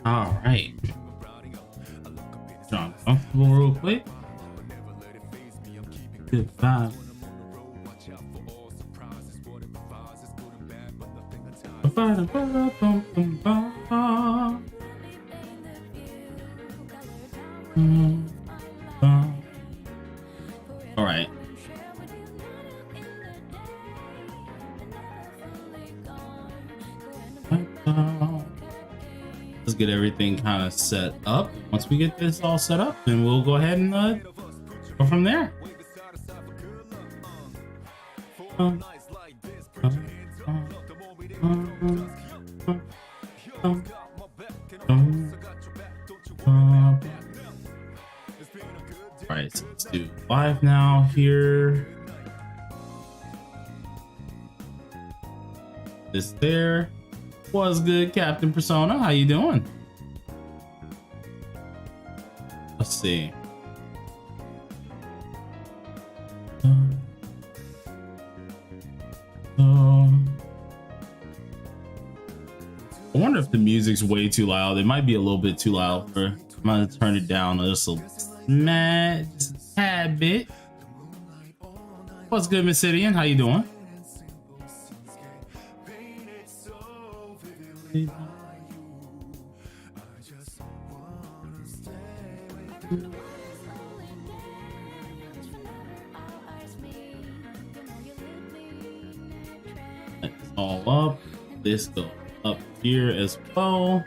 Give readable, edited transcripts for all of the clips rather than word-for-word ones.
All right. John, comfortable real quick. Good vibe. All right. Let's get everything kind of set up. Once we get this all set up, then we'll go ahead and go from there. Right, so let's do live now here. This there. What's good, Captain Persona? How you doing? Let's see. I wonder if the music's way too loud. It might be a little bit too loud for. I'm gonna turn it down just a tad bit. What's good, Miss Sidian? How you doing? That's all up. This go up here as well.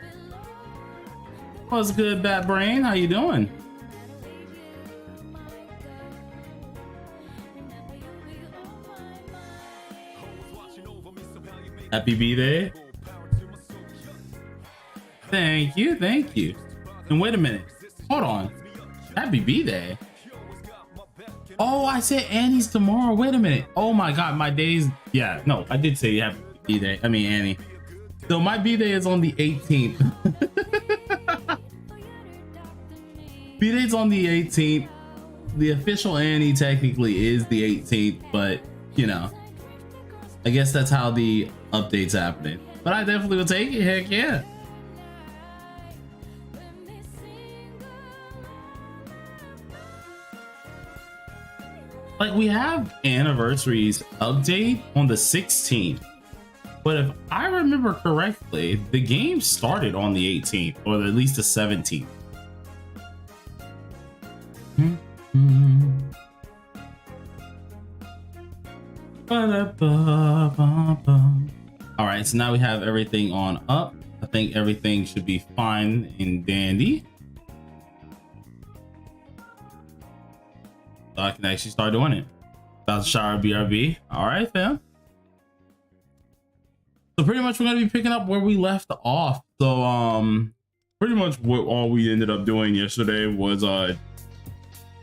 What's good, Bat Brain? How you doing? Happy B-Day. Thank you, thank you. And wait a minute, hold on. Happy B-Day. Oh, I said Annie's tomorrow. Wait a minute. Oh my God, my days. Yeah, no, I did say happy B-Day. I mean Annie. So my B-Day is on the 18th. B-Day's on the 18th. The official Annie technically is the 18th, but you know, I guess that's how the update's happening. But I definitely will take it. Heck yeah. Like, we have anniversaries update on the 16th, but if I remember correctly, the game started on the 18th, or at least the 17th. All right, so now we have everything on up. I think everything should be fine and dandy. So I can actually start doing it. About to shower BRB. All right, fam. So pretty much we're gonna be picking up where we left off. So pretty much what all we ended up doing yesterday was a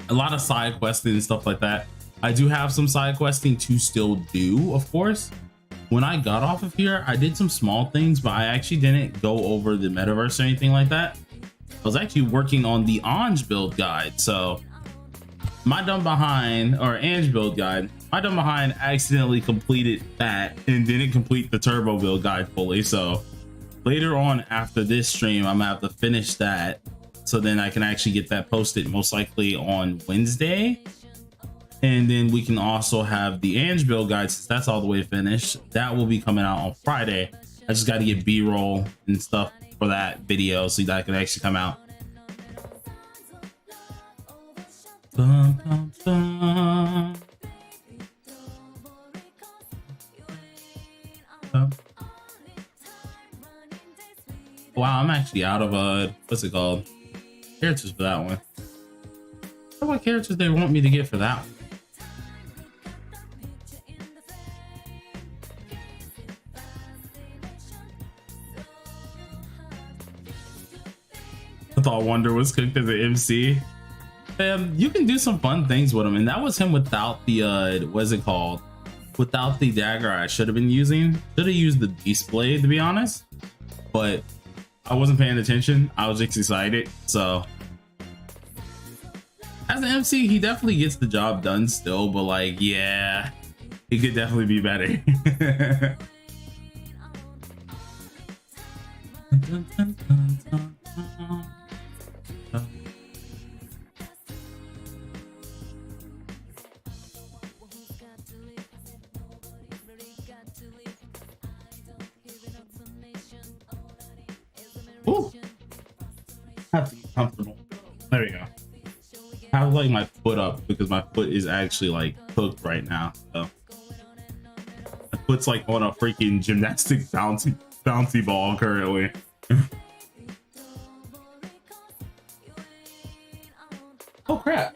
lot of side questing and stuff like that. I do have some side questing to still do, of course. When I got off of here, I did some small things, but I actually didn't go over the metaverse or anything like that. I was actually working on the Ange build guide. So my dumb behind, or Ange build guide, my dumb behind accidentally completed that and didn't complete the turbo build guide fully. So later on after this stream, I'm gonna have to finish that, so then I can actually get that posted most likely on Wednesday. And then we can also have the Ange build guide, since that's all the way finished. That will be coming out on Friday. I just got to get B-roll and stuff for that video so that can actually come out. Bum, bum, bum. Wow, I'm actually out of what's it called? Characters for that one. What characters they want me to get for that one? I thought Wonder was cooked as an MC. You can do some fun things with him, and that was him without the what's it called? Without the dagger I should have been using. Should have used the Beast Blade, to be honest, but I wasn't paying attention. I was just excited. So as an MC, he definitely gets the job done still, but like, yeah, it could definitely be better. Ooh, I have to be comfortable. There we go. I have like my foot up because my foot is actually like hooked right now. So my foot's like on a freaking gymnastic bouncy ball currently. Oh crap!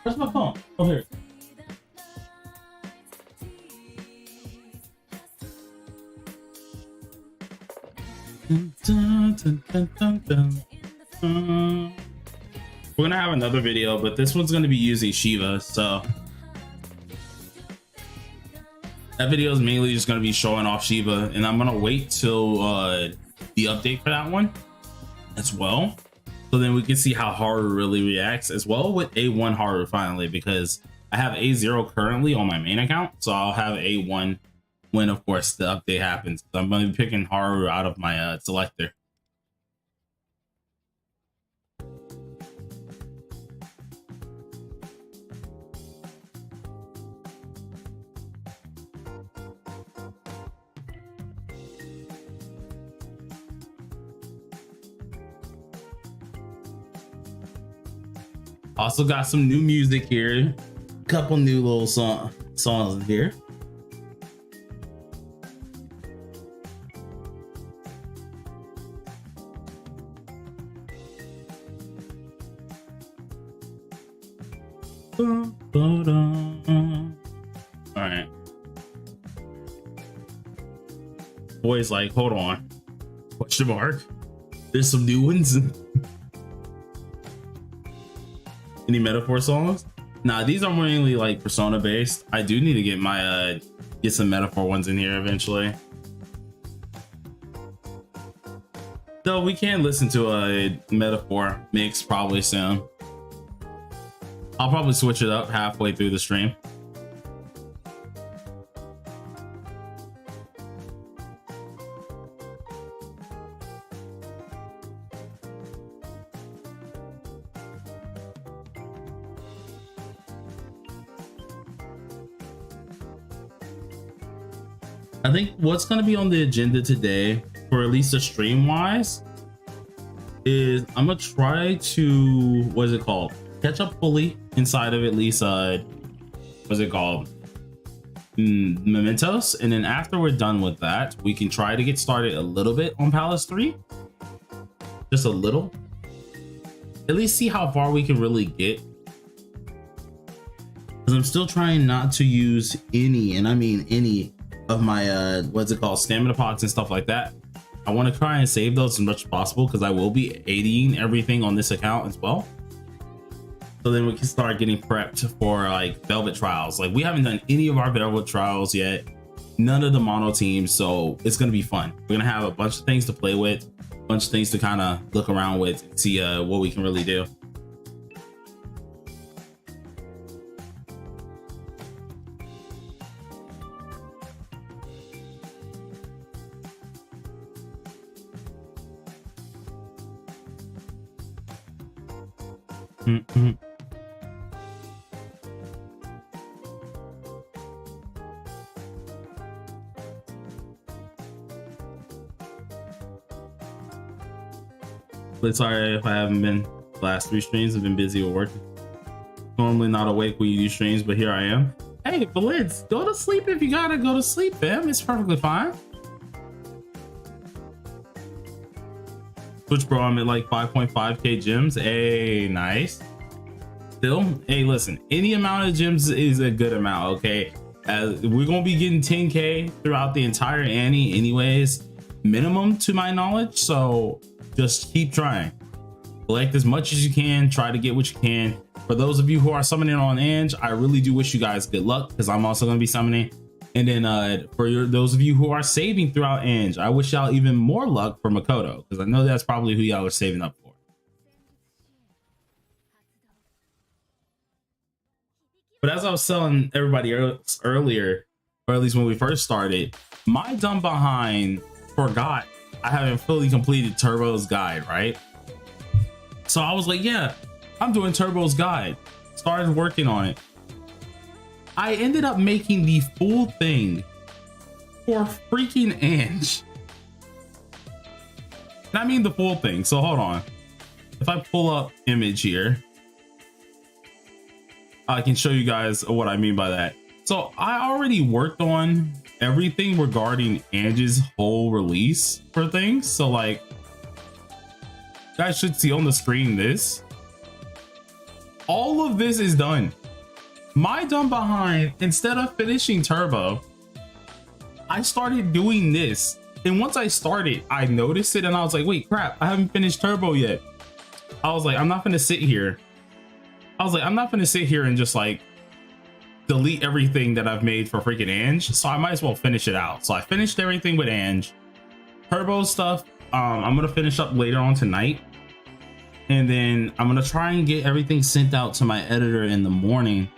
Where's my phone? Oh, here. Dun, dun, dun, dun, dun. We're gonna have another video, but this one's gonna be using Shiva, so that video is mainly just gonna be showing off Shiva, and I'm gonna wait till the update for that one as well, so then we can see how Haru really reacts as well with A1 Haru finally, because I have A0 currently on my main account, so I'll have A1 when of course the update happens. So I'm gonna be picking Haru out of my selector. Also got some new music here, a couple new little songs in here. All right. Boy's like, hold on. Question mark. There's some new ones. Any metaphor songs? Nah, these are mainly like persona based. I do need to get my get some metaphor ones in here eventually. Though we can listen to a metaphor mix probably soon. I'll probably switch it up halfway through the stream. I think what's going to be on the agenda today, for at least the stream wise, is I'm going to try to, what is it called? Catch up fully inside of at least, what's it called? Momentos. And then after we're done with that, we can try to get started a little bit on Palace 3. Just a little. At least see how far we can really get. Because I'm still trying not to use any, and I mean any, of my what's it called, stamina pots and stuff like that. I want to try and save those as much as possible because I will be ADing everything on this account as well, so then we can start getting prepped for like Velvet trials. Like we haven't done any of our Velvet trials yet, none of the mono teams, so it's gonna be fun. We're gonna have a bunch of things to play with, a bunch of things to kind of look around with and see what we can really do. But sorry if I haven't been. The last 3 streams have been busy with working. Normally not awake when you do streams, but here I am. Hey, Blitz, go to sleep if you gotta go to sleep, fam. It's perfectly fine. Twitch, bro, I'm at like 5.5k gems. Hey, nice. Still, hey, listen, any amount of gems is a good amount, okay? As we're gonna be getting 10k throughout the entire Annie anyways, minimum to my knowledge, so just keep trying. Collect as much as you can, try to get what you can. For those of you who are summoning on Ange, I really do wish you guys good luck because I'm also gonna be summoning. And then for those of you who are saving throughout Ange, I wish y'all even more luck for Makoto because I know that's probably who y'all are saving up for. But as I was telling everybody earlier, or at least when we first started, my dumb behind forgot I haven't fully completed Turbo's guide, right? So I was like, yeah, I'm doing Turbo's guide. Started working on it. I ended up making the full thing for freaking Ange. And I mean the full thing. So hold on. If I pull up image here, I can show you guys what I mean by that. So I already worked on everything regarding Ange's whole release for things. So like, you guys should see on the screen this. All of this is done. My dumb behind, instead of finishing Turbo, I started doing this. And once I started, I noticed it and I was like, wait, crap, I haven't finished Turbo yet. I was like, I'm not gonna sit here. I'm not gonna sit here and just like delete everything that I've made for freaking Ange. So I might as well finish it out. So I finished everything with Ange. Turbo stuff, I'm gonna finish up later on tonight. And then I'm gonna try and get everything sent out to my editor in the morning.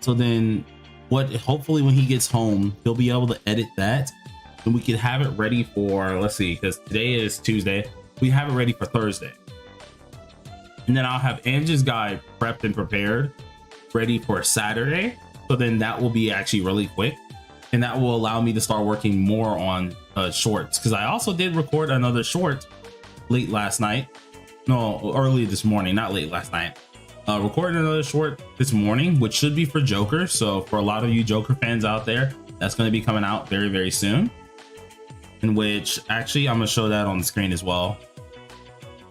So then hopefully when he gets home, he'll be able to edit that and we can have it ready for, let's see, because today is Tuesday. We have it ready for Thursday. And then I'll have Ange's guide prepped and prepared, ready for Saturday. So then that will be actually really quick. And that will allow me to start working more on shorts. Because I also did record another short late last night. No, early this morning, not late last night. Recording another short this morning, which should be for Joker. So for a lot of you Joker fans out there, that's going to be coming out very, very soon. In which, actually, I'm going to show that on the screen as well.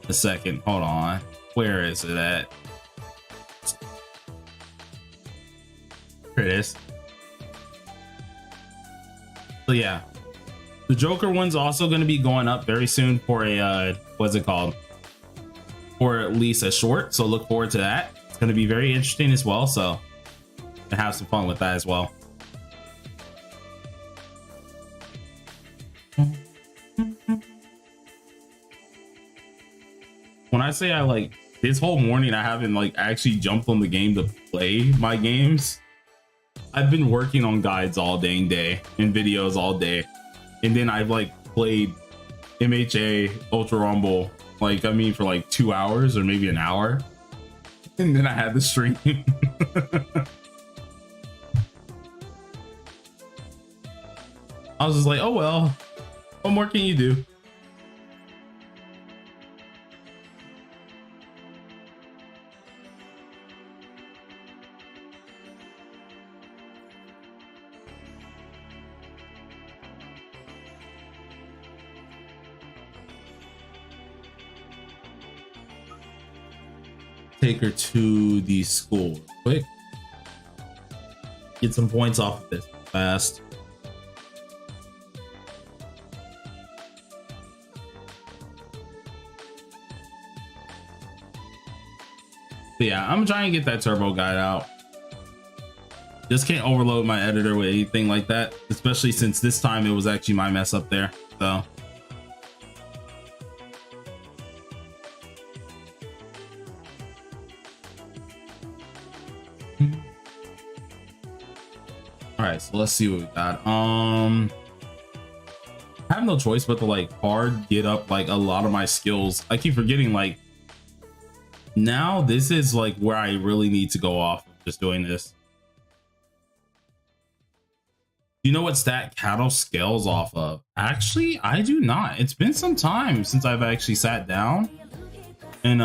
A second, hold on. Where is it at? Here it is. So yeah, the Joker one's also going to be going up very soon for a, what's it called? Or at least a short. So look forward to that. It's going to be very interesting as well. So to have some fun with that as well. When I say I like this whole morning, I haven't like actually jumped on the game to play my games. I've been working on guides all dang day and videos all day. And then I've like played MHA Ultra Rumble, like, I mean, for like 2 hours or maybe an hour. And then I had the stream. I was just like, oh, well, what more can you do? Take her to the school quick. Get some points off of this fast. But yeah, I'm trying to get that Turbo guide out. Just can't overload my editor with anything like that, especially since this time it was actually my mess up there. So all right, so let's see what we got. I have no choice but to like hard get up like a lot of my skills. I keep forgetting, like, now this is like where I really need to go off of just doing this. You know what stat cattle scales off of? Actually, I do not. It's been some time since I've actually sat down and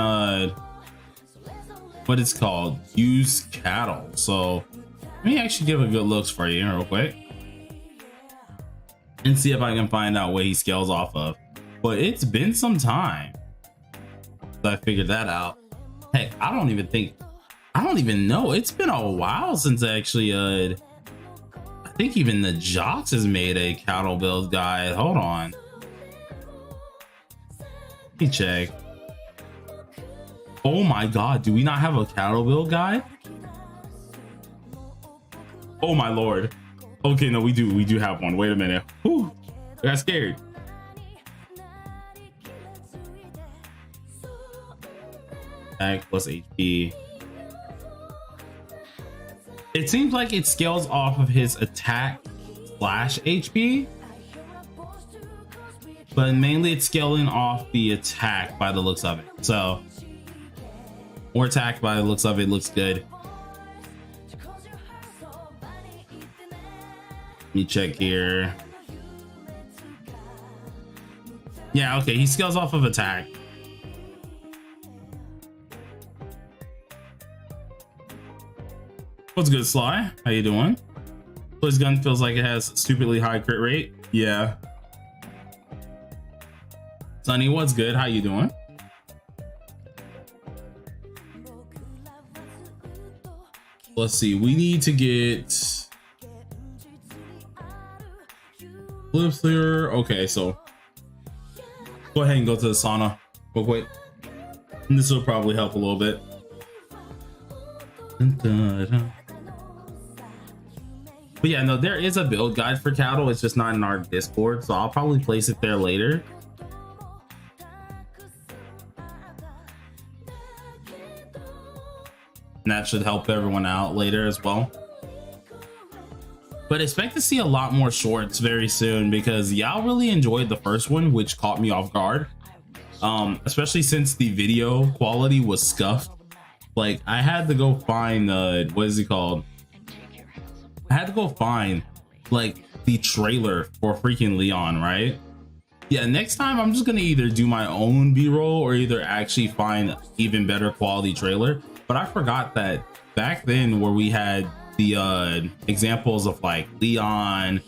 what it's called, use cattle. So let me actually give a good looks for you real quick and see if I can find out what he scales off of. But it's been some time since I figured that out. Heck, I don't even know. It's been a while since I actually I think even the Jocks has made a cattle build guide. Hold on, let me check. Oh my god, do we not have a cattle build guide? Oh my lord. Okay, no, we do have one. Wait a minute. Whew, I got scared. Attack plus HP. It seems like it scales off of his attack slash HP, but mainly it's scaling off the attack by the looks of it. So More attack by the looks of it. Looks good. Let me check here. Yeah, okay, he scales off of attack. What's good, Sly? How you doing? His gun feels like it has a stupidly high crit rate. Yeah. Sonny, what's good? How you doing? Let's see. We need to get flips here. Okay, so go ahead and go to the sauna real quick. And this will probably help a little bit. But yeah, no, there is a build guide for cattle. It's just not in our Discord, so I'll probably place it there later. And that should help everyone out later as well. But expect to see a lot more shorts very soon because y'all really enjoyed the first one, which caught me off guard. Especially since the video quality was scuffed. Like I had to go find what is it called? I had to go find like the trailer for freaking Leon, right? Yeah, next time I'm just gonna either do my own b-roll or either actually find even better quality trailer. But I forgot that back then where we had the examples of like Leon,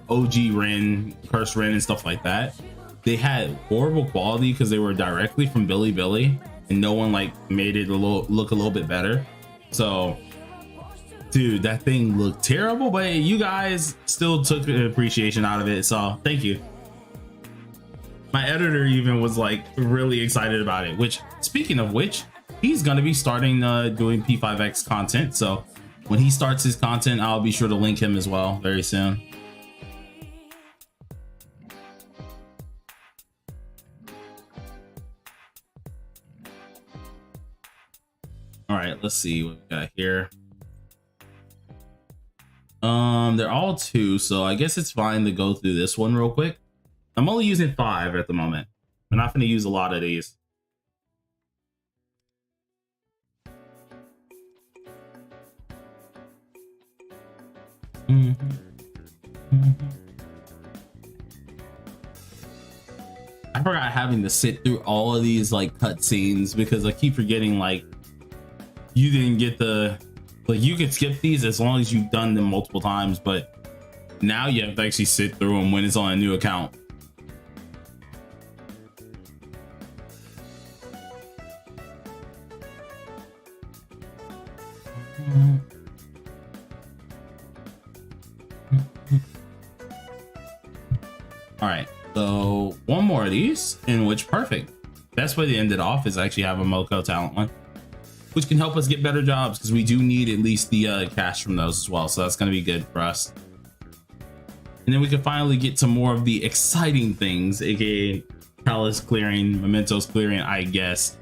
OG Ren, Cursed Ren and stuff like that, they had horrible quality because they were directly from Billy and no one like made it look a little bit better. So dude, that thing looked terrible, but you guys still took an appreciation out of it, so thank you. My editor even was like really excited about it, which speaking of which, he's gonna be starting doing P5X content, so when he starts his content I'll be sure to link him as well very soon. All right, let's see what we got here. They're all 2, so I guess it's fine to go through this one real quick. I'm only using 5 at the moment. I'm not going to use a lot of these. I forgot having to sit through all of these like cutscenes because I keep forgetting like you didn't get the like you could skip these as long as you've done them multiple times, but now you have to actually sit through them when it's on a new account. All right, so one more of these, in which perfect. Best way to end it off is actually have a Moko talent one, which can help us get better jobs because we do need at least the cash from those as well. So that's going to be good for us. And then we can finally get to more of the exciting things, aka Palace clearing, Mementos clearing, I guess,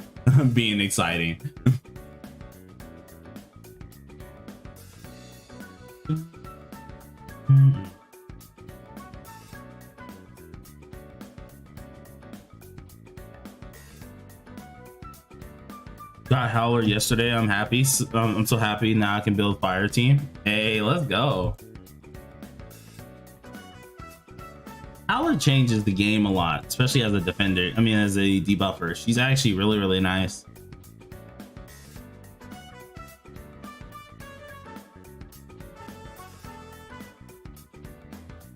being exciting. Got Howler yesterday. I'm happy. I'm so happy now I can build fire team. Hey, let's go. Howler changes the game a lot, especially as a defender. I mean, as a debuffer. She's actually really, really nice.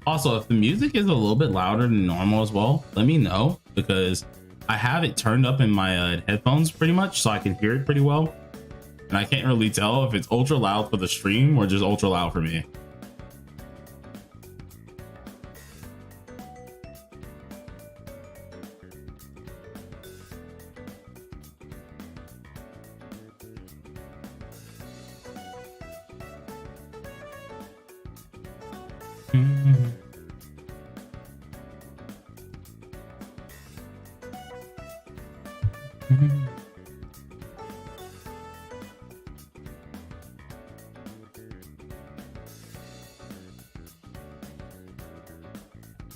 Also, if the music is a little bit louder than normal as well, let me know because I have it turned up in my headphones pretty much so I can hear it pretty well. And I can't really tell if it's ultra loud for the stream or just ultra loud for me.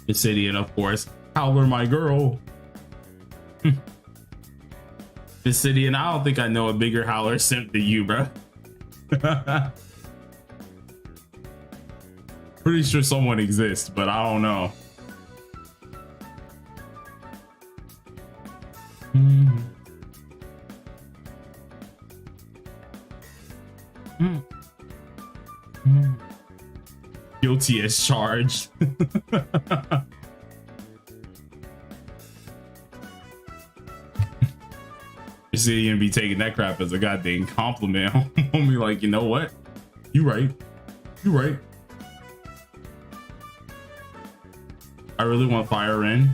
The city, and of course, Howler, my girl. This city, and I don't think I know a bigger howler simp than you, bro. Pretty sure someone exists, but I don't know. Guilty as charged. Your city gonna be taking that crap as a goddamn compliment. Homie, like, you know what? You right. You right. I really want Fire in.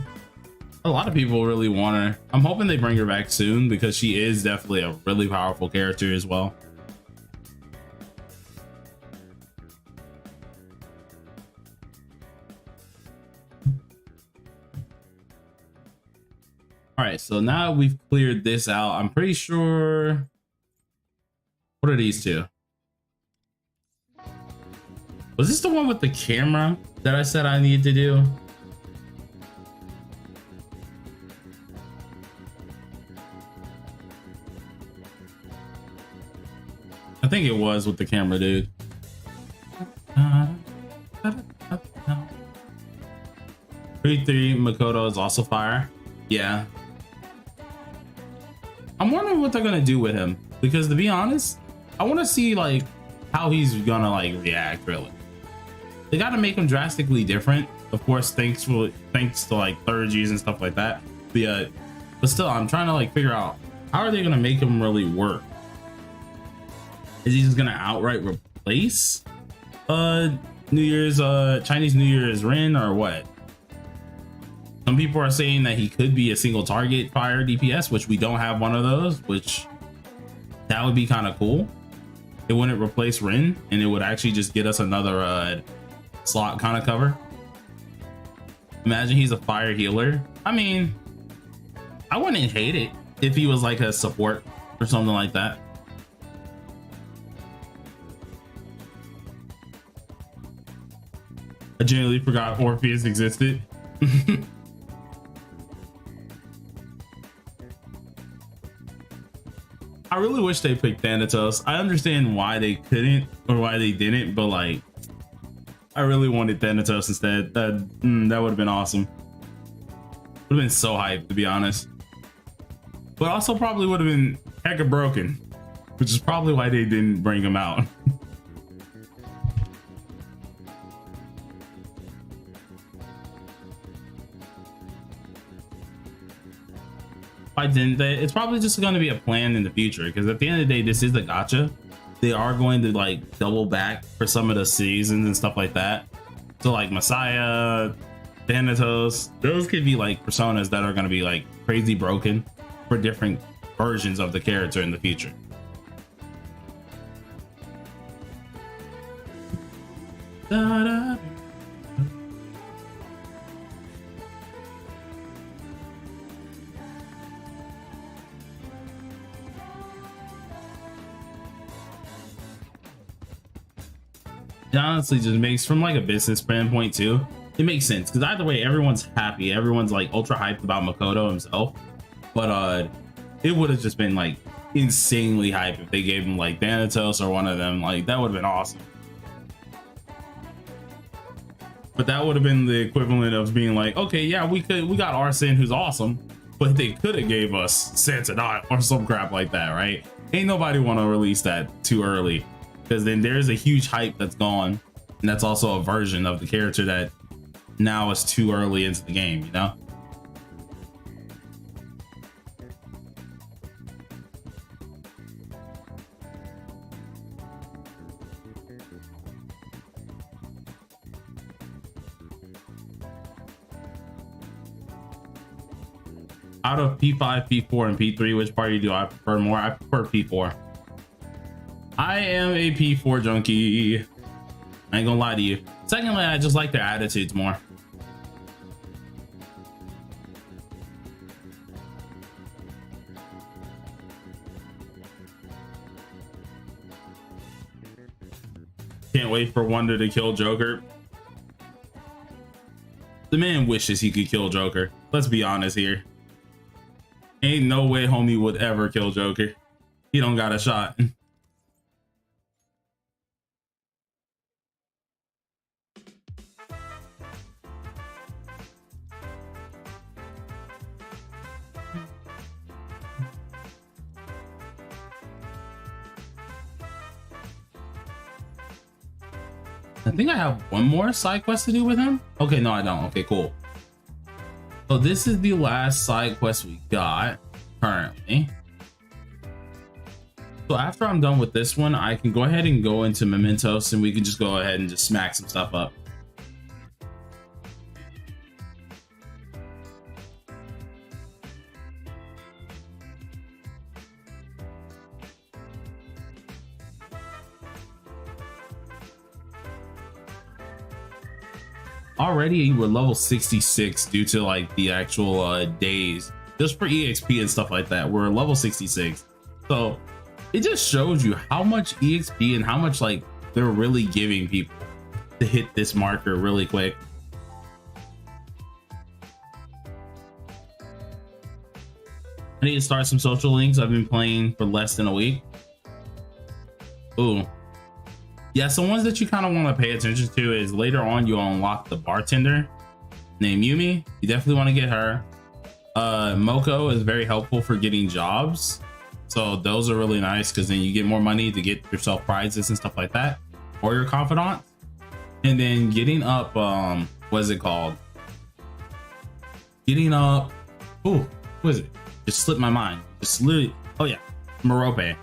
A lot of people really want her. I'm hoping they bring her back soon because she is definitely a really powerful character as well. All right, so now we've cleared this out. I'm pretty sure. What are these two? Was this the one with the camera that I said I needed to do? I think it was with the camera, dude. 3-3 Makoto is also fire. Yeah. I'm wondering what they're gonna do with him, because to be honest, I want to see like how he's gonna like react. Really, they got to make him drastically different, of course, thanks to like third-Gs and stuff like that. But still, I'm trying to like figure out how are they gonna make him really work. Is he just gonna outright replace Chinese New Year's Rin or what? Some people are saying that he could be a single target fire DPS, which we don't have one of those, which that would be kind of cool. It wouldn't replace Rin, and it would actually just get us another slot kind of cover. Imagine he's a fire healer. I mean, I wouldn't hate it if he was like a support or something like that. I genuinely forgot Orpheus existed. I really wish they picked Thanatos. I understand why they couldn't or why they didn't, but like, I really wanted Thanatos instead. That would have been awesome. Would have been so hyped, to be honest. But also probably would have been hecka broken, which is probably why they didn't bring him out. Why didn't they? It's probably just going to be a plan in the future, because at the end of the day, this is the gacha. They are going to like double back for some of the seasons and stuff like that. So like Messiah, Thanatos, those could be like personas that are going to be like crazy broken for different versions of the character in the future. Da-da. It honestly just makes, from like a business standpoint too, it makes sense, because either way everyone's happy, everyone's like ultra hyped about Makoto himself, but it would have just been like insanely hype if they gave him like Thanatos or one of them. Like that would have been awesome, but that would have been the equivalent of being like, okay, yeah, we got Arsene, who's awesome, but they could have gave us Sansadot or some crap like that, right? Ain't nobody want to release that too early, because then there's a huge hype that's gone, and that's also a version of the character that now is too early into the game, you know? Out of P5, P4, and P3, which party do I prefer more? I prefer P4. I am a P4 junkie. I ain't gonna lie to you. Secondly, I just like their attitudes more. Can't wait for Wonder to kill Joker. The man wishes he could kill Joker. Let's be honest here. Ain't no way homie would ever kill Joker. He don't got a shot. I think I have one more side quest to do with him. Okay, no, I don't. Okay, cool. So this is the last side quest we got currently. So after I'm done with this one, I can go ahead and go into Momentos and we can just go ahead and just smack some stuff up. Already we're level 66 due to like the actual days just for exp and stuff like that. We're level 66, so it just shows you how much exp and how much like they're really giving people to hit this marker really quick. I need to start some social links. I've been playing for less than a week. Ooh, yeah, so ones that you kind of want to pay attention to is later on you'll unlock the bartender named Yumi. You definitely want to get her. Moko is very helpful for getting jobs, so those are really nice because then you get more money to get yourself prizes and stuff like that, or your confidant. And then getting up, what is it called? Getting up, ooh, what is it? Just slipped my mind. Just literally, oh yeah, Merope.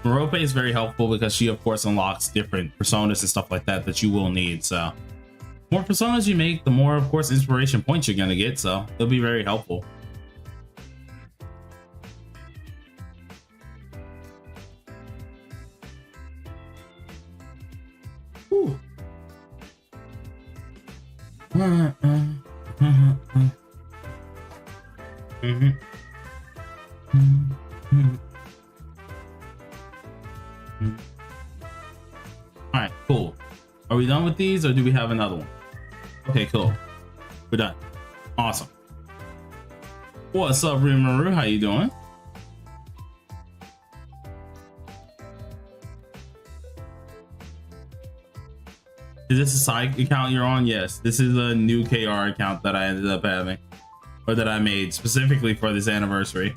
Merope is very helpful because she of course unlocks different personas and stuff like that that you will need. So more personas you make, the more of course inspiration points you're gonna get, so they'll be very helpful. Ooh. All right, cool. Are we done with these or do we have another one? Okay, cool. We're done. Awesome. What's up, Rimaru? How you doing? Is this a side account you're on? Yes, this is a new KR account that I ended up having, or that I made specifically for this anniversary.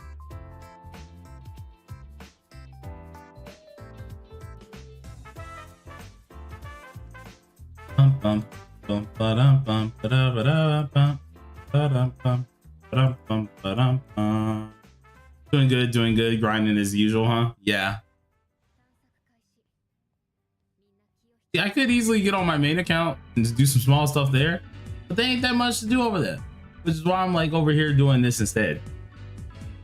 Doing good, grinding as usual, huh? Yeah. Yeah, I could easily get on my main account and just do some small stuff there, but there ain't that much to do over there, which is why I'm like over here doing this instead.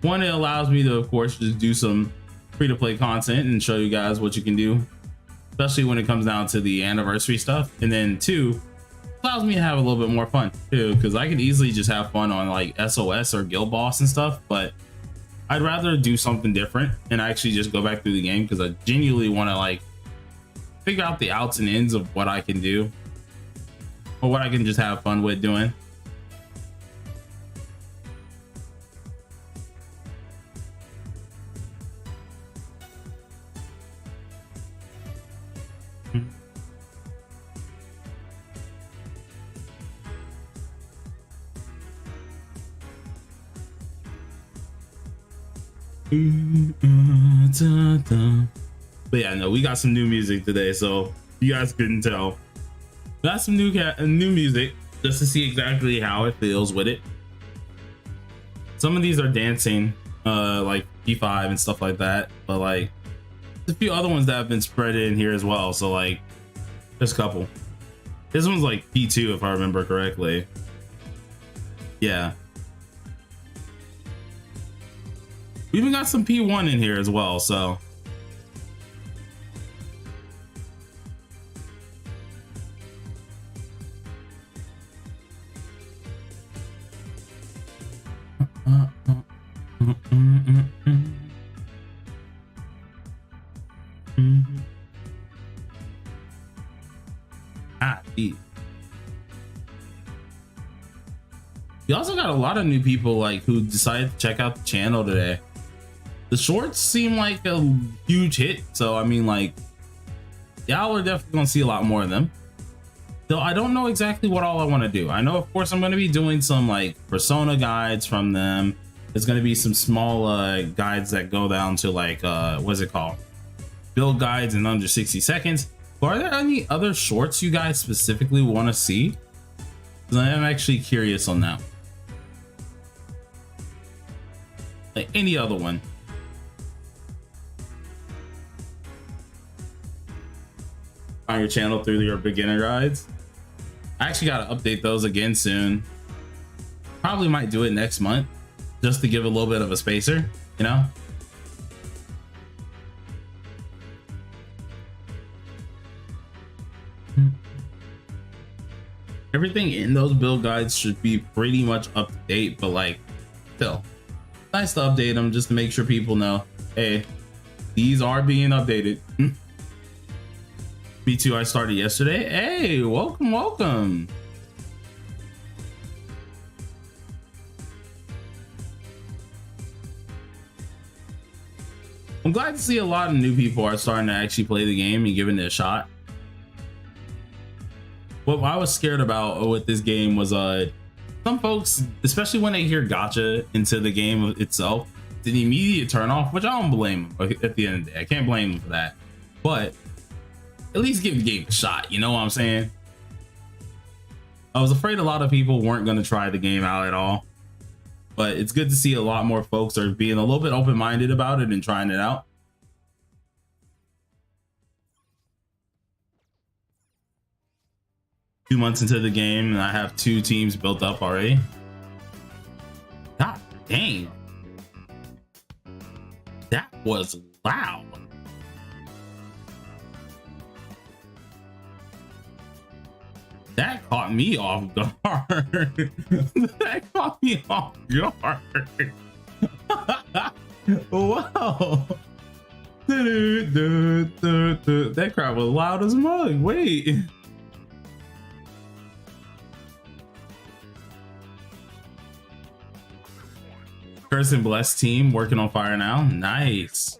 One, it allows me to of course just do some free-to-play content and show you guys what you can do, especially when it comes down to the anniversary stuff. And then two, allows me to have a little bit more fun too, because I could easily just have fun on like SOS or Guild Boss and stuff, but I'd rather do something different and actually just go back through the game because I genuinely want to like figure out the outs and ends of what I can do or what I can just have fun with doing. But yeah, no, we got some new music today, so you guys couldn't tell. Got some new music just to see exactly how it feels with it. Some of these are dancing, like P5 and stuff like that, but like there's a few other ones that have been spread in here as well. So like there's a couple. This one's like P2 if I remember correctly. Yeah. We even got some P1 in here as well, so. We also got a lot of new people like who decided to check out the channel today. The shorts seem like a huge hit, so I mean, like, y'all are definitely gonna see a lot more of them. Though I don't know exactly what all I want to do. I know, of course, I'm going to be doing some like persona guides from them. There's going to be some small guides that go down to like what's it called, build guides in under 60 seconds. But are there any other shorts you guys specifically want to see? Because I am actually curious on that. Like any other one. On your channel through your beginner guides. I actually got to update those again soon. Probably might do it next month just to give a little bit of a spacer, you know? Everything in those build guides should be pretty much up to date, but like still nice to update them just to make sure people know, hey, these are being updated. B2 I started yesterday. Hey, welcome, welcome. I'm glad to see a lot of new people are starting to actually play the game and giving it a shot. What I was scared about with this game was some folks, especially when they hear gacha into the game itself, the immediate turn off, which I don't blame them at the end of the day. I can't blame them for that. But at least give the game a shot, you know what I'm saying? I was afraid a lot of people weren't going to try the game out at all, but it's good to see a lot more folks are being a little bit open-minded about it and trying it out. Two months into the game and I have 2 teams built up already. God dang. That was loud. That caught me off guard. That caught me off guard. Wow. That crowd was loud as mug. Wait. Curse and Blessed team working on fire now. Nice.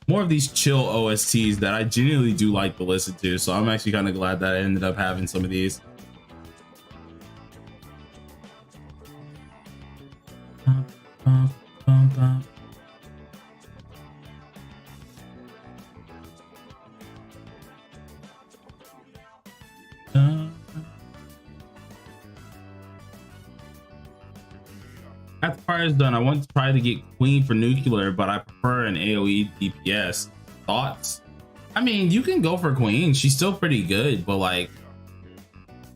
More of these chill OSTs that I genuinely do like to listen to, so I'm actually kind of glad that I ended up having some of these. After fire's done, I want to try to get Queen for nuclear, but I prefer an AoE DPS. Thoughts? I mean, you can go for Queen. She's still pretty good, but like,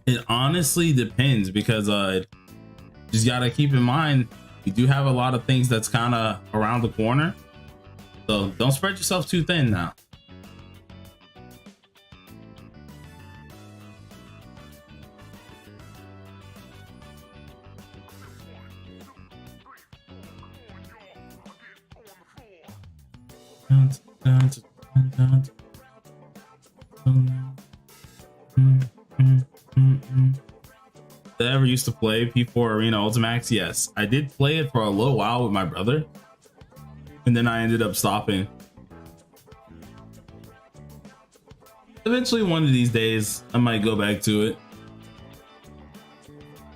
it honestly depends because just gotta keep in mind we do have a lot of things that's kind of around the corner, so don't spread yourself too thin now. Did I ever used to play P4 Arena Ultimax? Yes, I did play it for a little while with my brother, and then I ended up stopping. Eventually, one of these days, I might go back to it.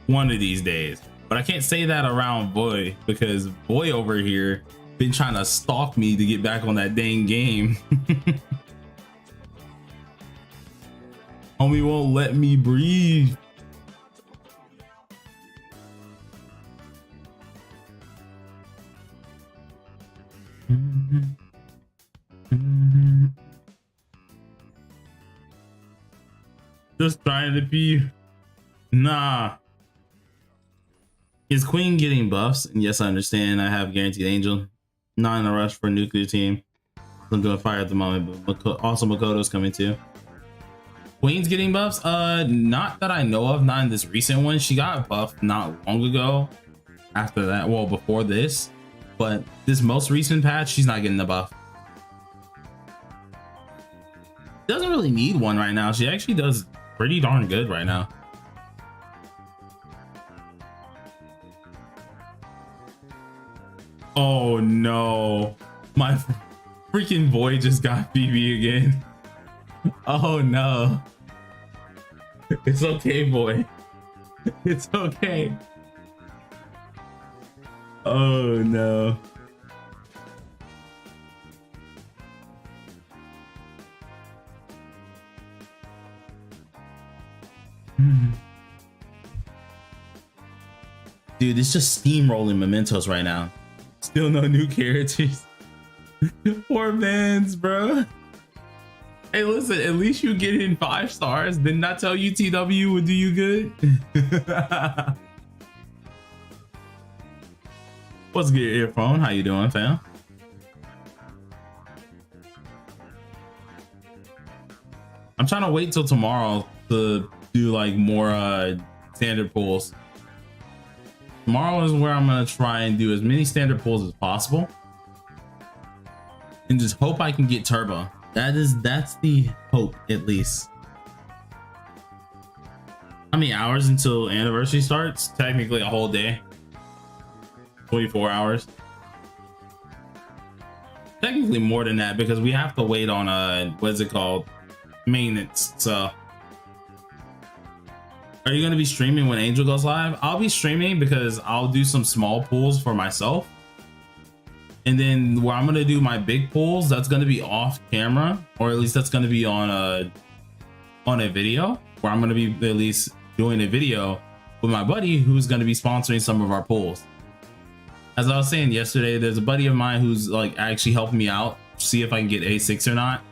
One of these days. But I can't say that around Boy, because Boy over here been trying to stalk me to get back on that dang game. Homie won't let me breathe. Just trying to be. Nah. Is Queen getting buffs? And yes, I understand. I have Guaranteed Angel. Not in a rush for a nuclear team. I'm doing fire at the moment, but also Makoto's coming too. Queen's getting buffs? Not that I know of, not in this recent one. She got buffed not long ago after that, well, before this, but this most recent patch, she's not getting the buff. Doesn't really need one right now. She actually does pretty darn good right now. Oh no, my freaking boy just got BB again. Oh no. It's okay, boy. It's okay. Oh no. Dude, it's just steamrolling Momentos right now. Still no new characters. Poor mans, bro. Hey, listen, at least you get in 5 stars. Didn't I tell you TW would do you good? What's good, earphone? How you doing, fam? I'm trying to wait till tomorrow to do like more standard pulls. Tomorrow is where I'm gonna try and do as many standard pulls as possible, and just hope I can get turbo. That's the hope, at least. How many hours until anniversary starts? Technically a whole day. 24 hours. Technically more than that, because we have to wait on what is it called? Maintenance. So are you going to be streaming when Angel goes live? I'll be streaming because I'll do some small pulls for myself. And then where I'm going to do my big pulls, that's going to be off camera, or at least that's going to be on a video, where I'm going to be at least doing a video with my buddy who's going to be sponsoring some of our pulls. As I was saying yesterday, there's a buddy of mine who's like actually helping me out, see if I can get A6 or not.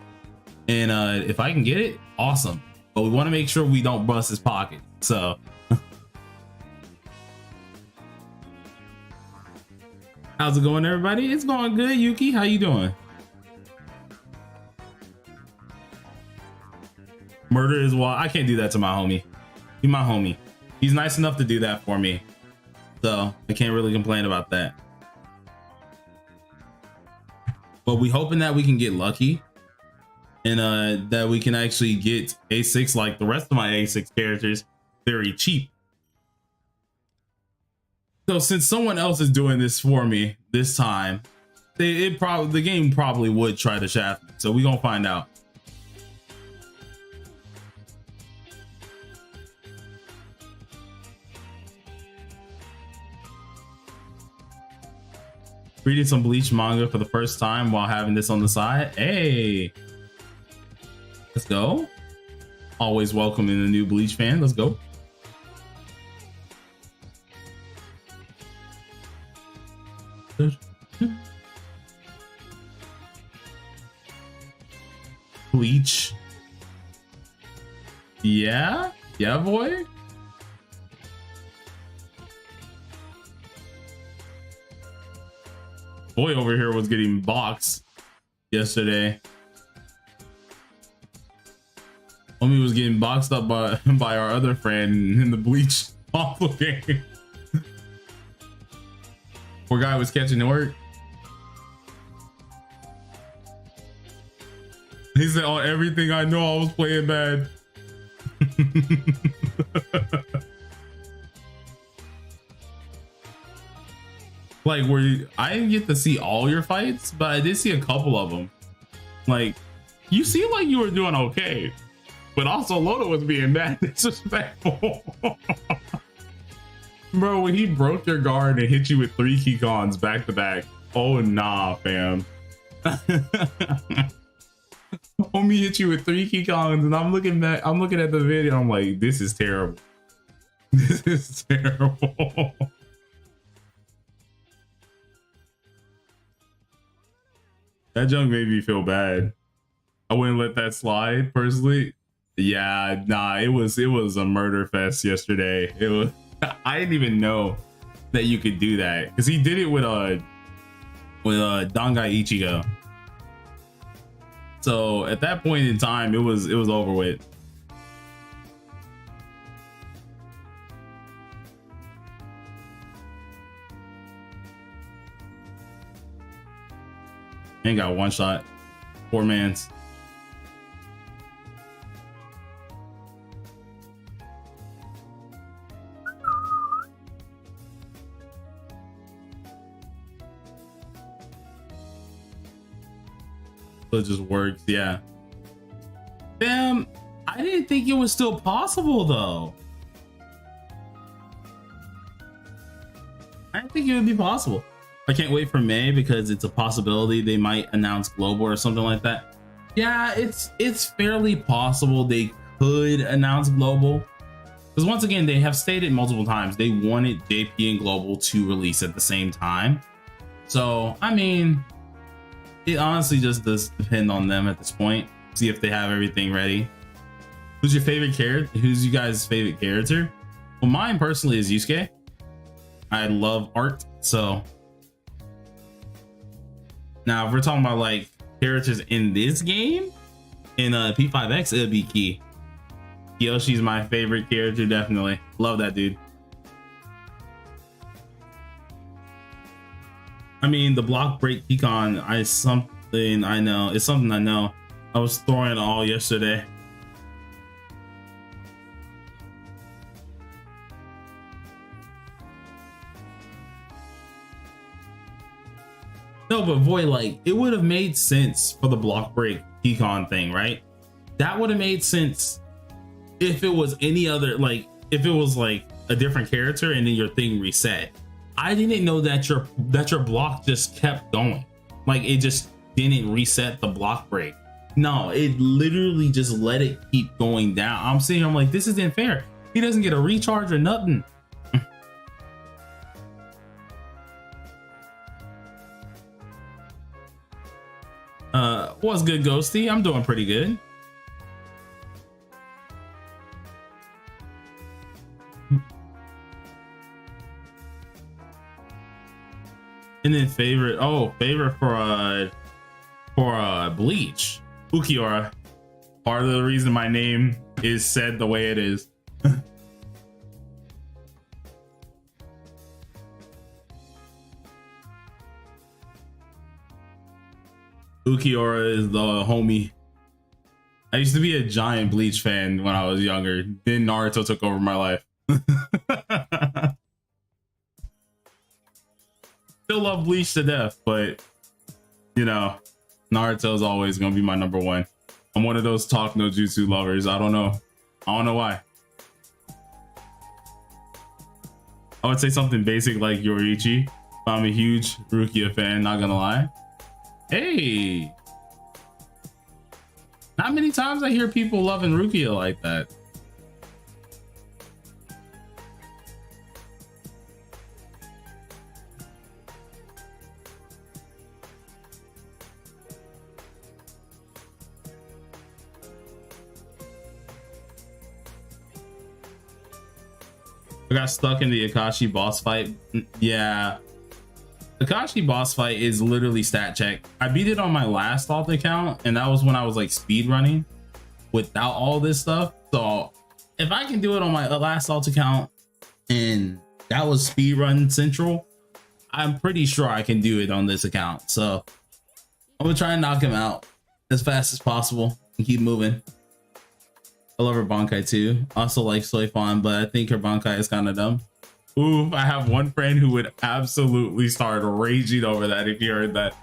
And if I can get it, awesome. But we want to make sure we don't bust his pocket. So how's it going, everybody? It's going good. Yuki, how you doing? Murder is wild. I can't do that to my homie. He's my homie. He's nice enough to do that for me, so I can't really complain about that. But we hoping that we can get lucky, and that we can actually get A6 like the rest of my A6 characters very cheap. So since someone else is doing this for me this time, the game probably would try to shaft me. So we gonna find out. Reading some Bleach manga for the first time while having this on the side. Hey, let's go. Always welcoming a new Bleach fan. Let's go. Bleach. Yeah, boy. Boy over here was getting boxed yesterday. Homie was getting boxed up by our other friend in the Bleach awful game. Poor guy was catching the work. He said, "Oh, everything I know, I was playing bad." Like, I didn't get to see all your fights, but I did see a couple of them. Like, you seem like you were doing okay, but also Loda was being mad disrespectful. Bro, when he broke your guard and hit you with 3 Keycons back to back, oh nah, fam. Homie hit you with 3 Keycons, and I'm looking at the video, I'm like, this is terrible. This is terrible. That junk made me feel bad. I wouldn't let that slide personally. Yeah, nah, it was a murder fest yesterday. It was. I didn't even know that you could do that, because he did it with Dangai Ichigo. So at that point in time, it was over with. Ain't got one shot. Poor man's. So it just works, yeah. Damn, I didn't think it was still possible though. I didn't think it would be possible. I can't wait for May because it's a possibility they might announce global or something like that. Yeah, it's fairly possible they could announce global. Because once again, they have stated multiple times they wanted JP and global to release at the same time. So, I mean, it honestly just does depend on them at this point. See if they have everything ready. Who's your favorite character? Who's you guys' favorite character? Well, mine personally is Yusuke. I love art, so. Now, if we're talking about like characters in this game, in P5X, it'll be Key. Yoshi's my favorite character, definitely. Love that dude. I mean, the block break Pecan, it's something I know. It's something I know. I was throwing it all yesterday. No, but boy, like, it would have made sense for the block break Pecan thing, right? That would have made sense if it was any other, like, if it was like a different character and then your thing reset. I didn't know that your block just kept going. Like, it just didn't reset the block break. No, it literally just let it keep going down. I'm sitting here, I'm like, this isn't fair. He doesn't get a recharge or nothing. What's good, Ghosty? I'm doing pretty good. And then favorite for Bleach, Ukiura. Part of the reason my name is said the way it is. Ukiura is the homie. I used to be a giant Bleach fan when I was younger. Then Naruto took over my life. Still love Bleach to death, but you know, Naruto is always gonna be my number one. I'm one of those talk no jutsu lovers. I don't know why. I would say something basic like Yoriichi. I'm a huge Rukia fan, not gonna lie. Hey, not many times I hear people loving Rukia like that. I got stuck in the Akashi boss fight. Yeah, Akashi boss fight is literally stat check. I beat it on my last alt account, and that was when I was like speed running without all this stuff. So if I can do it on my last alt account and that was speed run central, I'm pretty sure I can do it on this account. So I'm gonna try and knock him out as fast as possible and keep moving. I love her Bankai too. Also like Soifon, but I think her Bankai is kind of dumb. Ooh, I have one friend who would absolutely start raging over that if you heard that.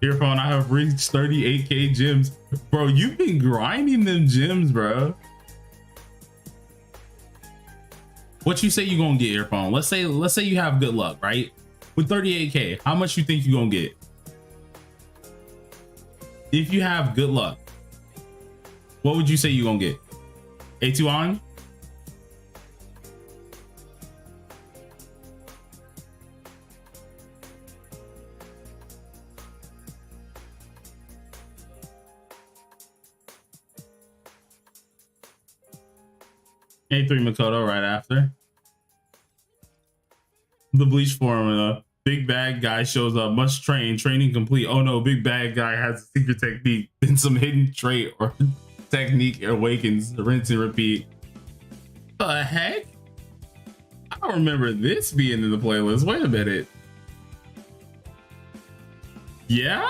Earphone, I have reached 38k gems. Bro, you've been grinding them gems, bro. What you say you gonna get, Earphone? Let's say you have good luck, right? With 38k, how much you think you gonna get? If you have good luck, what would you say you gonna get? A2 on? A3 Makoto right after. The Bleach formula. Big bad guy shows up, must train, training complete. Oh no, big bad guy has a secret technique and some hidden trait or technique awakens, rinse and repeat. The heck? I don't remember this being in the playlist. Wait a minute. Yeah?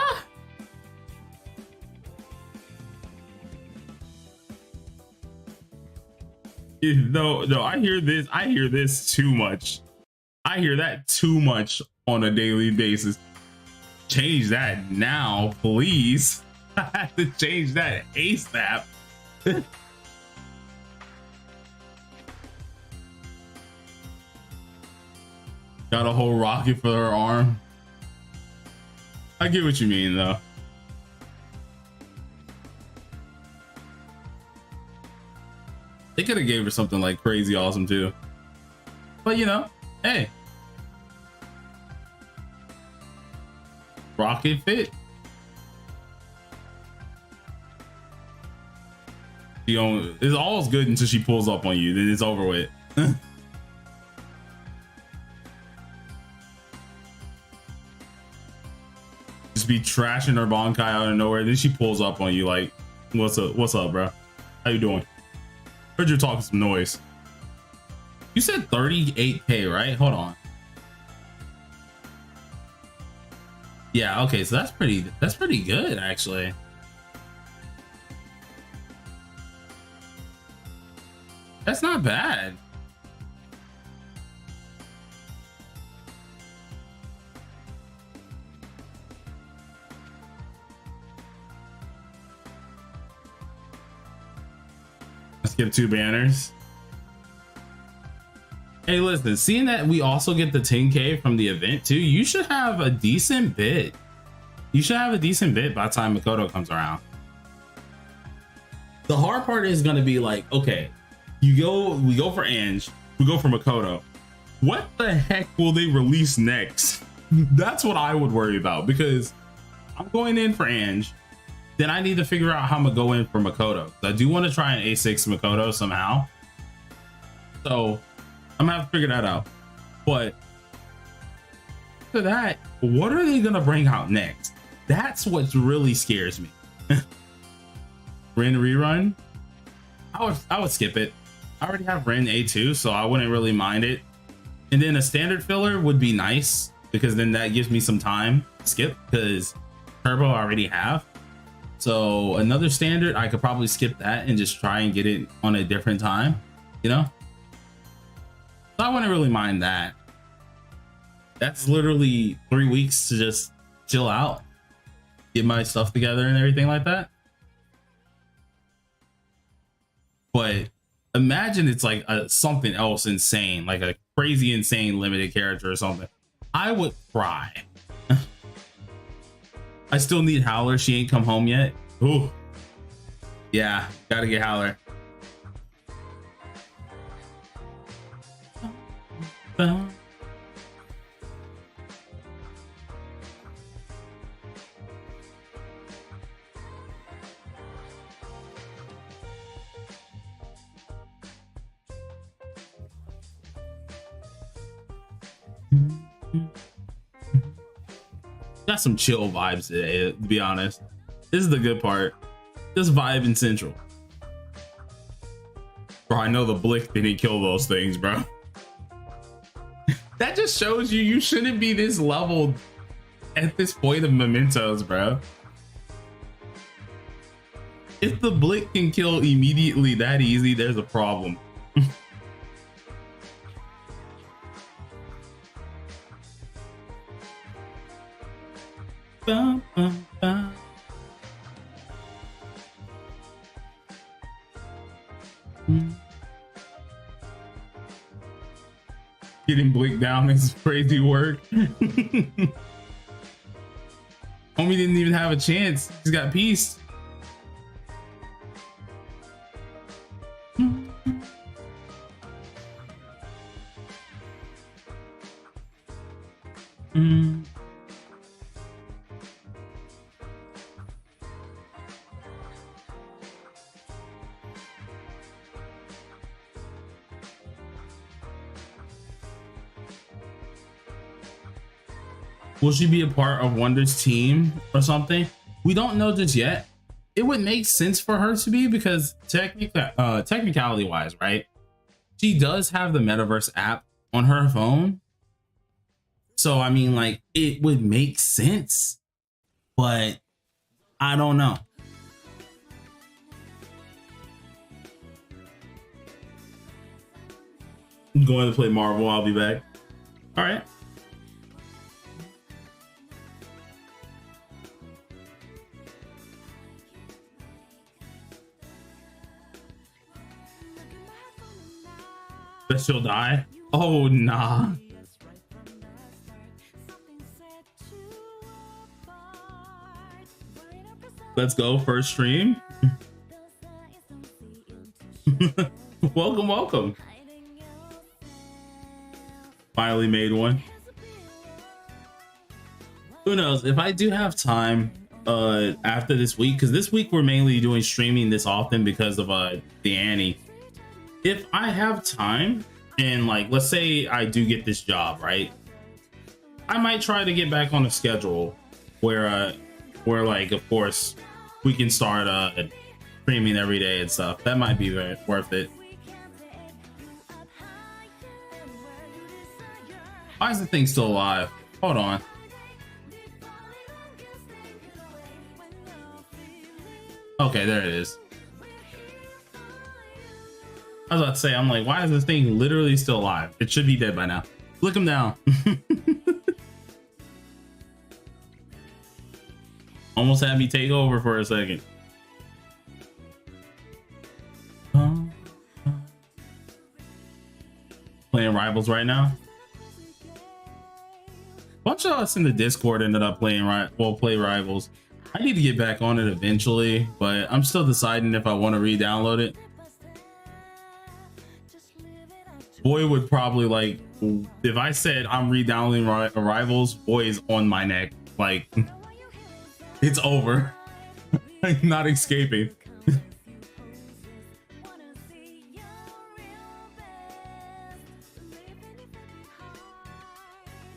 No, I hear this. I hear this too much. I hear that too much on a daily basis. Change that now, please. I have to change that ASAP. Got a whole rocket for her arm. I get what you mean, though. They could have gave her something like crazy awesome too. But you know, hey. Rocket fit. It's always good until she pulls up on you, then it's over with. Just be trashing her Bankai out of nowhere, then she pulls up on you like, what's up, bro? How you doing? Heard you talking some noise. You said 38K, right? Hold on. Yeah, okay, so that's pretty good actually. That's not bad. Let's get 2 banners. Hey, listen, seeing that we also get the 10K from the event too, you should have a decent bid. You should have a decent bid by the time Makoto comes around. The hard part is going to be like, okay, we go for Ange, we go for Makoto. What the heck will they release next? That's what I would worry about, because I'm going in for Ange. Then I need to figure out how I'm gonna go in for Makoto. I do want to try an A6 Makoto somehow. So I'm gonna have to figure that out. But after that, what are they gonna bring out next? That's what really scares me. Ren rerun? I would skip it. I already have Ren A2, so I wouldn't really mind it. And then a standard filler would be nice, because then that gives me some time to skip, because Turbo I already have. So another standard, I could probably skip that and just try and get it on a different time, you know? So I wouldn't really mind that. That's literally 3 weeks to just chill out, get my stuff together and everything like that. But imagine it's like something else insane, like a crazy insane limited character or something. I would cry. I still need Howler. She ain't come home yet. Ooh. Yeah, gotta get Howler. Got some chill vibes today, to be honest. This is the good part. Just vibe in Central. Bro, I know the Blick didn't kill those things, bro. That just shows you shouldn't be this leveled at this point of Mementos, bro. If the Blick can kill immediately that easy, there's a problem. Bum, bum, bum. Getting Blick down is crazy work. Homie didn't even have a chance. He's got peace. Will she be a part of Wonder's team or something? We don't know just yet. it would make sense for her to be, because technicality wise, right? She does have the Metaverse app on her phone. So, I mean, like, it would make sense, but I don't know. I'm going to play Marvel. I'll be back. All right. Bet she'll die. Oh, nah. Let's go. First stream. Welcome, welcome. Finally made one. Who knows if I do have time after this week, because this week we're mainly doing streaming this often because of the Annie. If I have time, and like, let's say I do get this job, right? I might try to get back on a schedule where like, of course, we can start streaming every day and stuff. That might be worth it. Why is the thing still alive? Hold on. Okay, there it is. I was about to say, I'm like, why is this thing literally still alive? It should be dead by now. Look him down. Almost had me take over for a second. Playing Rivals right now. Bunch of us in the Discord ended up playing play Rivals. I need to get back on it eventually, but I'm still deciding if I want to re-download it. Boy would probably, like, if I said I'm re-downloading Rivals, boy is on my neck. Like, it's over. I'm not escaping.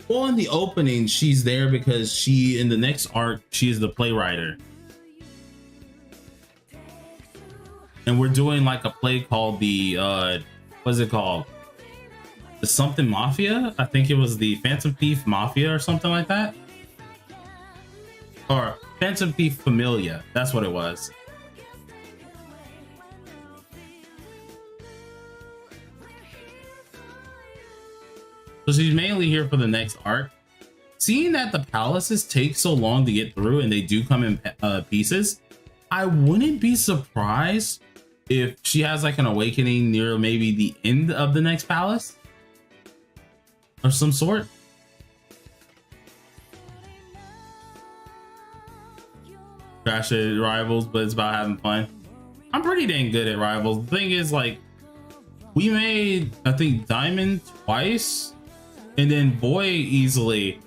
Well, in the opening, she's there because she, in the next arc, she is the playwriter. And we're doing like a play called the, what's it called? The something Mafia? I think it was the Phantom Thief Mafia or something like that. Or Phantom Thief Familia. That's what it was. So she's mainly here for the next arc. Seeing that the palaces take so long to get through and they do come in pieces, I wouldn't be surprised if she has like an awakening near maybe the end of the next palace of some sort. Crash at Rivals, but it's about having fun. I'm pretty dang good at Rivals. The thing is, like, we made, I think, Diamond twice. And then Voy easily,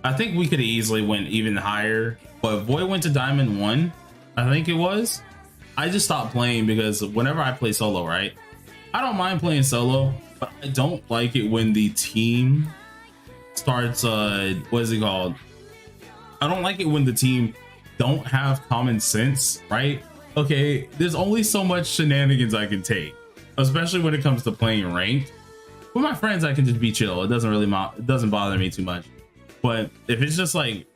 I think we could have easily went even higher, but Voy went to Diamond 1, I think it was. I just stopped playing because whenever I play solo, right? I don't mind playing solo, but I don't like it when the team starts, what is it called? I don't like it when the team don't have common sense, right? Okay, there's only so much shenanigans I can take, especially when it comes to playing ranked. With my friends, I can just be chill. It doesn't really it doesn't bother me too much. But if it's just like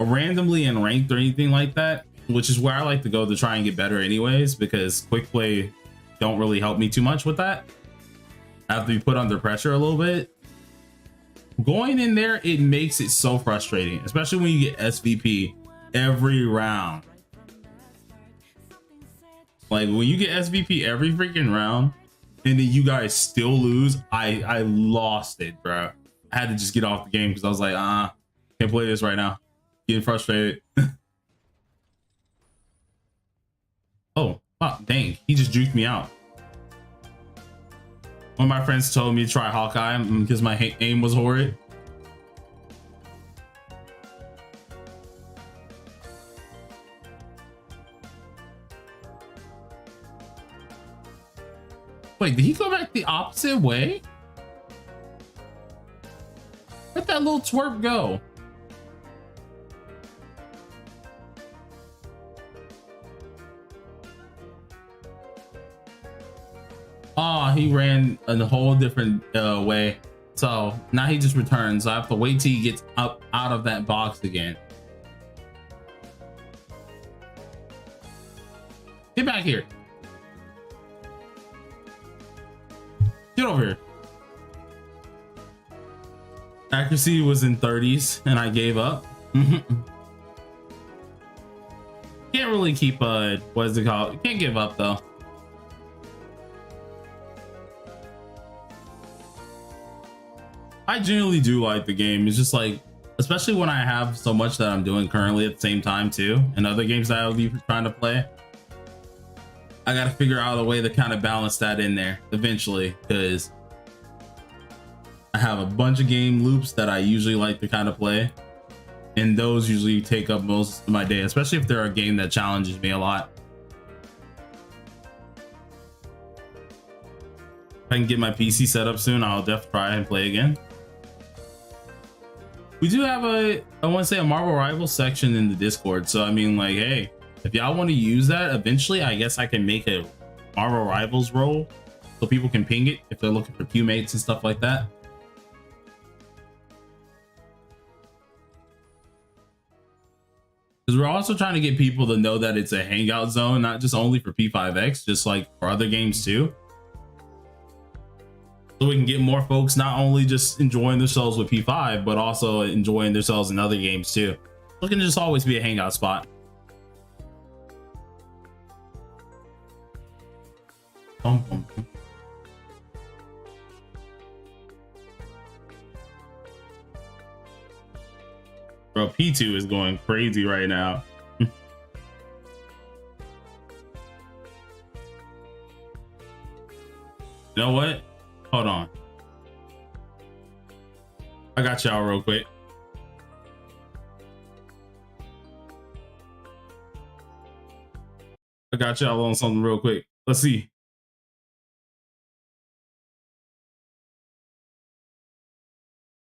randomly in ranked or anything like that, which is where I like to go to try and get better anyways, because quick play don't really help me too much with that. I have to be put under pressure a little bit. Going in there, it makes it so frustrating, especially when you get SVP every round. Like when you get SVP every freaking round, and then you guys still lose, I lost it, bro. I had to just get off the game because I was like, can't play this right now. Getting frustrated. Oh, wow, dang, he just juked me out. One of my friends told me to try Hawkeye because my aim was horrid. Wait, did he go back the opposite way? Where'd that little twerp go? he ran a whole different way. So now he just returns. So I have to wait till he gets up out of that box again. Get back here. Get over here. Accuracy was in 30s and I gave up. Can't really keep what is it called? Can't give up though. I genuinely do like the game. It's just like, especially when I have so much that I'm doing currently at the same time too, and other games that I'll be trying to play. I got to figure out a way to kind of balance that in there eventually, because I have a bunch of game loops that I usually like to kind of play, and those usually take up most of my day, especially if they're a game that challenges me a lot. If I can get my PC set up soon, I'll definitely try and play again. We do have I want to say a Marvel Rivals section in the Discord, so I mean, like, hey, if y'all want to use that eventually, I guess I can make a Marvel Rivals role so people can ping it if they're looking for teammates and stuff like that. Because we're also trying to get people to know that it's a hangout zone, not just only for P5X, just like for other games too. So we can get more folks not only just enjoying themselves with P5, but also enjoying themselves in other games too. So it can just always be a hangout spot. Bro, P2 is going crazy right now. You know what? Hold on. I got y'all real quick. I got y'all on something real quick. Let's see.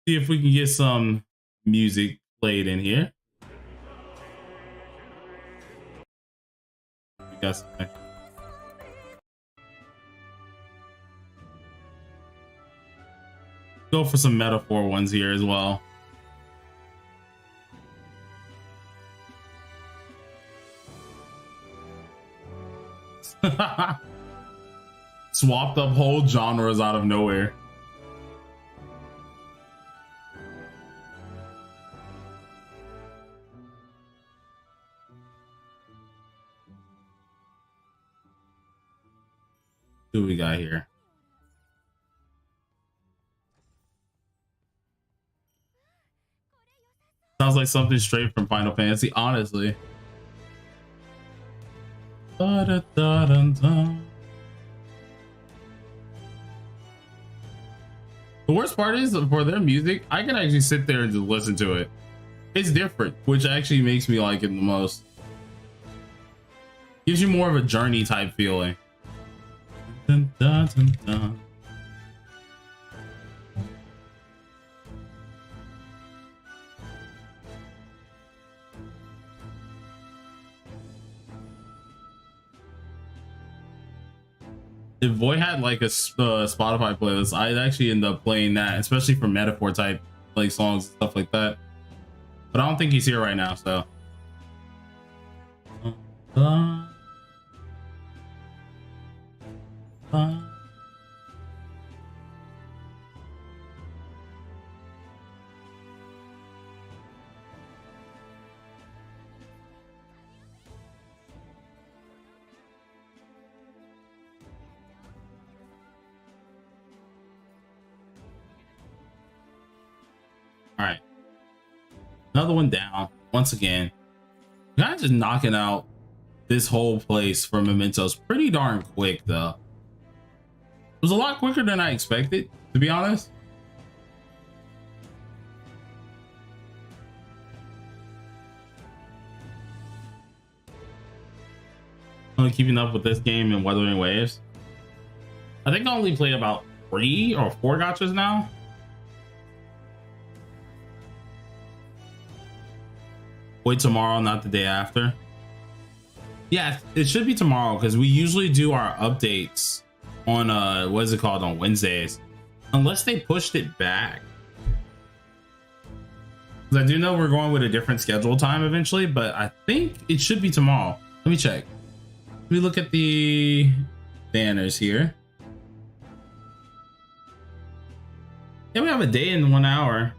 See if we can get some music played in here. We got something. Go for some metaphor ones here as well. Swapped up whole genres out of nowhere. What do we got here? Sounds like something straight from Final Fantasy, honestly. The worst part is, for their music, I can actually sit there and just listen to it. It's different, which actually makes me like it the most. Gives you more of a journey type feeling. Dun, dun, dun, dun. If Void had like a Spotify playlist, I'd actually end up playing that, especially for metaphor type like songs and stuff like that. But I don't think he's here right now, so. All right, another one down once again. Kind of just knocking out this whole place for Mementos pretty darn quick though. It was a lot quicker than I expected, to be honest. Only keeping up with this game and Wuthering Waves. I think I only played about 3 or 4 gachas now. Wait tomorrow, not the day after. Yeah, it should be tomorrow because we usually do our updates on what is it called, on Wednesdays, unless they pushed it back. Because I do know we're going with a different schedule time eventually, but I think it should be tomorrow. Let me check. Let me look at the banners here. Yeah, we have a day in 1 hour.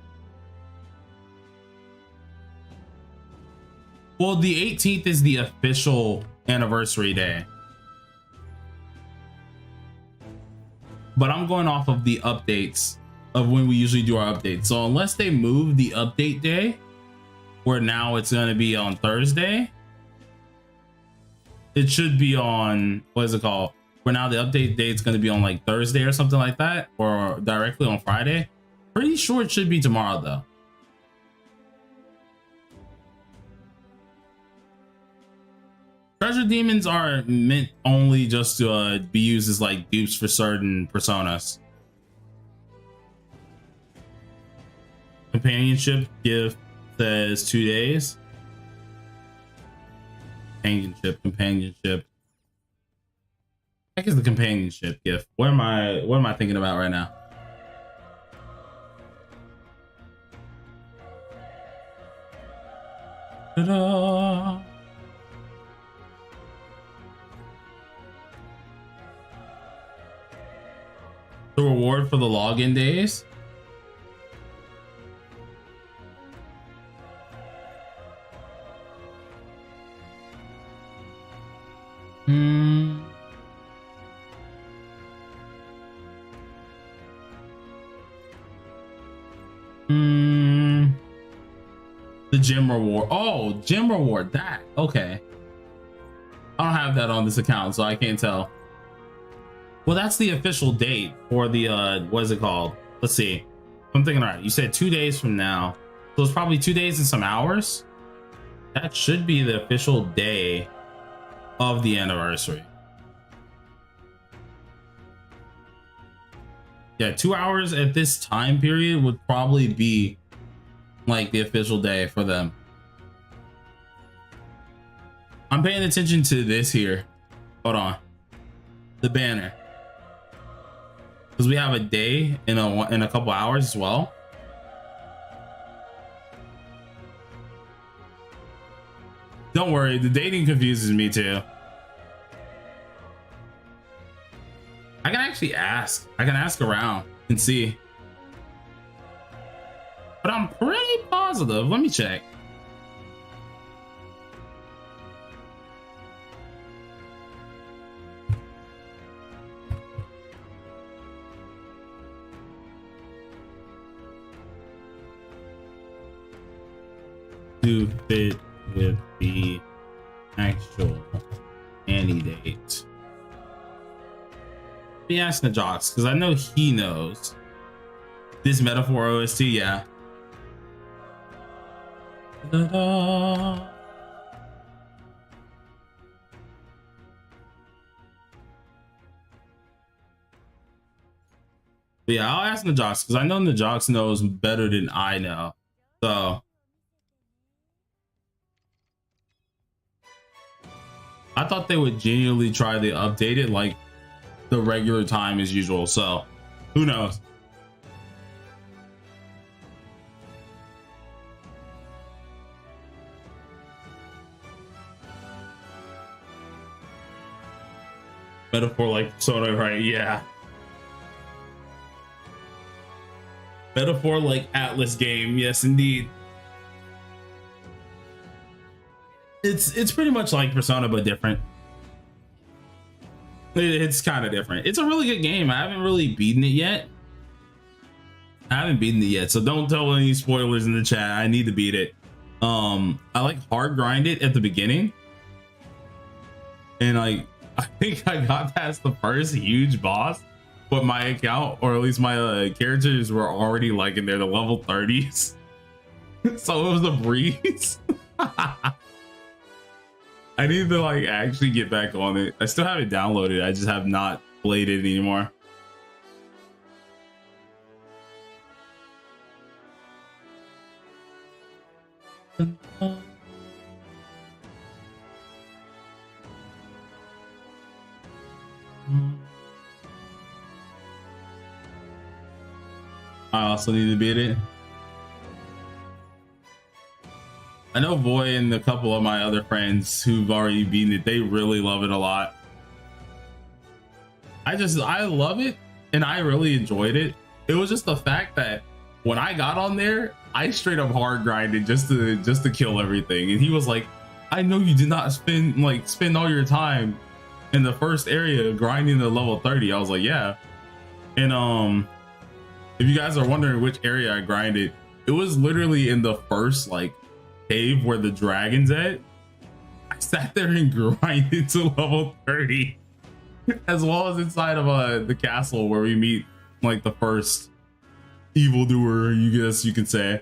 Well, the 18th is the official anniversary day. But I'm going off of the updates of when we usually do our updates. So unless they move the update day, where now it's going to be on Thursday, it should be on, what is it called? Where now the update date is going to be on like Thursday or something like that, or directly on Friday. Pretty sure it should be tomorrow though. Treasure demons are meant only just to be used as like dupes for certain personas. Companionship gift says 2 days. Companionship. Heck is the companionship gift? What am I thinking about right now? Ta-da! The reward for the login days. The gym reward. Oh, gym reward. That okay. I don't have that on this account, so I can't tell. Well, that's the official date for the what is it called? Let's see. I'm thinking right. You said 2 days from now, so it's probably 2 days and some hours. That should be the official day of the anniversary. Yeah, 2 hours at this time period would probably be like the official day for them. I'm paying attention to this here. Hold on. The banner. Because we have a day in a couple hours as well. Don't worry, the dating confuses me too. I can actually ask. I can ask around and see. But I'm pretty positive. Let me check. To fit with the actual Annie date. Be asking the jocks because I know he knows this metaphor OST. Yeah. Ta-da. But yeah, I'll ask the jocks because I know the jocks knows better than I know. So I thought they would genuinely try to update it like the regular time as usual. So who knows? Metaphor like Persona, right? Yeah. Metaphor like Atlas game. Yes, indeed. It's pretty much like Persona, but different. It's kind of different. It's a really good game. I haven't really beaten it yet. So don't tell any spoilers in the chat. I need to beat it. I like hard grind it at the beginning. And I think I got past the first huge boss, but my account, or at least my characters, were already like in the level 30s. So it was a breeze. I need to like actually get back on it. I still have it downloaded. I just have not played it anymore. also need to beat it. I know Boy and a couple of my other friends who've already beaten it, they really love it a lot. I love it and I really enjoyed it. It was just the fact that when I got on there, I straight up hard grinded just to kill everything. And he was like, I know you did not spend all your time in the first area grinding to level 30. I was like, yeah. And if you guys are wondering which area I grinded, it was literally in the first like cave where the dragon's at. I sat there and grinded to level 30, as well as inside of the castle where we meet like the first evildoer, you guess you could say.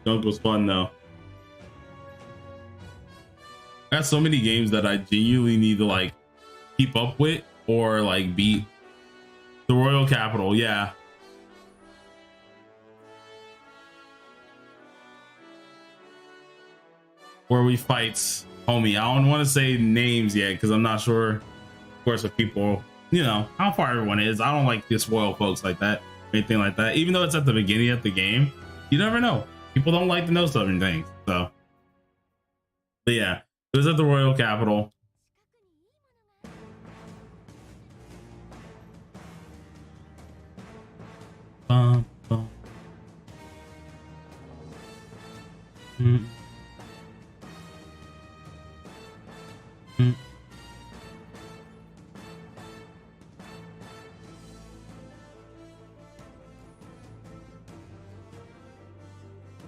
Dunk was fun though. I got so many games that I genuinely need to like keep up with or like beat. The Royal Capital, yeah. Where we fight homie. I don't want to say names yet because I'm not sure, of course, if people, you know, how far everyone is. I don't like to spoil folks like that, anything like that. Even though it's at the beginning of the game, you never know. People don't like to know certain things. So, but yeah, it was at the Royal Capital. Bum, bum. Mm. Mm.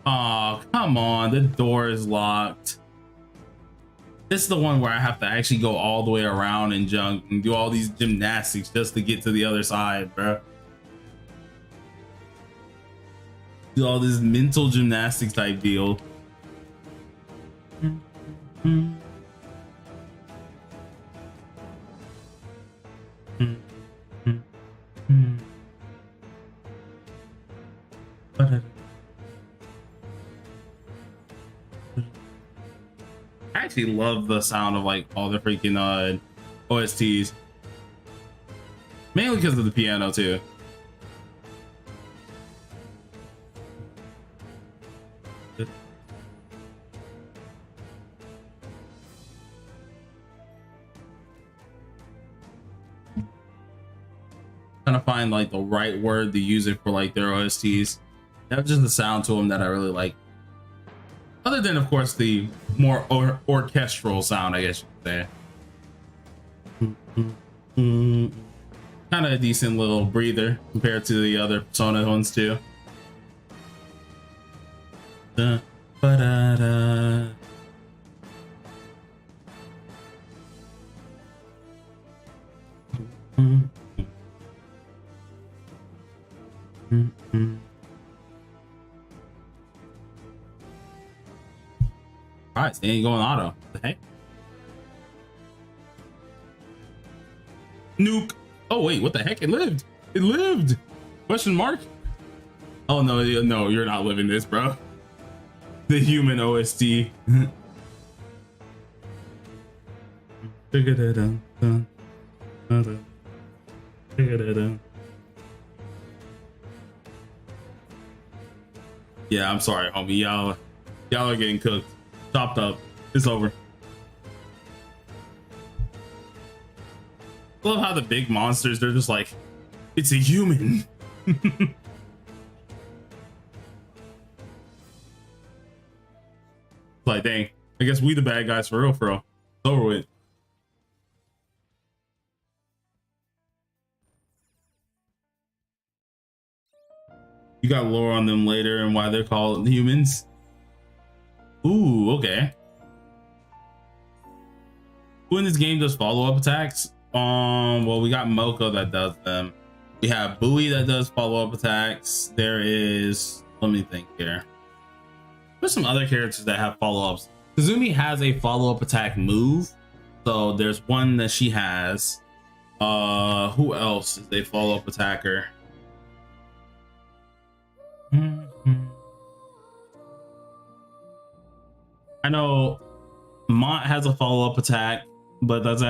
Oh, come on, the door is locked. This is the one where I have to actually go all the way around and jump and do all these gymnastics just to get to the other side, bro. Do all this mental gymnastics type deal. Mm-hmm. Mm-hmm. I actually love the sound of like all the freaking OSTs, mainly because of the piano too. Trying to find like the right word to use it for like their OSTs. They have just the sound to them that I really like. Other than, of course, the more orchestral sound, I guess you could say. Kind of a decent little breather compared to the other Persona ones too. Da, ba, da, da. All right, they ain't going auto. What the heck? Nuke. Oh wait, what the heck? It lived. It lived. Question mark? Oh no, no, you're not living this, bro. The human OST. Yeah, I'm sorry, homie. Y'all are getting cooked. Chopped up. It's over. I love how the big monsters, they're just like, it's a human. Like, dang, I guess we the bad guys for real, for real. It's over with. You got lore on them later and why they're called humans. Ooh, okay. Who in this game does follow-up attacks? Well, we got Moko that does them. We have Bowie that does follow-up attacks. There is, let me think here. There's some other characters that have follow-ups. Kazumi has a follow-up attack move. So there's one that she has. Who else is a follow-up attacker? I know Mont has a follow-up attack, but that's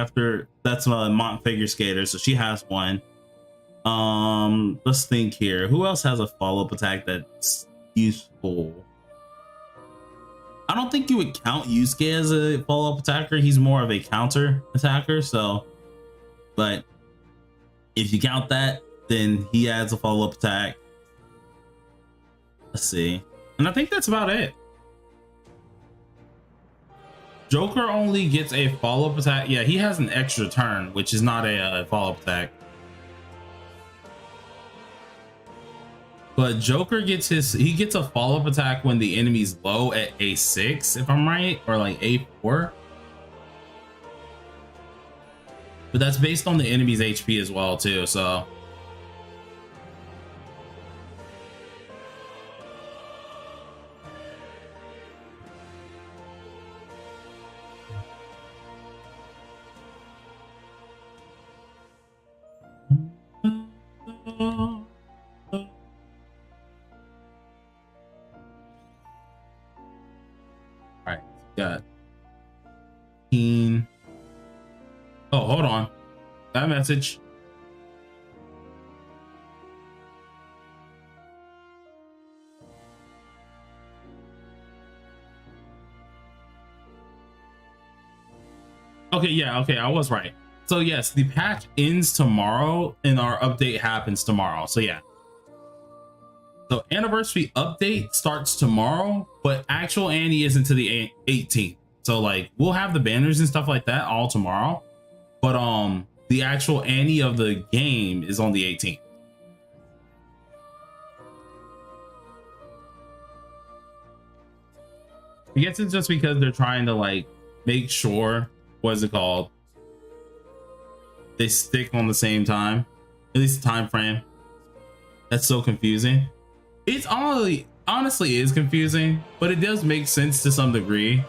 a Mont figure skater, so she has one. Let's think here. Who else has a follow-up attack that's useful? I don't think you would count Yusuke as a follow-up attacker. He's more of a counter attacker, so but if you count that, then he adds a follow-up attack. Let's see. And I think that's about it. Joker only gets a follow-up attack. Yeah, he has an extra turn, which is not a follow-up attack. But Joker gets he gets a follow-up attack when the enemy's low at A6, if I'm right, or like A4. But that's based on the enemy's HP as well, too, so. All right, got Oh, hold on. That message. Okay, yeah, okay, I was right. So yes, the patch ends tomorrow and our update happens tomorrow. So yeah. So anniversary update starts tomorrow, but actual Annie isn't to the 18th. So like we'll have the banners and stuff like that all tomorrow. But the actual Annie of the game is on the 18th. I guess it's just because they're trying to like make sure, what is it called? They stick on the same time, at least the time frame. That's so confusing. It's honestly is confusing, but it does make sense to some degree.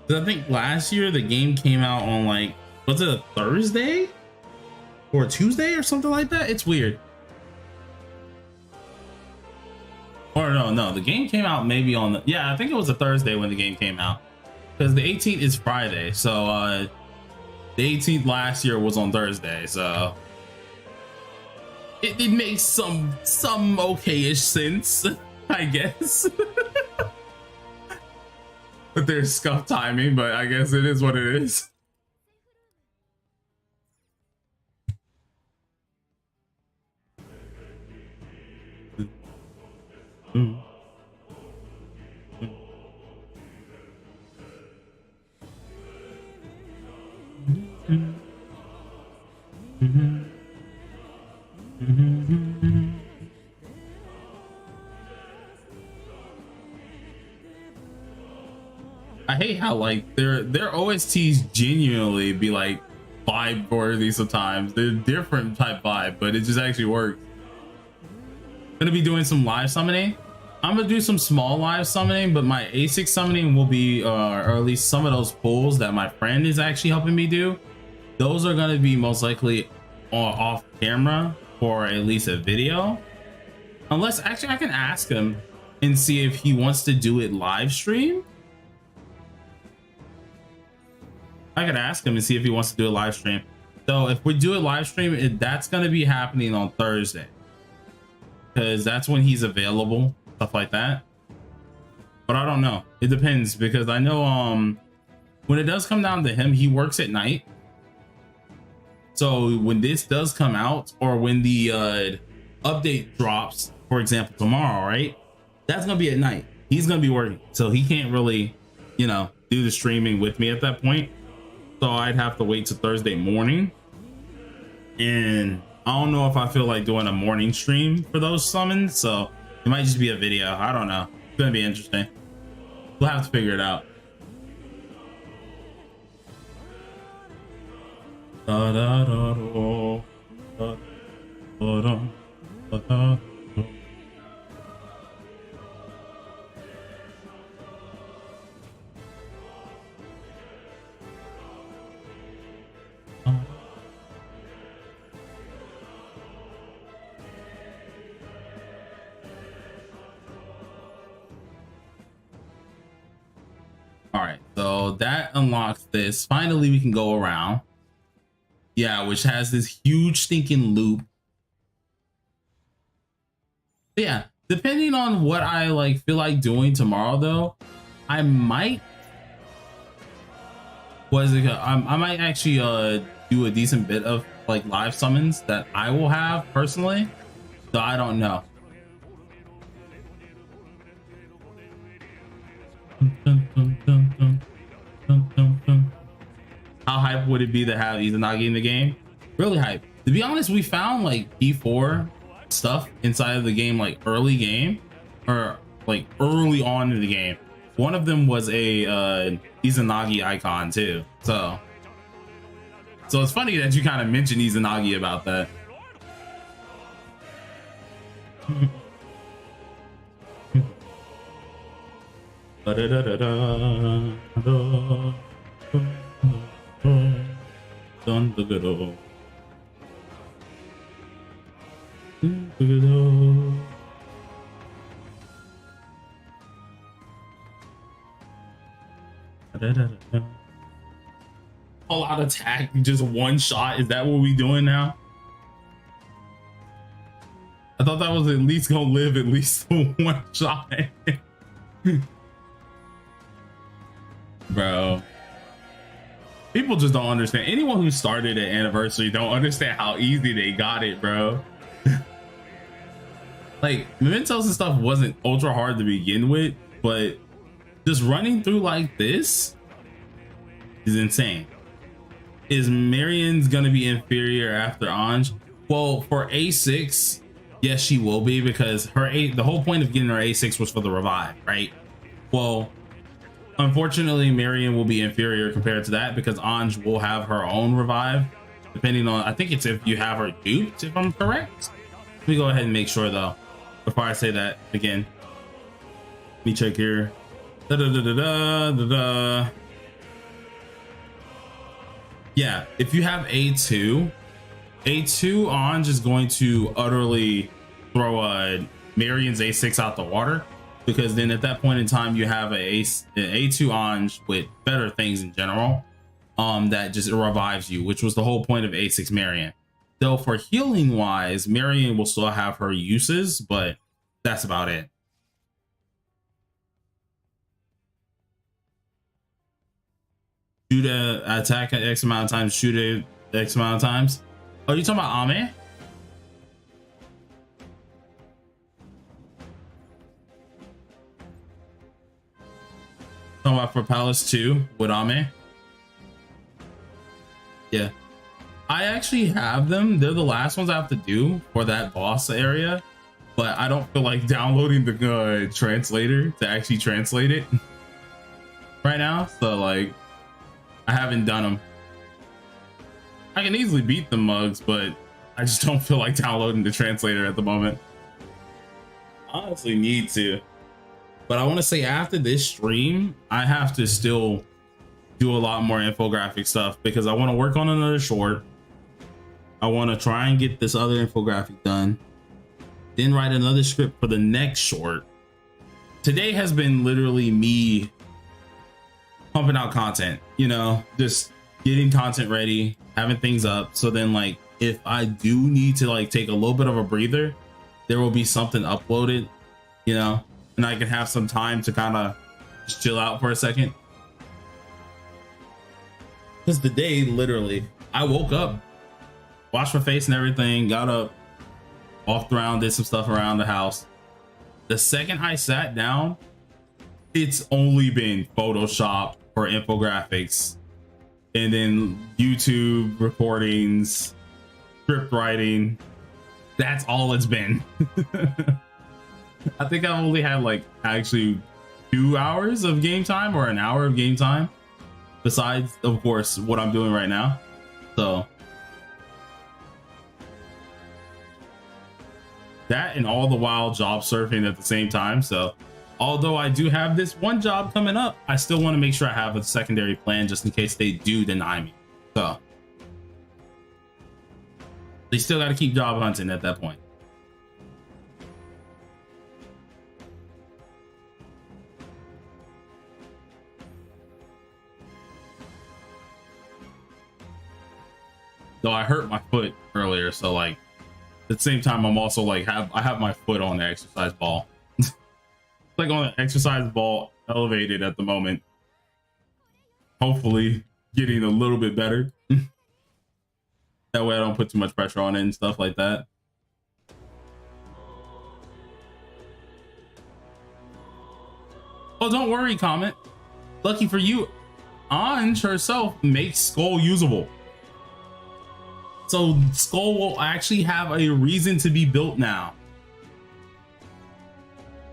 I think last year the game came out on like, was it a Thursday or a Tuesday or something like that? It's weird. Or no, the game came out maybe on the, yeah, I think it was a Thursday when the game came out, because the 18th is Friday. So the 18th last year was on Thursday, so it makes some okay-ish sense, I guess. But there's scuff timing, but I guess it is what it is. I hate how like their OSTs genuinely be like vibe worthy sometimes. They're different type vibe, but it just actually works. Gonna be doing some live summoning. I'm gonna do some small live summoning, but my A6 summoning will be or at least some of those pulls that my friend is actually helping me do. Those are gonna be most likely off camera for at least a video. Unless actually I can ask him and see if he wants to do it live stream. I could ask him and see if he wants to do a live stream. So if we do a live stream, that's going to be happening on Thursday, because that's when he's available, stuff like that. But I don't know. It depends, because I know when it does come down to him, he works at night. So when this does come out, or when the update drops, for example, tomorrow, right? That's going to be at night. He's going to be working. So he can't really, you know, do the streaming with me at that point. So I'd have to wait till Thursday morning. And I don't know if I feel like doing a morning stream for those summons. So it might just be a video. I don't know. It's going to be interesting. We'll have to figure it out. Da, da, da, da, da, da, da, da, da. So that unlocks this. Finally, we can go around. Yeah, which has this huge stinking loop. But yeah, depending on what I like feel like doing tomorrow, though, I might. I might actually do a decent bit of like live summons that I will have personally. So I don't know. How hype would it be to have Izanagi in the game? Really hype. To be honest, we found like P4 stuff inside of the game, like early game or like early on in the game. One of them was a Izanagi icon too. So it's funny that you kind of mentioned Izanagi about that. All out attack, just one shot. Is that what we doing now? I thought that was at least gonna live at least one shot. Bro, people just don't understand. Anyone who started at Anniversary don't understand how easy they got it, bro. Like Momentos and stuff wasn't ultra hard to begin with, but just running through like this is insane. Is Marion's gonna be inferior after Anj? Well, for A6, yes, she will be, because the whole point of getting her A6 was for the revive, right? Well, unfortunately, Marion will be inferior compared to that because Anj will have her own revive, depending on, I think it's if you have her duped, if I'm correct. Let me go ahead and make sure though, before I say that again. Let me check here. Yeah, if you have A2 Anj is going to utterly throw Marion's A6 out the water, because then at that point in time you have an A2 Anj with better things in general, that just revives you, which was the whole point of A6 Marion. Though for healing wise, Marion will still have her uses, but that's about it. Shoot a attack at X amount of times, shoot it X amount of times. Oh, you talking about Ame? Talking about for Palace 2 with Ame? Yeah. I actually have them. They're the last ones I have to do for that boss area, but I don't feel like downloading the translator to actually translate it right now. So like, I haven't done them. I can easily beat the mugs, but I just don't feel like downloading the translator at the moment. I honestly need to. But I want to say after this stream, I have to still do a lot more infographic stuff, because I want to work on another short. I want to try and get this other infographic done, then write another script for the next short. Today has been literally me pumping out content, you know, just getting content ready, having things up. So then like, if I do need to like take a little bit of a breather, there will be something uploaded, you know, and I can have some time to kind of just chill out for a second. Because today, literally, I woke up, washed my face and everything, got up, walked around, did some stuff around the house. The second I sat down, it's only been Photoshop for infographics, and then YouTube recordings, script writing. That's all it's been. I think I've only had like actually 2 hours of game time, or an hour of game time, besides of course what I'm doing right now. So that, and all the while job surfing at the same time. So although I do have this one job coming up, I still want to make sure I have a secondary plan just in case they do deny me. So they still got to keep job hunting at that point. Though I hurt my foot earlier, so like at the same time I'm also like I have my foot on the exercise ball. Like on an exercise ball elevated at the moment. Hopefully getting a little bit better. That way I don't put too much pressure on it and stuff like that. Oh, don't worry, Comet. Lucky for you, Anj herself makes Skull usable. So Skull will actually have a reason to be built now.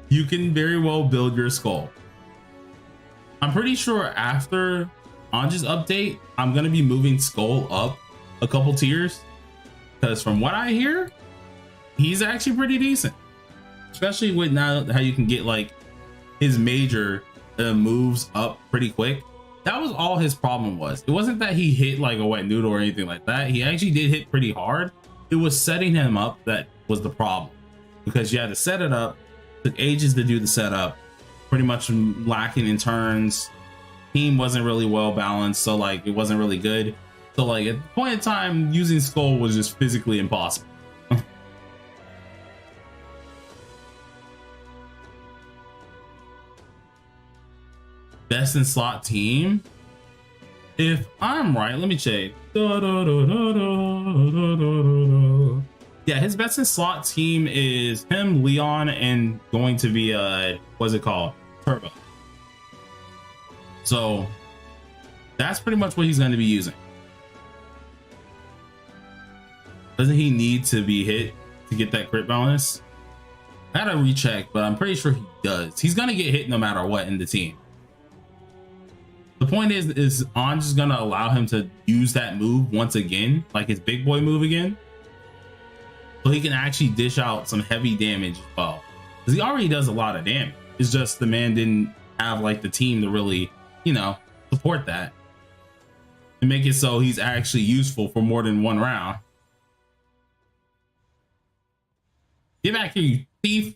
You can very well build your Skull. I'm pretty sure after Anj's update, I'm going to be moving Skull up a couple tiers. Because from what I hear, he's actually pretty decent. Especially with now how you can get like his major moves up pretty quick. That was all his problem was. It wasn't that he hit like a wet noodle or anything like that. He actually did hit pretty hard. It was setting him up that was the problem. Because you had to set it up. Took ages to do the setup. Pretty much lacking in turns. Team wasn't really well balanced. So like it wasn't really good. So like at the point in time, using Skull was just physically impossible. Best in slot team, if I'm right, let me check. Yeah, his best in slot team is him, Leon, and going to be what's it called, Turbo. So that's pretty much what he's going to be using. Doesn't he need to be hit to get that crit bonus? I gotta recheck, but I'm pretty sure he does. He's gonna get hit no matter what in the team. The point is Anj is gonna allow him to use that move once again, like his big boy move again, so he can actually dish out some heavy damage as well. Because he already does a lot of damage. It's just the man didn't have like the team to really, you know, support that and make it so he's actually useful for more than one round. Get back here, you thief!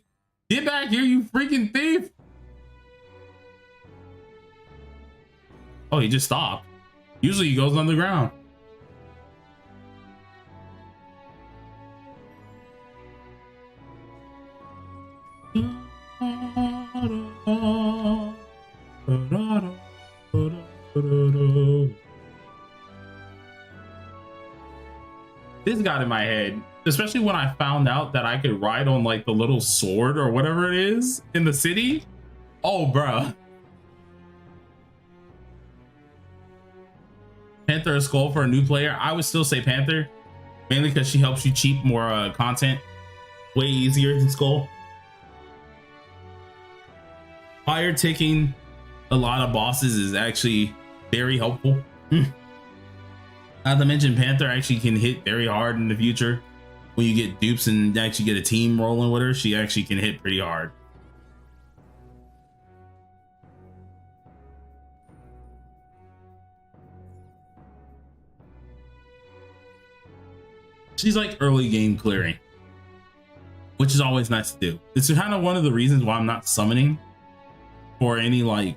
Get back here, you freaking thief! Oh, he just stopped. Usually he goes underground. This got in my head, especially when I found out that I could ride on like the little sword or whatever it is in the city. Oh, bruh. Panther or Skull for a new player? I would still say Panther, mainly because she helps you cheat more content way easier than Skull. Fire ticking a lot of bosses is actually very helpful. Not to mention Panther actually can hit very hard in the future. When you get dupes and actually get a team rolling with her, she actually can hit pretty hard. She's like early game clearing, which is always nice to do. It's kind of one of the reasons why I'm not summoning for any like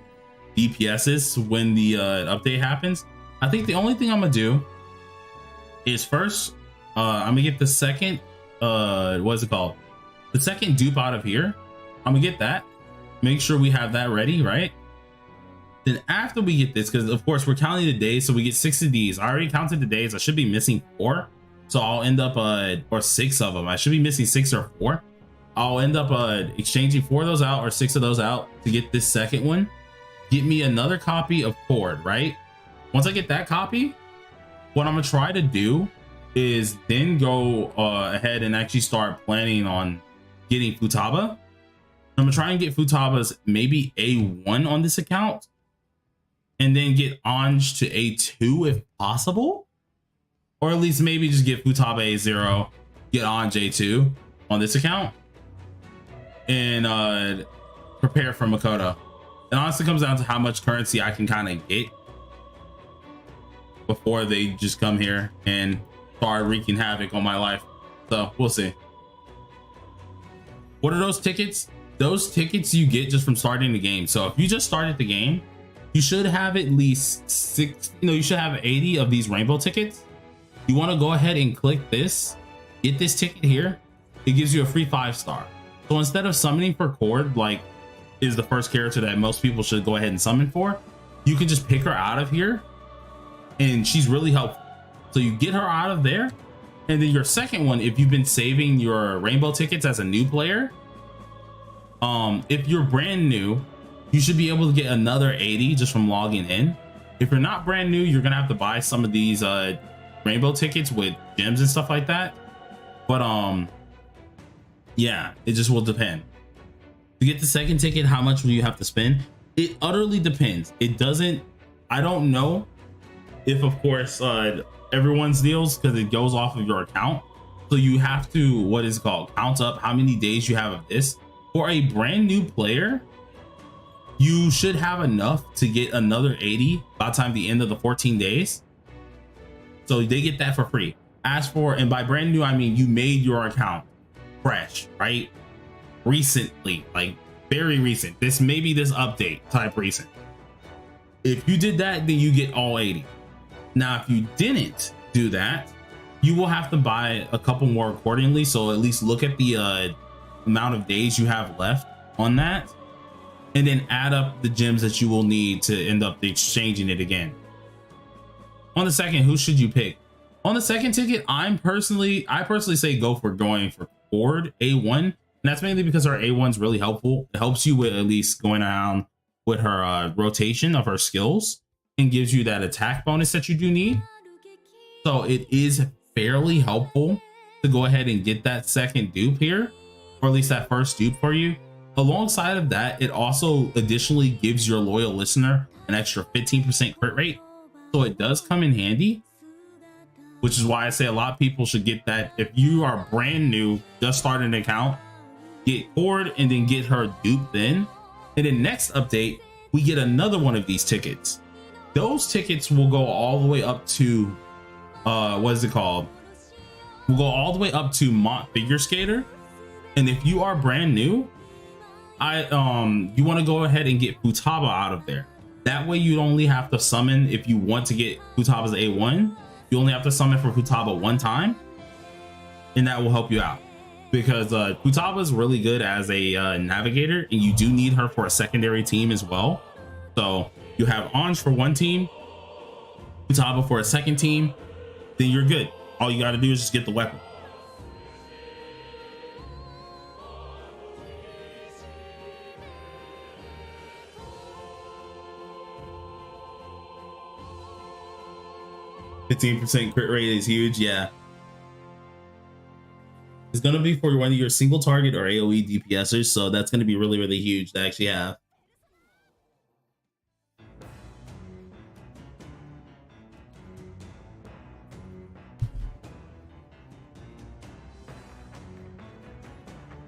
DPSs when the update happens. I think the only thing I'm gonna do is first I'm gonna get the second what's it called, the second dupe out of here. I'm gonna get that, make sure we have that ready, right? Then after we get this, because of course we're counting the days, so we get 6 of these. I already counted the days. I should be missing 4, so I'll end up or 6 of them. I should be missing 6 or 4. I'll end up exchanging 4 of those out or 6 of those out to get this second one. Get me another copy of Cord, right? Once I get that copy, what I'm gonna try to do is then go ahead and actually start planning on getting Futaba. I'm gonna try and get Futaba's maybe A1 on this account, and then get Anj to A2 if possible, or at least maybe just get Futaba A0, get Anj A2 on this account, and prepare for Makoto. It honestly comes down to how much currency I can kind of get before they just come here and start wreaking havoc on my life. So we'll see. What are those tickets? Those tickets you get just from starting the game. So if you just started the game, you should have at least 6, you know, you should have 80 of these rainbow tickets. you want to go ahead and click this, get this ticket here. It gives you a free 5-star. So instead of summoning for Cord, like is the first character that most people should go ahead and summon for, you can just pick her out of here, and she's really helpful. So you get her out of there, and then your second one, if you've been saving your rainbow tickets as a new player, if you're brand new, you should be able to get another 80 just from logging in. If you're not brand new, you're gonna have to buy some of these rainbow tickets with gems and stuff like that. But yeah, it just will depend. To get the second ticket, how much will you have to spend? It utterly depends. It doesn't, I don't know if, of course, everyone's deals, because it goes off of your account. So you have to, what is it called, count up how many days you have of this. For a brand new player, you should have enough to get another 80 by the time the end of the 14 days. So they get that for free. As for, and by brand new, I mean you made your account fresh, right? Recently, like very recent. This maybe this update type recent. If you did that, then you get all 80. Now, if you didn't do that, you will have to buy a couple more accordingly. So at least look at the amount of days you have left on that, and then add up the gems that you will need to end up exchanging it again. On the second, who should you pick? On the second ticket, I personally say go for going for Cord A1. And that's mainly because our A1's really helpful. It helps you with at least going around with her rotation of her skills, and gives you that attack bonus that you do need. So it is fairly helpful to go ahead and get that second dupe here, or at least that first dupe for you. Alongside of that, it also additionally gives your loyal listener an extra 15% crit rate. So it does come in handy, which is why I say a lot of people should get that. If you are brand new, just start an account, get Cord and then get her dupe then. And then next update, we get another one of these tickets. Those tickets will go all the way up to, what is it called? We'll go all the way up to Mont Figure Skater. And if you are brand new, you want to go ahead and get Futaba out of there. That way you only have to summon, if you want to get Futaba's A1, you only have to summon for Futaba one time, and that will help you out. Because Futaba is really good as a navigator, and you do need her for a secondary team as well. So you have Anj for one team, Futaba for a second team, then you're good. All you got to do is just get the weapon. %, crit rate is huge. Yeah, it's gonna be for one of your single target or AoE DPSers, so that's gonna be really, really huge to actually have.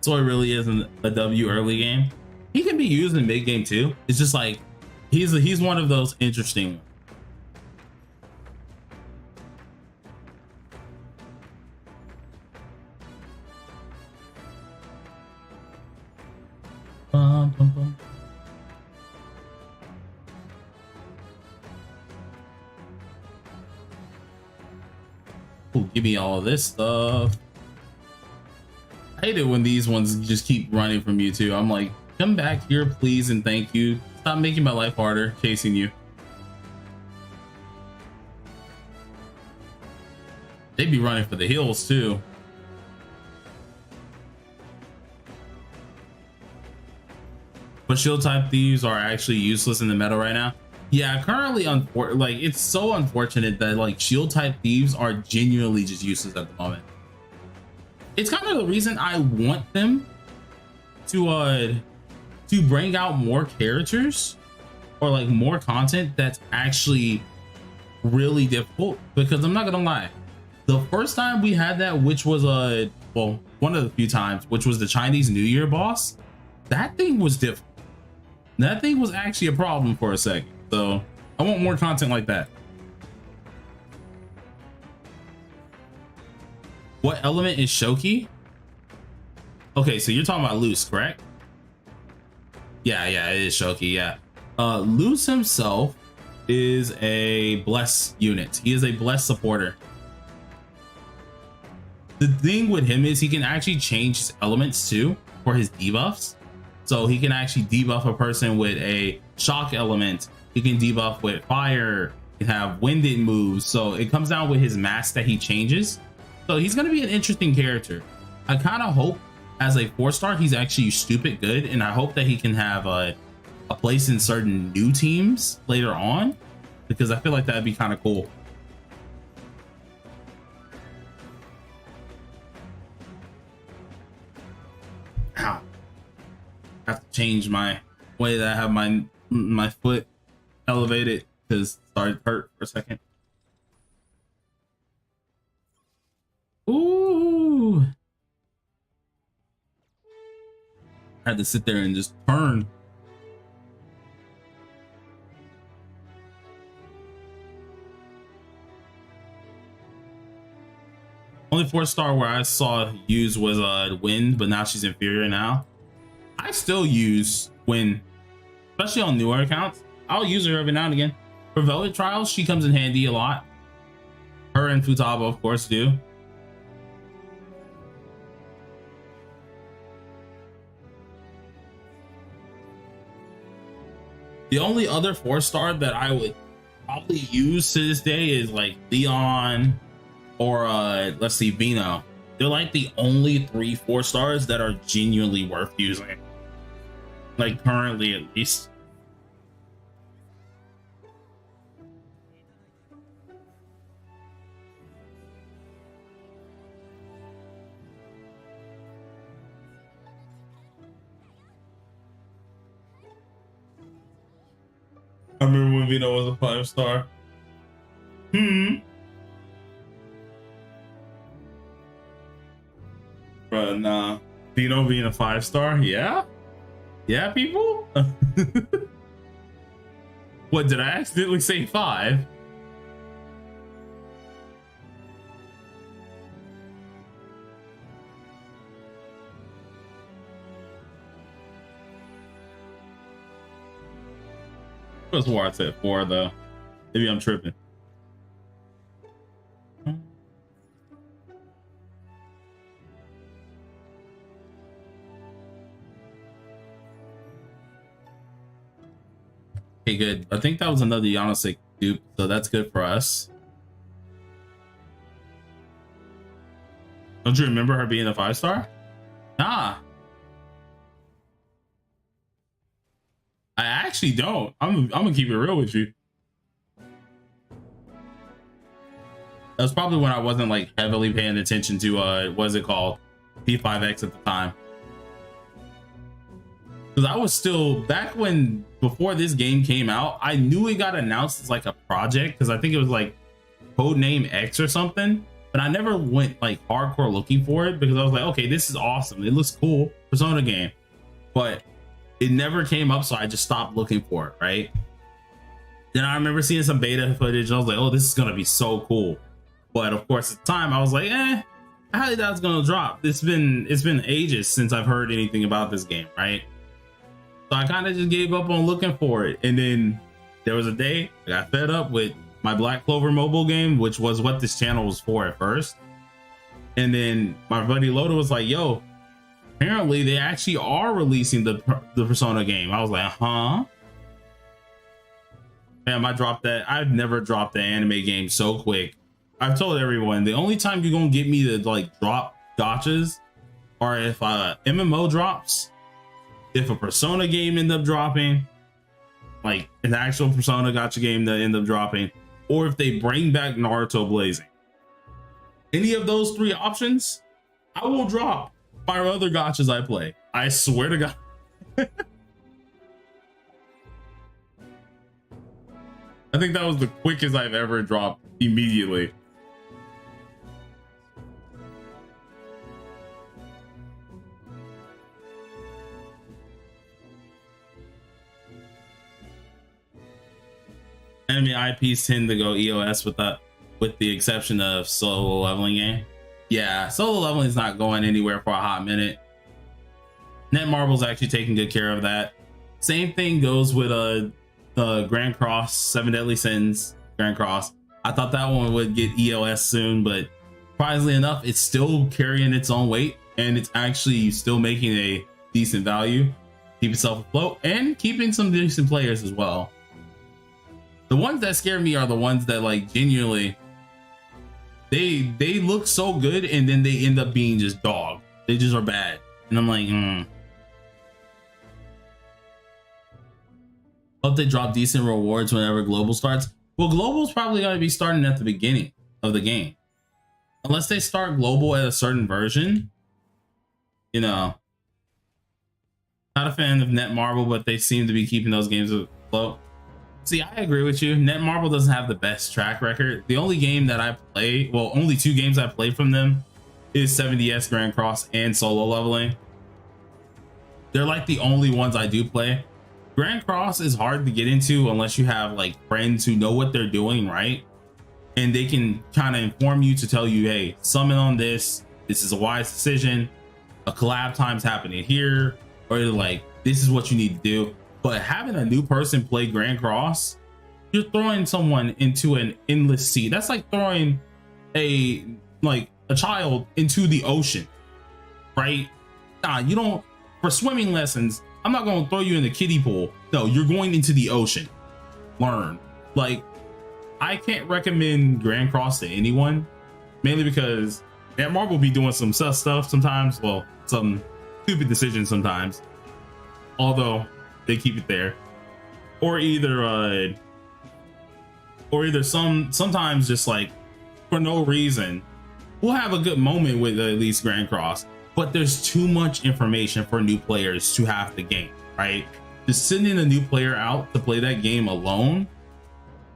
So it really isn't a W early game. He can be used in mid game too. It's just like he's one of those interesting ones. Ooh, give me all of this stuff. I hate it when these ones just keep running from you too. I'm like, come back here, please, and thank you. Stop making my life harder chasing you. They'd be running for the hills too. But shield type thieves are actually useless in the meta right now. Yeah, currently, like, it's so unfortunate that like shield type thieves are genuinely just useless at the moment. It's kind of the reason I want them to bring out more characters or like more content that's actually really difficult. Because I'm not gonna lie, the first time we had that, which was well, one of the few times, which was the Chinese New Year boss, that thing was difficult. That thing was actually a problem for a second. So I want more content like that. What element is Shoki? Okay, so you're talking about Luce, correct? Yeah, it is Shoki, yeah. Luce himself is a bless unit. He is a bless supporter. The thing with him is he can actually change his elements too for his debuffs. So he can actually debuff a person with a shock element. He can debuff with fire. He can have winded moves. So it comes down with his mask that he changes. So he's going to be an interesting character. I kind of hope as a 4-star, he's actually stupid good. And I hope that he can have a place in certain new teams later on, because I feel like that'd be kind of cool. Ow. I have to change my way that I have my foot elevated because it started to hurt for a second. Ooh. I had to sit there and just turn. Only 4-star where I saw use was Wind, but now she's inferior now. I still use Wind, especially on newer accounts. I'll use her every now and again. For Velvet Trials, she comes in handy a lot. Her and Futaba, of course, do. The only other 4-star that I would probably use to this day is like Leon or let's see, Vino. They're like the only 3 4-stars that are genuinely worth using, like currently at least. I remember when Vino was a 5-star. But nah, Vino being a 5-star, yeah, people. What did I accidentally say 5? I swore I said 4 though. Maybe I'm tripping. Okay, good. I think that was another Yanosick dupe, so that's good for us. Don't you remember her being a 5-star? Nah. I actually don't. I'm gonna keep it real with you. That was probably when I wasn't like heavily paying attention to what's it called, P5X at the time. Because I was still back when, before this game came out, I knew it got announced as like a project because I think it was like Codename X or something, but I never went like hardcore looking for it because I was like, okay, this is awesome, it looks cool, Persona game, but it never came up, so I just stopped looking for it, right? Then I remember seeing some beta footage and I was like, oh, this is gonna be so cool. But of course at the time I was like, I highly doubt it's gonna drop. It's been ages since I've heard anything about this game, right? So I kind of just gave up on looking for it. And then there was a day I got fed up with my Black Clover mobile game, which was what this channel was for at first. And then my buddy Loda was like, yo, apparently they actually are releasing the Persona game. I was like, huh? Damn, I dropped that. I've never dropped an anime game so quick. I've told everyone the only time you're gonna get me to like drop gotchas are if MMO drops, if a Persona game end up dropping, like an actual Persona gacha game that end up dropping, or if they bring back Naruto Blazing. Any of those 3 options, I will drop my other gotchas I play. I swear to God. I think that was the quickest I've ever dropped immediately. Anime IPs tend to go EOS with the exception of solo leveling game. Yeah, solo leveling is not going anywhere for a hot minute. Netmarble's actually taking good care of that. Same thing goes with Grand Cross, 7 Deadly Sins, Grand Cross. I thought that one would get EOS soon, but Surprisingly enough, it's still carrying its own weight, and it's actually still making a decent value, keep itself afloat, and keeping some decent players as well. The ones that scare me are the ones that like genuinely they look so good and then they end up being just dog. They just are bad, and I'm like, Hope they drop decent rewards whenever global starts. Well, global's probably going to be starting at the beginning of the game, unless they start global at a certain version. You know, not a fan of Netmarble, but they seem to be keeping those games afloat. See, I agree with you. Netmarble doesn't have the best track record. The only game that I play, well, only 2 games I played from them is 7DS Grand Cross and Solo Leveling. They're like the only ones I do play. Grand Cross is hard to get into unless you have like friends who know what they're doing, right? And they can kind of inform you to tell you, hey, summon on this. This is a wise decision. A collab time's happening here, or like, this is what you need to do. But having a new person play Grand Cross, you're throwing someone into an endless sea. That's like throwing a child into the ocean, right? Nah, you don't. For swimming lessons, I'm not going to throw you in the kiddie pool. No, you're going into the ocean. Learn. Like, I can't recommend Grand Cross to anyone, mainly because Netmarble will be doing some sus stuff sometimes. Well, some stupid decisions sometimes, although they keep it there. Or either sometimes just like for no reason, we'll have a good moment with at least Grand Cross, but there's too much information for new players to have the game, right? Just sending a new player out to play that game alone,